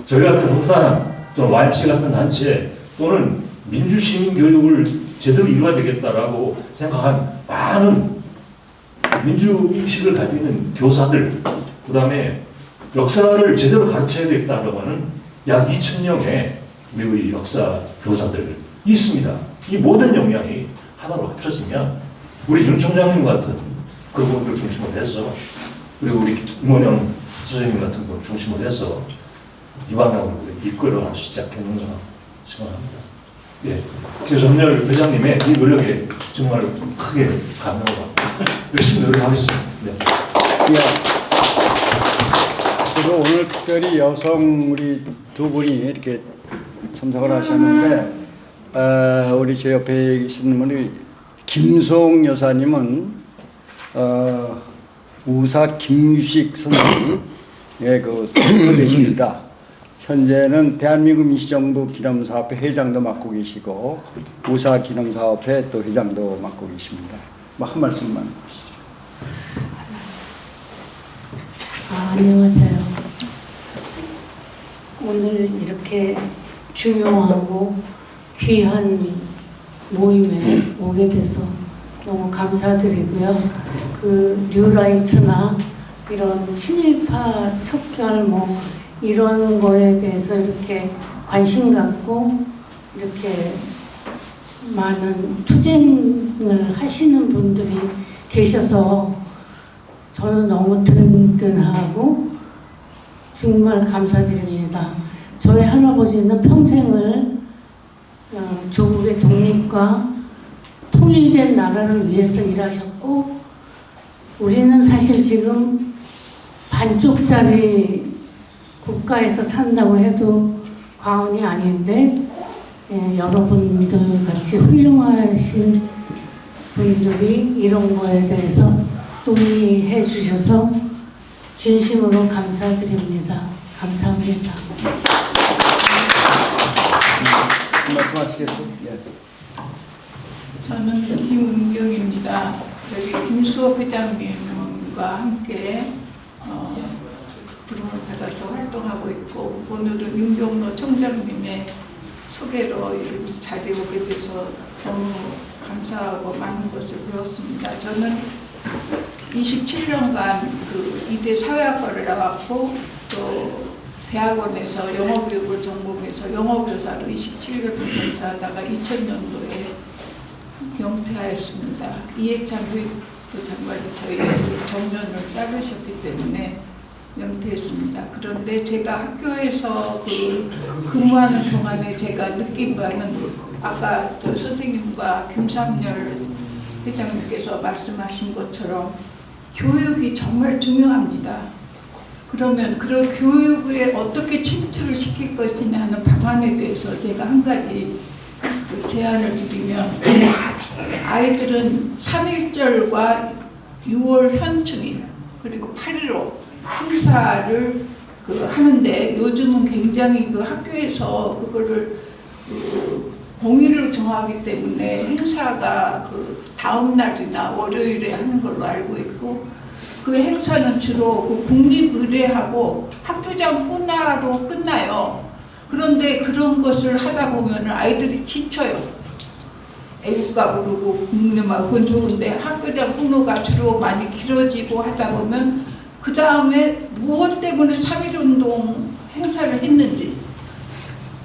저희 같은 흥사단 또는 YMC 같은 단체 또는 민주시민 교육을 제대로 이루어야 되겠다라고 생각한 많은 민주의식을 가지고 있는 교사들 그 다음에 역사를 제대로 가르쳐야 되겠다라고 하는 약 2,000명의 우리 역사 교사들 있습니다. 이 모든 역량이 하나로 합쳐지면 우리 윤 총장님 같은 그런 분들 중심으로 해서 그리고 우리 임원영 선생님 같은 분 중심으로 해서 이 방향으로 이끌어갈 수 있지 않겠는가 생각합니다. 예, 최선열 회장님의 이 노력에 정말 크게 감명을 받고 열심히 노력하겠습니다. 네. 예. 그리고 오늘 특별히 여성 우리 두 분이 이렇게 참석을 하셨는데 우리 제 옆에 계시는 분이 김송 여사님은 우사 김유식 선생님의 그 선생님이십니다. 현재는 대한민국 민주정부 기념사업회 회장도 맡고 계시고 우사 기념사업회 또 회장도 맡고 계십니다. 뭐 한 말씀만 하시죠. 안녕하세요. 오늘 이렇게 중요하고 귀한 모임에 오게 돼서 너무 감사드리고요. 그 뉴라이트나 이런 친일파 척결 뭐 이런 거에 대해서 이렇게 관심 갖고 이렇게 많은 투쟁을 하시는 분들이 계셔서 저는 너무 든든하고 정말 감사드립니다. 저희 할아버지는 평생을 조국의 독립과 통일된 나라를 위해서 일하셨고 우리는 사실 지금 반쪽짜리 국가에서 산다고 해도 과언이 아닌데 여러분들 같이 훌륭하신 분들이 이런 거에 대해서 논의해 주셔서 진심으로 감사드립니다. 감사합니다. 말씀하시겠어요? 예. 저는 김은경입니다. 여기 김수업 회장님과 함께 부름을 받아서 활동하고 있고 오늘은 윤경로 총장님의 소개로 이 자리에 오게 돼서 너무 감사하고 많은 것을 배웠습니다. 저는 27년간 그 이대 사회학과를 나왔고 또 대학원에서 영어교육을 전공해서 영어교사로 27년을 봉사하다가 2000년도에 영퇴하였습니다. 이해찬 교육부 장관이 저희 정년을 자르셨기 때문에 영퇴했습니다. 그런데 제가 학교에서 그 근무하는 동안에 제가 느낀 바는 아까 저 선생님과 김삼열 회장님께서 말씀하신 것처럼 교육이 정말 중요합니다. 그러면 그런 교육에 어떻게 침투를 시킬 것이냐 하는 방안에 대해서 제가 한 가지 제안을 드리면 아이들은 3.1절과 6월 현충일 그리고 8.15 행사를 하는데 요즘은 굉장히 그 학교에서 그거를 공휴일로 정하기 때문에 행사가 그 다음 날이나 월요일에 하는 걸로 알고 있고 그 행사는 주로 그 국립의례하고 학교장 훈화로 끝나요. 그런데 그런 것을 하다 보면 아이들이 지쳐요. 애국가 부르고 국민음악 그건 좋은데 학교장 훈화가 주로 많이 길어지고 하다 보면 그 다음에 무엇 때문에 3.1운동 행사를 했는지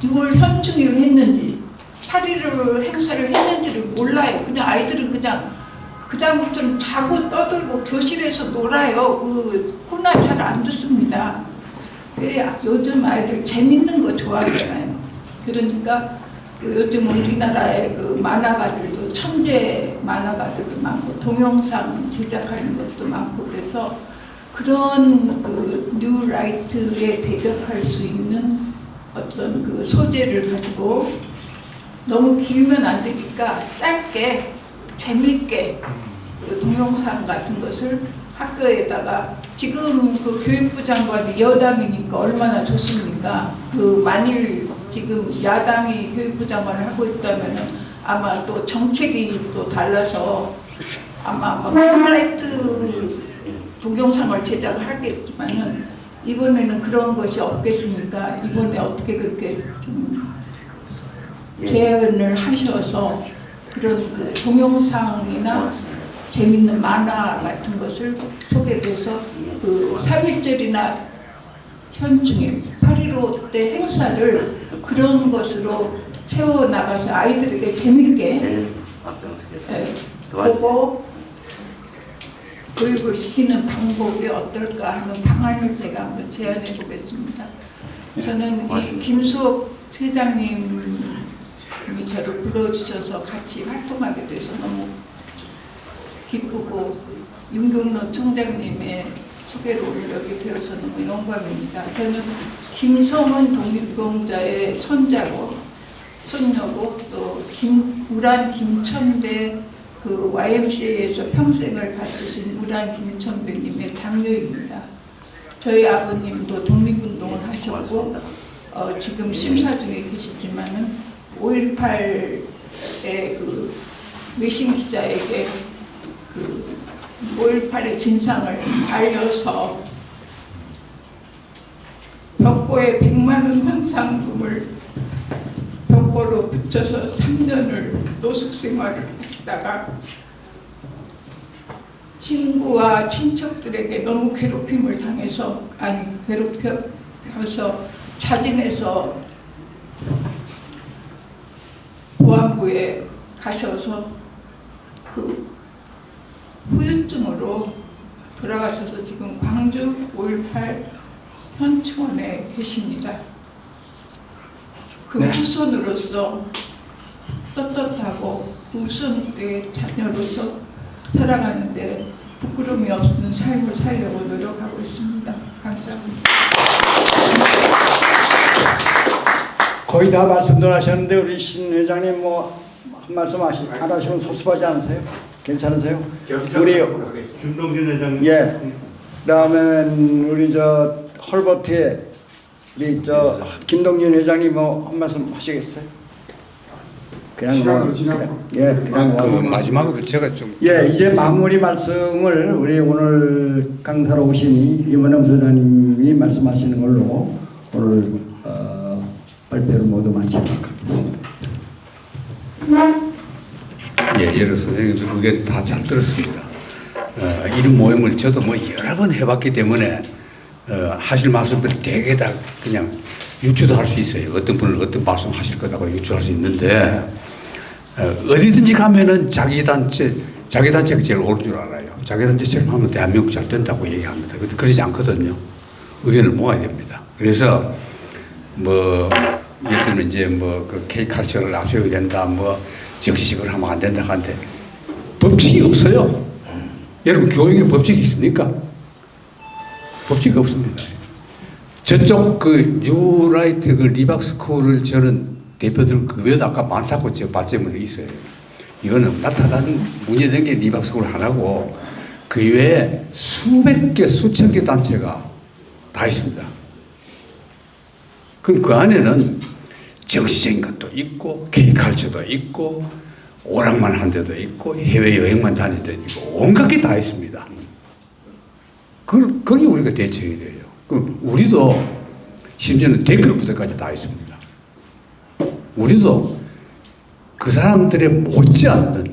6월 현충일을 했는지 8.15 행사를 했는지를 몰라요. 그냥 아이들은 그냥 그 다음부터는 자고 떠들고 교실에서 놀아요. 그 훈화 잘 안 듣습니다. 왜 요즘 아이들 재밌는 거 좋아하잖아요. 그러니까 요즘 우리나라의 그 만화가들도 천재 만화가들도 많고 동영상 제작하는 것도 많고 그래서 그런 그 뉴라이트에 대적할 수 있는 어떤 그 소재를 가지고 너무 길면 안 되니까 짧게 재밌게 그 동영상 같은 것을 학교에다가 지금 그 교육부 장관이 여당이니까 얼마나 좋습니까? 그 만일 지금 야당이 교육부 장관을 하고 있다면은 아마 또 정책이 또 달라서 아마 플라이트 동영상을 제작을 하겠지만은 이번에는 그런 것이 없겠습니까? 이번에 어떻게 그렇게 좀 제안을 하셔서 그런 그 동영상이나 재밌는 만화 같은 것을 소개해서 그 3.1절이나 현충일 8.15 때 행사를 그런 것으로 채워나가서 아이들에게 재밌게 보고 교육을 시키는 방법이 어떨까 하는 방안을 제가 한번 제안해 보겠습니다. 저는 이 김수옥 회장님이 저를 불러주셔서 같이 활동하게 돼서 너무 기쁘고 윤경로 총장님의 소개로 올려게 되어서 너무 영광입니다. 저는 김성은 독립운동자의 손자고 손녀고 또 우란 김천배 그 YMCA에서 평생을 바치신 우란 김천배님의 장녀입니다. 저희 아버님도 독립운동을 하셨고 지금 심사 중에 계시지만은 5.18의 그 외신 기자에게 그 5.18의 진상을 알려서 벽보에 100만 원 현상금을 벽보로 붙여서 3년을 노숙 생활을 했다가 친구와 친척들에게 너무 괴롭힘을 당해서 괴롭혀서 자진해서 보안부에 가셔서 그 후유증으로 돌아가셔서 지금 광주 5.18 현충원에 계십니다. 그 후손으로서 떳떳하고 후손의 자녀로서 살아가는데 부끄러움이 없는 삶을 살려고 노력하고 있습니다. 감사합니다. 거의 다 말씀들 하셨는데 우리 신 회장님 뭐 한 말씀 안 하시면 섭섭하지 않으세요? 괜찮으세요? 우리 김동준 회장님. 예. 그다음에 우리 저 헐버트의 우리 저 김동준 회장님 뭐 한 말씀 하시겠어요? 그냥 그냥 그 마지막으로 제가 좀 이제 마무리 말씀을 우리 오늘 강사로 오신 이원영 소장님이 말씀하시는 걸로 오늘 발표를 모두 마치도록 하겠습니다. 여러 선생님들 의견 다 잘 들었습니다. 이런 모임을 저도 뭐 여러 번 해봤기 때문에 하실 말씀들 되게 다 그냥 유추도 할 수 있어요. 어떤 분은 어떤 말씀 하실 거라고 유추할 수 있는데 어디든지 가면은 자기 단체가 제일 옳은 줄 알아요. 자기 단체처럼 하면 대한민국 잘 된다고 얘기합니다. 근데 그러지 않거든요. 의견을 모아야 됩니다. 그래서 뭐 예를 들면 이제 뭐 그 K컬처를 앞세워야 된다, 뭐 정치식을 하면 안 된다 하는데 법칙이 없어요. 여러분 교육에 법칙이 있습니까? 법칙이 없습니다. 저쪽 그 뉴라이트 그 리박스쿨을 저는 대표들 그 외에도 아까 많다고 저 발제문에 있어요. 이거는 나타나는 문제된 게 리박스쿨 하나고 그 외에 수백 개 수천 개 단체가 다 있습니다. 그럼 그 안에는 정치적인 것도 있고 K컬처도 있고 오락만 한 데도 있고 해외여행만 다니는 데도 있고 온갖 게 다 있습니다. 거기 우리가 대처해야 돼요. 그럼 우리도 심지어는 댓글부터까지 다 있습니다. 우리도 그 사람들의 못지않는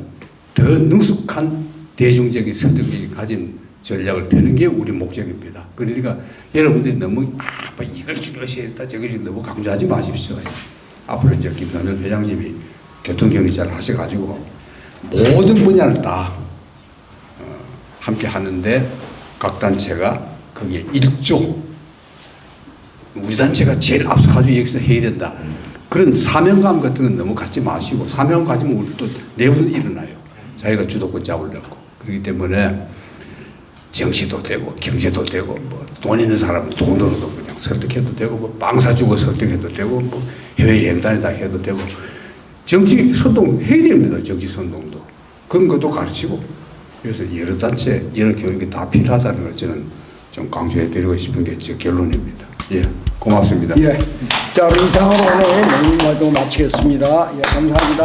더 능숙한 대중적인 설득력이 가진 전략을 펴는 게 우리 목적입니다. 그러니까 여러분들이 너무 뭐 이걸 중요시했다 저걸 너무 강조하지 마십시오. 앞으로 이제 김선현 회장님이 교통경리 잘 하셔가지고 모든 분야를 다 함께 하는데 각 단체가 거기에 일조 우리 단체가 제일 앞서가지고 여기서 해야 된다. 그런 사명감 같은 건 너무 갖지 마시고 사명감 가지면 우리 또 내부는 일어나요. 자기가 주도권 잡으려고. 그렇기 때문에 정치도 되고 경제도 되고 뭐 돈 있는 사람은 돈으로도 그냥 설득해도 되고 뭐 빵 사주고 설득해도 되고 뭐 해외여행 다니다 해도 되고 정치 선동 해야 됩니다. 정치 선동도. 그런 것도 가르치고 그래서 여러 단체 여러 교육이 다 필요하다는 걸 저는 좀 강조해 드리고 싶은 게 제 결론입니다. 예, 고맙습니다. 자, 이상으로 오늘 모임 활동 마치겠습니다. 예, 감사합니다.